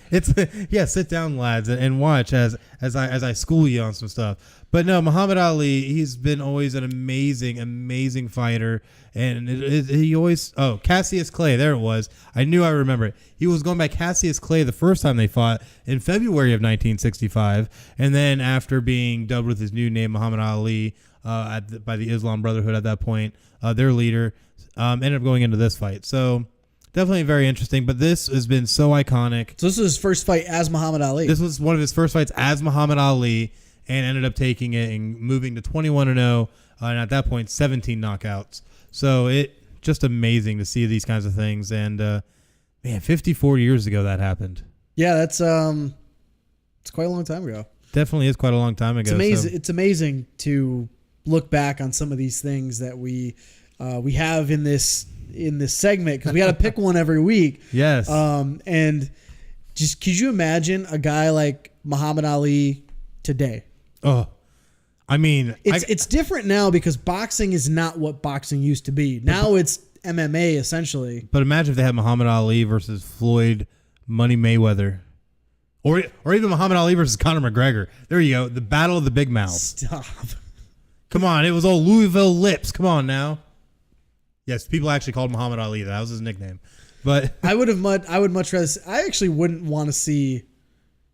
Sit down, lads, and watch as I school you on some stuff. But no, Muhammad Ali, he's been always an amazing fighter, and he always Cassius Clay, there it was. I knew I remember it. He was going by Cassius Clay the first time they fought in February of 1965, and then after being dubbed with his new name, Muhammad Ali, by the Islam Brotherhood at that point, their leader. Ended up going into this fight. So definitely very interesting. But this has been so iconic. So this was his first fight as Muhammad Ali. This was one of his first fights as Muhammad Ali, and ended up taking it and moving to 21-0. And at that point, 17 knockouts. So it just amazing to see these kinds of things. And man, 54 years ago that happened. Yeah, that's it's quite a long time ago. Definitely is quite a long time ago. It's amazing. It's amazing to look back on some of these things that we have in this segment, because we got to pick one every week. Yes. And just could you imagine a guy like Muhammad Ali today? Oh, I mean, it's different now because boxing is not what boxing used to be. Now it's MMA essentially. But imagine if they had Muhammad Ali versus Floyd Money Mayweather. Or even Muhammad Ali versus Conor McGregor. There you go. The battle of the big mouths. Stop. Come on. It was all Louisville lips. Come on now. Yes, people actually called Muhammad Ali. That was his nickname. But I would much rather. I actually wouldn't want to see.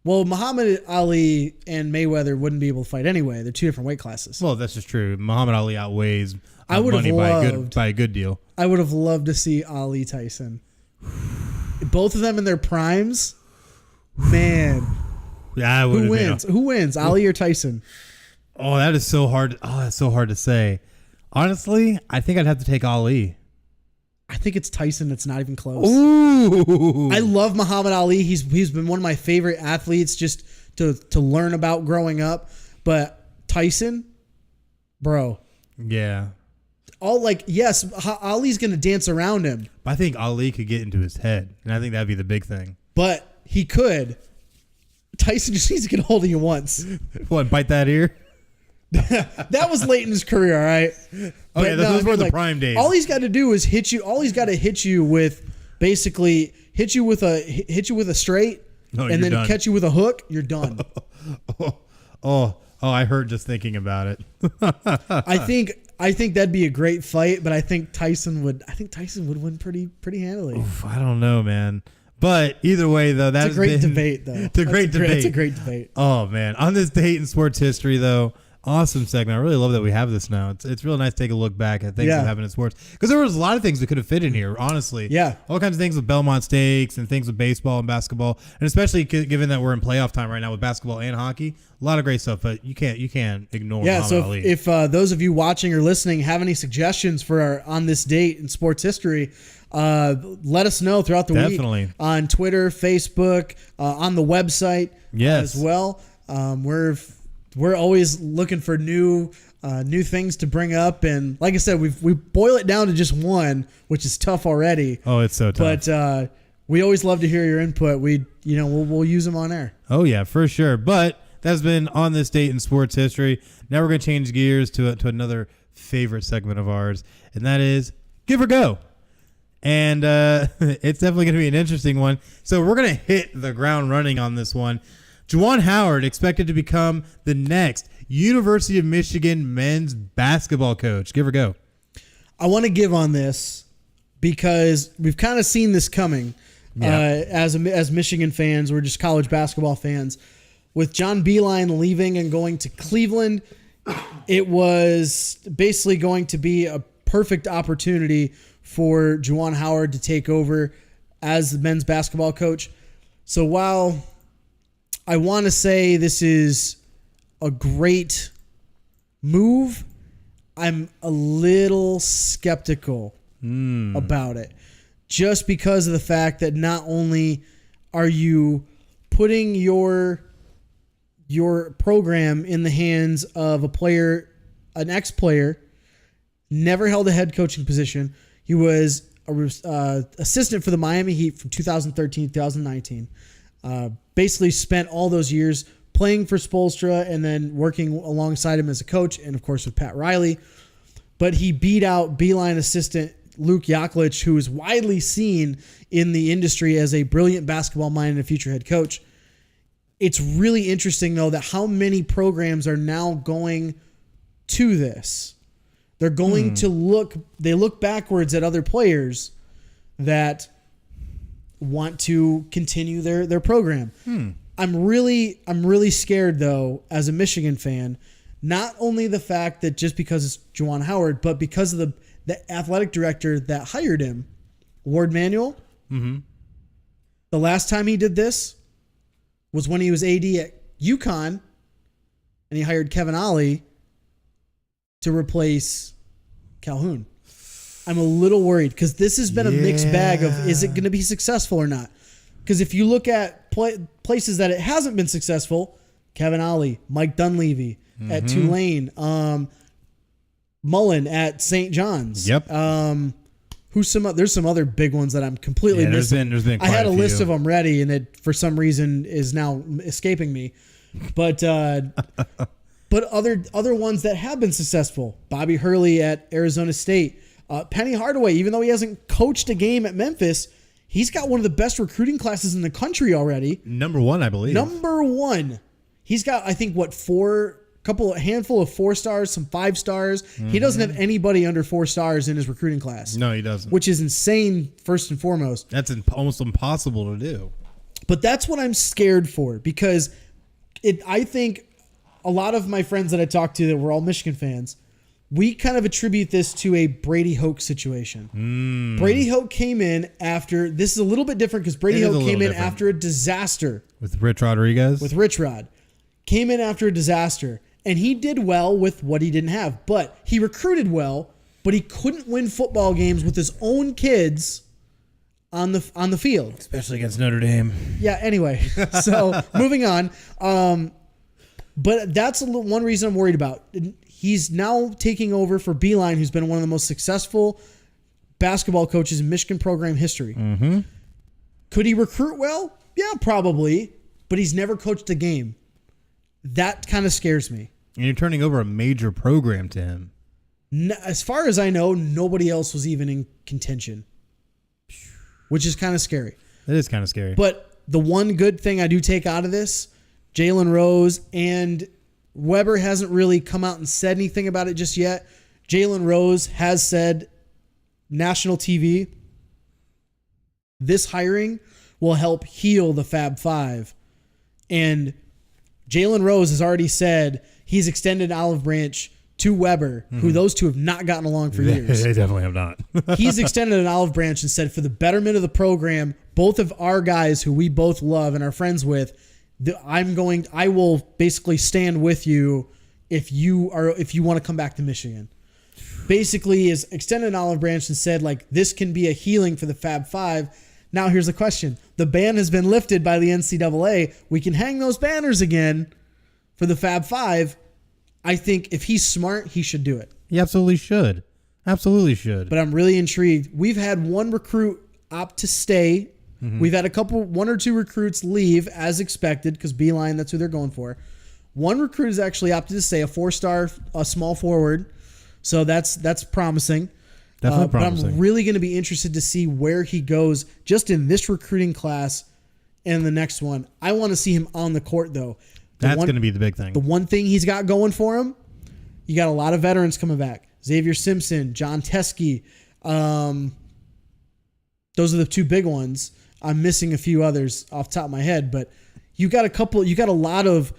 Well, Muhammad Ali and Mayweather wouldn't be able to fight anyway. They're two different weight classes. Well, that's just true. Muhammad Ali outweighs I would money have by a good deal. I would have loved to see Ali Tyson. Both of them in their primes. Man. Yeah, who wins? Who wins, Ali or Tyson? Oh, that is so hard. Oh, that's so hard to say. Honestly, I think I'd have to take Ali. I think it's Tyson. It's not even close. Ooh. I love Muhammad Ali. He's been one of my favorite athletes just to learn about growing up. But Tyson, bro. Yeah. Yes, Ali's going to dance around him. But I think Ali could get into his head, and I think that'd be the big thing. But he could. Tyson just needs to get a hold of you once. What, bite that ear? That was late in his career, all right. But okay, those were the prime days. All he's got to do is hit you. All he's got to hit you with, basically, hit you with a straight, and then done. catch you with a hook. You're done. Oh, I hurt just thinking about it. I think that'd be a great fight, but I think Tyson would win pretty handily. Oof, I don't know, man. But either way, though, that's a great debate, though. It's a great debate. It's a great debate. Oh man, on this date in sports history, though. Awesome segment. I really love that we have this now. It's really nice to take a look back at things that happen in sports, because there was a lot of things that could have fit in here, honestly. Yeah. All kinds of things with Belmont Stakes and things with baseball and basketball, and especially given that we're in playoff time right now with basketball and hockey, a lot of great stuff. But you can't ignore Muhammad Ali. If those of you watching or listening have any suggestions for our on this date in sports history, let us know throughout the week on Twitter, Facebook, on the website as well. We're always looking for new things to bring up, and like I said, we boil it down to just one, which is tough already. Oh, it's so tough. But we always love to hear your input. We'll use them on air. Oh yeah, for sure. But that's been on this date in sports history. Now we're gonna change gears to another favorite segment of ours, and that is Give or Go. And it's definitely going to be an interesting one. So we're going to hit the ground running on this one. Juwan Howard expected to become the next University of Michigan men's basketball coach. Give or go? I want to give on this because we've kind of seen this coming. Yeah. As Michigan fans, we're just college basketball fans. With John Beilein leaving and going to Cleveland, it was basically going to be a perfect opportunity for Juwan Howard to take over as the men's basketball coach. So while I want to say this is a great move, I'm a little skeptical about it. Just because of the fact that not only are you putting your program in the hands of a player, an ex-player, never held a head coaching position. He was a assistant for the Miami Heat from 2013 to 2019. Basically spent all those years playing for Spoelstra and then working alongside him as a coach and, of course, with Pat Riley. But he beat out Beilein assistant Luke Yaklich, who is widely seen in the industry as a brilliant basketball mind and a future head coach. It's really interesting, though, that how many programs are now going to this. They're going to look backwards at other players that want to continue their program. I'm really scared, though, as a Michigan fan, not only the fact that just because it's Juwan Howard, but because of the athletic director that hired him, Ward Manuel. The last time he did this was when he was AD at UConn, and he hired Kevin Ollie to replace Calhoun. I'm a little worried because this has been a mixed bag of, is it going to be successful or not? Because if you look at places that it hasn't been successful, Kevin Ollie, Mike Dunleavy at Tulane, Mullen at St. John's. Yep. There's some other big ones that I'm completely missing. There's been I had a quite list few. of them ready, and it for some reason is now escaping me. But but other ones that have been successful. Bobby Hurley at Arizona State. Penny Hardaway, even though he hasn't coached a game at Memphis, he's got one of the best recruiting classes in the country already. Number one, I believe. Number one. He's got, I think, a handful of 4 stars, some 5 stars. He doesn't have anybody under 4 stars in his recruiting class. No, he doesn't. Which is insane, first and foremost. That's almost impossible to do. But that's what I'm scared for, because I think a lot of my friends that I talked to that were all Michigan fans, we kind of attribute this to a Brady Hoke situation. Brady Hoke came in after, this is a little bit different because Brady Hoke came in after a disaster. With Rich Rodriguez? With Rich Rod. Came in after a disaster. And he did well with what he didn't have. But he recruited well, but he couldn't win football games with his own kids on the field. Especially against Notre Dame. Yeah, anyway. So, moving on. But that's one reason I'm worried about. He's now taking over for Beilein, who's been one of the most successful basketball coaches in Michigan program history. Could he recruit well? Yeah, probably. But he's never coached a game. That kind of scares me. And you're turning over a major program to him. As far as I know, nobody else was even in contention, which is kind of scary. That is kind of scary. But the one good thing I do take out of this, Jalen Rose and Weber hasn't really come out and said anything about it just yet. Jalen Rose has said, national TV, this hiring will help heal the Fab Five. And Jalen Rose has already said he's extended an olive branch to Weber, who those two have not gotten along for years. They definitely have not. He's extended an olive branch and said, for the betterment of the program, both of our guys who we both love and are friends with, I will basically stand with you if you want to come back to Michigan. Basically, is extended an olive branch and said, like, this can be a healing for the Fab Five. Now, here's the question. The ban has been lifted by the NCAA. We can hang those banners again for the Fab Five. I think if he's smart, he should do it. He absolutely should. Absolutely should. But I'm really intrigued. We've had one recruit opt to stay. We've had one or two recruits leave as expected because Beilein, that's who they're going for. One recruit has actually opted to stay, a 4-star, a small forward. So that's promising. Definitely promising. But I'm really going to be interested to see where he goes just in this recruiting class and the next one. I want to see him on the court, though. That's going to be the big thing. The one thing he's got going for him, you got a lot of veterans coming back. Xavier Simpson, John Teskey, Those are the two big ones. I'm missing a few others off the top of my head, but you got a lot of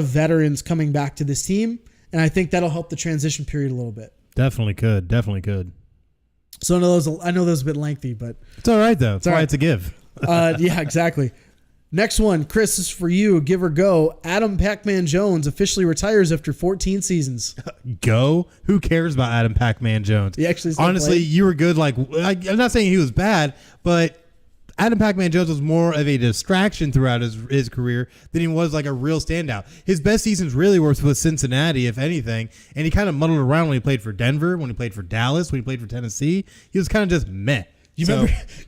veterans coming back to this team, and I think that'll help the transition period a little bit. Definitely could. So I know that was a bit lengthy, but it's all right though. It's all right. It's a give. Yeah, exactly. Next one, Chris, this is for you. Give or go. Adam Pac-Man Jones officially retires after 14 seasons. Go? Who cares about Adam Pac-Man Jones? He actually honestly, you were good. I'm not saying he was bad, but Adam Pac-Man Jones was more of a distraction throughout his career than he was like a real standout. His best seasons really were with Cincinnati, if anything, and he kind of muddled around when he played for Denver, when he played for Dallas, when he played for Tennessee. He was kind of just meh.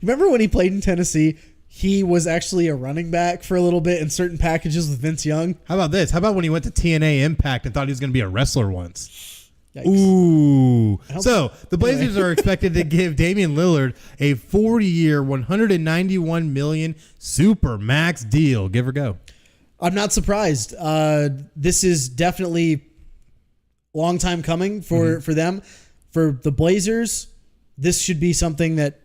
Remember when he played in Tennessee? He was actually a running back for a little bit in certain packages with Vince Young. How about this? How about when he went to TNA Impact and thought he was going to be a wrestler once? Yikes. Ooh. So the Blazers are expected to give Damian Lillard a 40-year, $191 million super max deal. Give or go. I'm not surprised. This is definitely a long time coming for them. For the Blazers, this should be something that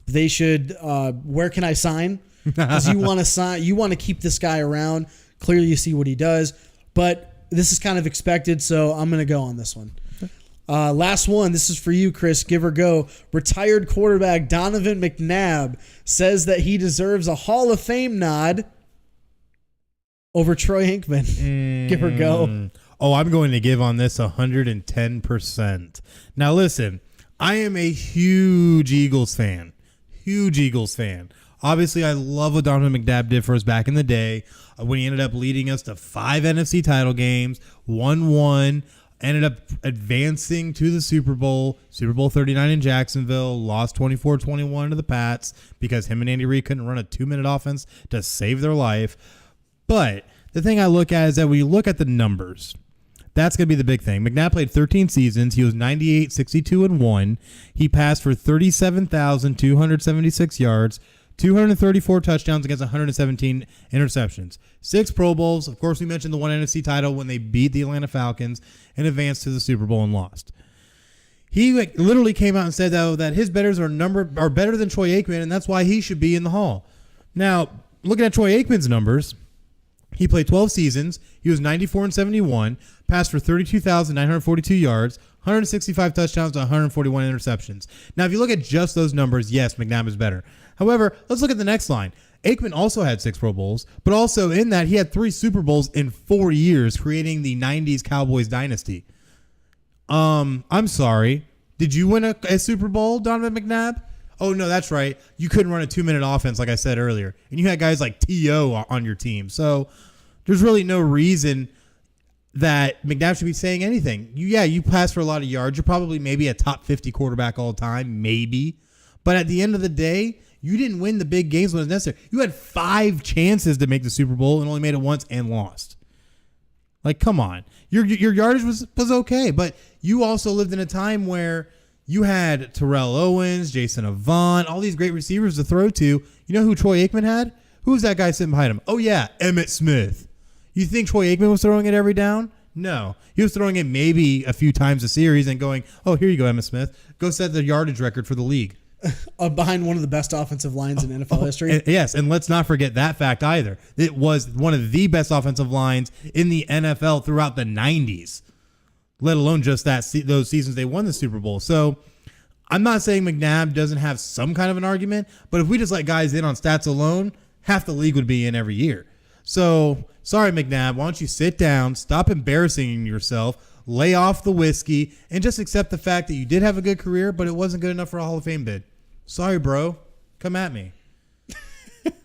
they should, where can I sign? Because you want to sign, you want to keep this guy around. Clearly you see what he does, but this is kind of expected, so I'm going to go on this one. Last one. This is for you, Chris. Give or go. Retired quarterback Donovan McNabb says that he deserves a Hall of Fame nod over Troy Aikman. Give or go. Oh, I'm going to give on this 110%. Now listen, I am a huge Eagles fan. Obviously, I love what Donovan McNabb did for us back in the day when he ended up leading us to 5 NFC title games, won 1, ended up advancing to the Super Bowl 39 in Jacksonville, lost 24-21 to the Pats because him and Andy Reid couldn't run a 2-minute offense to save their life. But the thing I look at is that when you look at the numbers, that's going to be the big thing. McNabb played 13 seasons. He was 98, 62, and 1. He passed for 37,276 yards, 234 touchdowns against 117 interceptions. 6 Pro Bowls. Of course, we mentioned the one NFC title when they beat the Atlanta Falcons and advanced to the Super Bowl and lost. He literally came out and said, though, that his betters are better than Troy Aikman, and that's why he should be in the Hall. Now, looking at Troy Aikman's numbers, he played 12 seasons. He was 94 and 71, passed for 32,942 yards, 165 touchdowns, and 141 interceptions. Now, if you look at just those numbers, yes, McNabb is better. However, let's look at the next line. Aikman also had 6 Pro Bowls, but also in that he had 3 Super Bowls in 4 years, creating the 90s Cowboys dynasty. I'm sorry. Did you win a Super Bowl, Donovan McNabb? Oh, no, that's right. You couldn't run a 2-minute offense, like I said earlier. And you had guys like T.O. on your team. So there's really no reason that McNabb should be saying anything. You pass for a lot of yards. You're probably maybe a top 50 quarterback all the time, maybe. But at the end of the day, you didn't win the big games when it was necessary. You had 5 chances to make the Super Bowl and only made it once and lost. Like, come on. Your yardage was okay, but you also lived in a time where you had Terrell Owens, Jason Avant, all these great receivers to throw to. You know who Troy Aikman had? Who was that guy sitting behind him? Oh, yeah, Emmitt Smith. You think Troy Aikman was throwing it every down? No. He was throwing it maybe a few times a series and going, oh, here you go, Emmitt Smith. Go set the yardage record for the league. Behind one of the best offensive lines in NFL history. Yes, and let's not forget that fact either. It was one of the best offensive lines in the NFL throughout the 90s, let alone just those seasons they won the Super Bowl. So I'm not saying McNabb doesn't have some kind of an argument, but if we just let guys in on stats alone, half the league would be in every year. So sorry, McNabb, why don't you sit down, stop embarrassing yourself, lay off the whiskey, and just accept the fact that you did have a good career, but it wasn't good enough for a Hall of Fame bid. Sorry, bro. Come at me.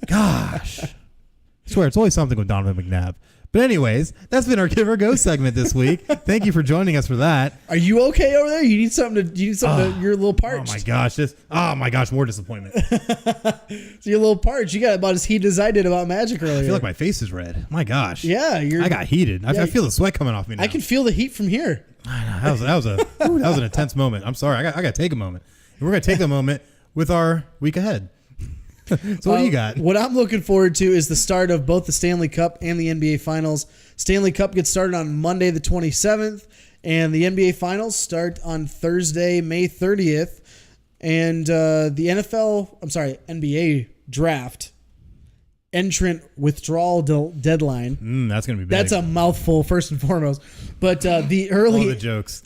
Gosh. I swear, it's always something with Donovan McNabb. But anyways, that's been our Give or Go segment this week. Thank you for joining us for that. Are you okay over there? You need something to you're a little parched. Oh my gosh, more disappointment. So you're a little parched. You got about as heated as I did about Magic earlier. I feel like my face is red. My gosh. Yeah, I got heated. I feel the sweat coming off me now. I can feel the heat from here. I know, that was an intense moment. I'm sorry. I got to take a moment. And we're going to take a moment with our week ahead. So what do you got? What I'm looking forward to is the start of both the Stanley Cup and the NBA Finals. Stanley Cup gets started on Monday the 27th, and the NBA Finals start on Thursday, May 30th. And NBA draft entrant withdrawal deadline. That's going to be big. That's a mouthful, first and foremost. But the All early the jokes.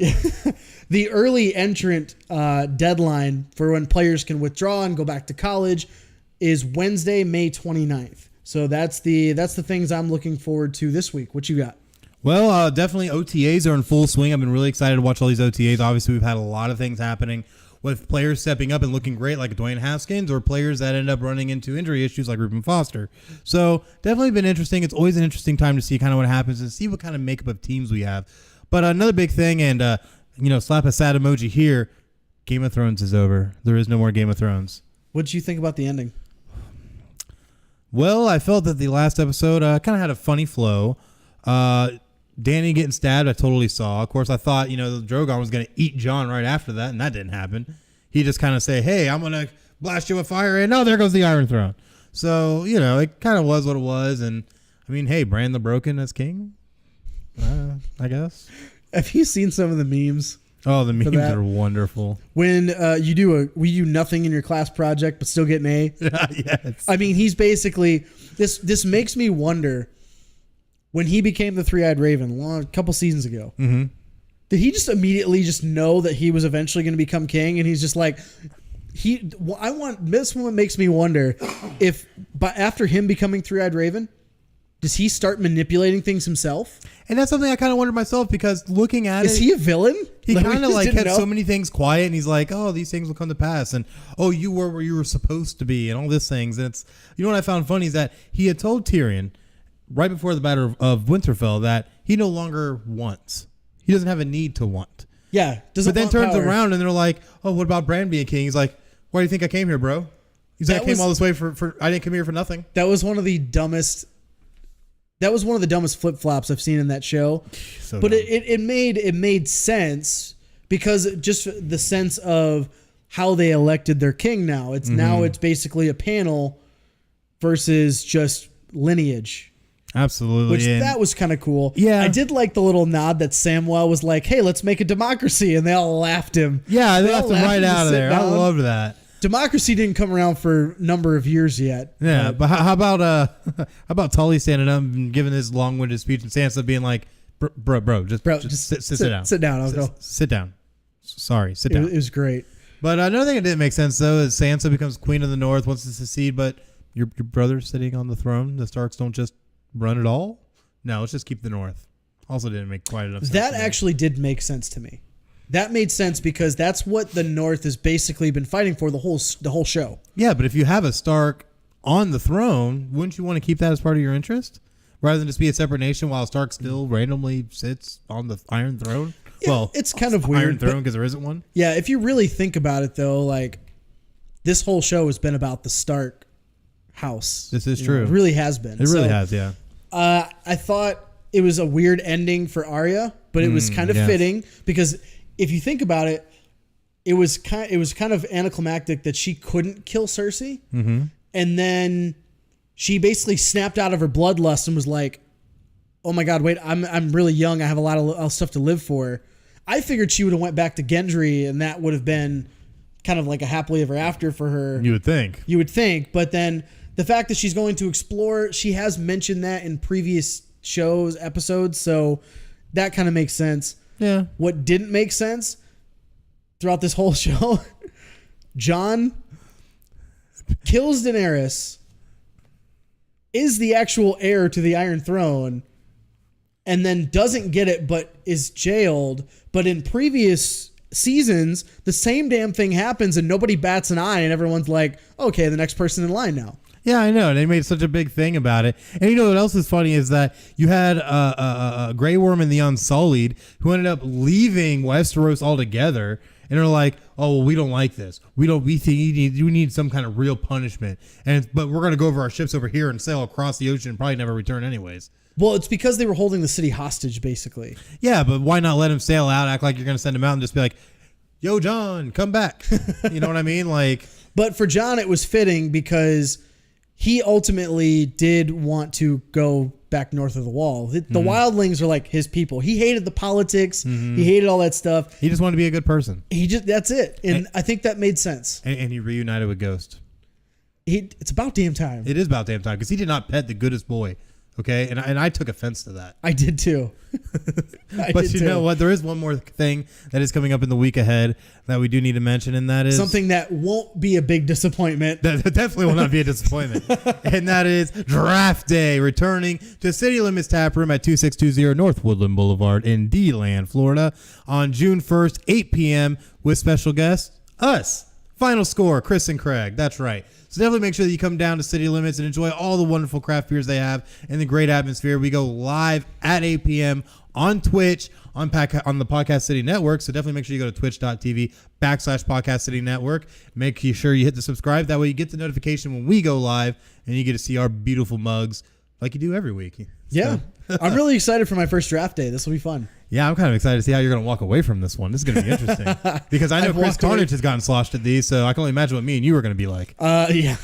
the early entrant deadline for when players can withdraw and go back to college is Wednesday, May 29th. So that's the things I'm looking forward to this week. What you got? Well, definitely OTAs are in full swing. I've been really excited to watch all these OTAs. Obviously, we've had a lot of things happening with players stepping up and looking great like Dwayne Haskins, or players that end up running into injury issues like Reuben Foster. So definitely been interesting. It's always an interesting time to see kind of what happens and see what kind of makeup of teams we have. But another big thing, and slap a sad emoji here, Game of Thrones is over. There is no more Game of Thrones. What did you think about the ending? Well, I felt that the last episode kind of had a funny flow. Danny getting stabbed, I totally saw. Of course, I thought, Drogon was going to eat Jon right after that, and that didn't happen. He just kind of say, hey, I'm going to blast you with fire, and there goes the Iron Throne. So, it kind of was what it was. And, hey, Bran the Broken as king, I guess. Have you seen some of the memes? Oh, the memes are wonderful. When we do nothing in your class project, but still get an A. Yes. He's basically, this makes me wonder, when he became the Three-Eyed Raven a couple seasons ago, did he just immediately just know that he was eventually going to become king? And he's just like, this one makes me wonder if, but after him becoming Three-Eyed Raven, does he start manipulating things himself? And that's something I kind of wondered myself, because looking at Is he a villain? He kind of kept so many things quiet, and he's like, oh, these things will come to pass. And, oh, you were where you were supposed to be, and all these things. And it's, what I found funny is that he had told Tyrion right before the Battle of Winterfell that he no longer wants. He doesn't have a need to want. Yeah. But then turns around and they're like, oh, what about Bran being king? He's like, why do you think I came here, bro? He's like, I came all this way for I didn't come here for nothing. That was one of the dumbest flip-flops I've seen in that show. So but dumb. it made sense, because just the sense of how they elected their king now. Now it's basically a panel versus just lineage. Absolutely. Which that was kind of cool. Yeah. I did like the little nod that Samwell was like, hey, let's make a democracy. And they all laughed him. Yeah, they left him right out of there. I loved that. Democracy didn't come around for a number of years yet. Yeah, but how about Tully standing up and giving his long-winded speech, and Sansa being like, bro, just sit down. Sit down. I'll go. Sit down. Sorry, sit down. It was great. But another thing that didn't make sense, though, is Sansa becomes queen of the North, wants to secede, but your brother's sitting on the throne. The Starks don't just run it all. No, let's just keep the North. Also didn't make quite enough sense. That actually did make sense to me. That made sense, because that's what the North has basically been fighting for the whole show. Yeah, but if you have a Stark on the throne, wouldn't you want to keep that as part of your interest, rather than just be a separate nation while Stark still randomly sits on the Iron Throne? Yeah, well, it's kind of weird. Iron Throne, because there isn't one. Yeah, if you really think about it, though, like, this whole show has been about the Stark house. This is true. It really has been. It really has, yeah. I thought it was a weird ending for Arya, but it was kind of fitting, because if you think about it, it was kind of anticlimactic that she couldn't kill Cersei, and then she basically snapped out of her bloodlust and was like, "Oh my God, wait! I'm really young. I have a lot of stuff to live for." I figured she would have went back to Gendry, and that would have been kind of like a happily ever after for her. You would think, but then the fact that she's going to explore, she has mentioned that in previous episodes, so that kind of makes sense. Yeah. What didn't make sense throughout this whole show, Jon kills Daenerys, is the actual heir to the Iron Throne, and then doesn't get it, but is jailed. But in previous seasons, the same damn thing happens and nobody bats an eye, and everyone's like, okay, the next person in line now. Yeah, I know. They made such a big thing about it. And you know what else is funny is that you had a Grey Worm and the Unsullied who ended up leaving Westeros altogether, and they're like, "Oh, well, we don't like this. We think you need some kind of real punishment. But we're going to go over our ships over here and sail across the ocean and probably never return anyways." Well, it's because they were holding the city hostage, basically. Yeah, but why not let him sail out, act like you're going to send him out, and just be like, "Yo, Jon, come back." You know what I mean? Like, but for Jon, it was fitting because he ultimately did want to go back north of the wall. The Wildlings are like his people. He hated the politics. He hated all that stuff. He just wanted to be a good person. That's it. And I think that made sense. And he reunited with Ghost. It's about damn time. It is about damn time because he did not pet the goodest boy. Okay, and I took offense to that. I did too. But you know what? There is one more thing that is coming up in the week ahead that we do need to mention, and that is something that won't be a big disappointment. That definitely will not be a disappointment. And that is Draft Day, returning to City Limits Tap Room at 2620 North Woodland Boulevard in D-Land, Florida, on June 1st, 8 p.m. with special guests, us, Final Score, Chris and Craig. That's right. So definitely make sure that you come down to City Limits and enjoy all the wonderful craft beers they have and the great atmosphere. We go live at 8 p.m. on Twitch on the Podcast City Network. So definitely make sure you go to twitch.tv/Podcast City Network. Make sure you hit the subscribe. That way you get the notification when we go live and you get to see our beautiful mugs like you do every week. Yeah. I'm really excited for my first draft day. This will be fun. Yeah, I'm kind of excited to see how you're going to walk away from this one. This is going to be interesting because I know Chris Carnage has gotten sloshed at these, so I can only imagine what me and you are going to be like. Yeah.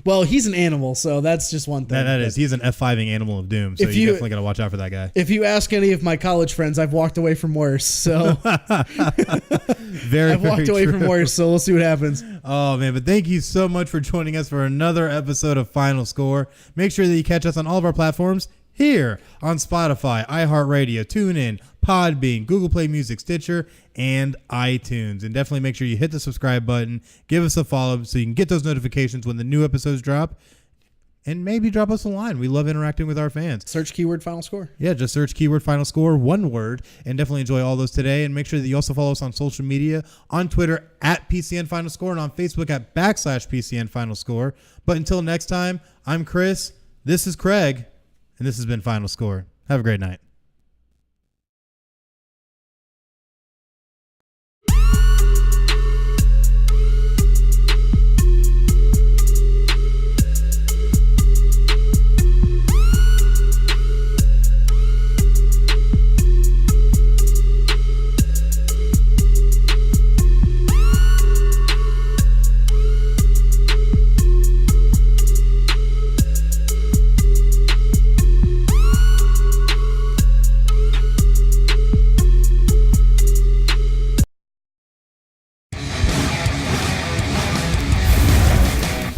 Well, he's an animal, so that's just one thing. That is. He's an F5ing animal of doom, so you definitely got to watch out for that guy. If you ask any of my college friends, I've walked away from worse. So I've walked away from worse, so we'll see what happens. Oh, man, but thank you so much for joining us for another episode of Final Score. Make sure that you catch us on all of our platforms here on Spotify, iHeartRadio, TuneIn, Podbean, Google Play Music, Stitcher, and iTunes. And definitely make sure you hit the subscribe button, give us a follow so you can get those notifications when the new episodes drop, and maybe drop us a line. We love interacting with our fans. Search keyword Final Score. Yeah, just search keyword Final Score, one word, and definitely enjoy all those today. And make sure that you also follow us on social media, on Twitter at PCN Final Score, and on Facebook at /PCN Final Score. But until next time, I'm Chris, this is Craig, and this has been Final Score. Have a great night.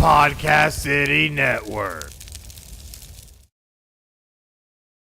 Podcast City Network.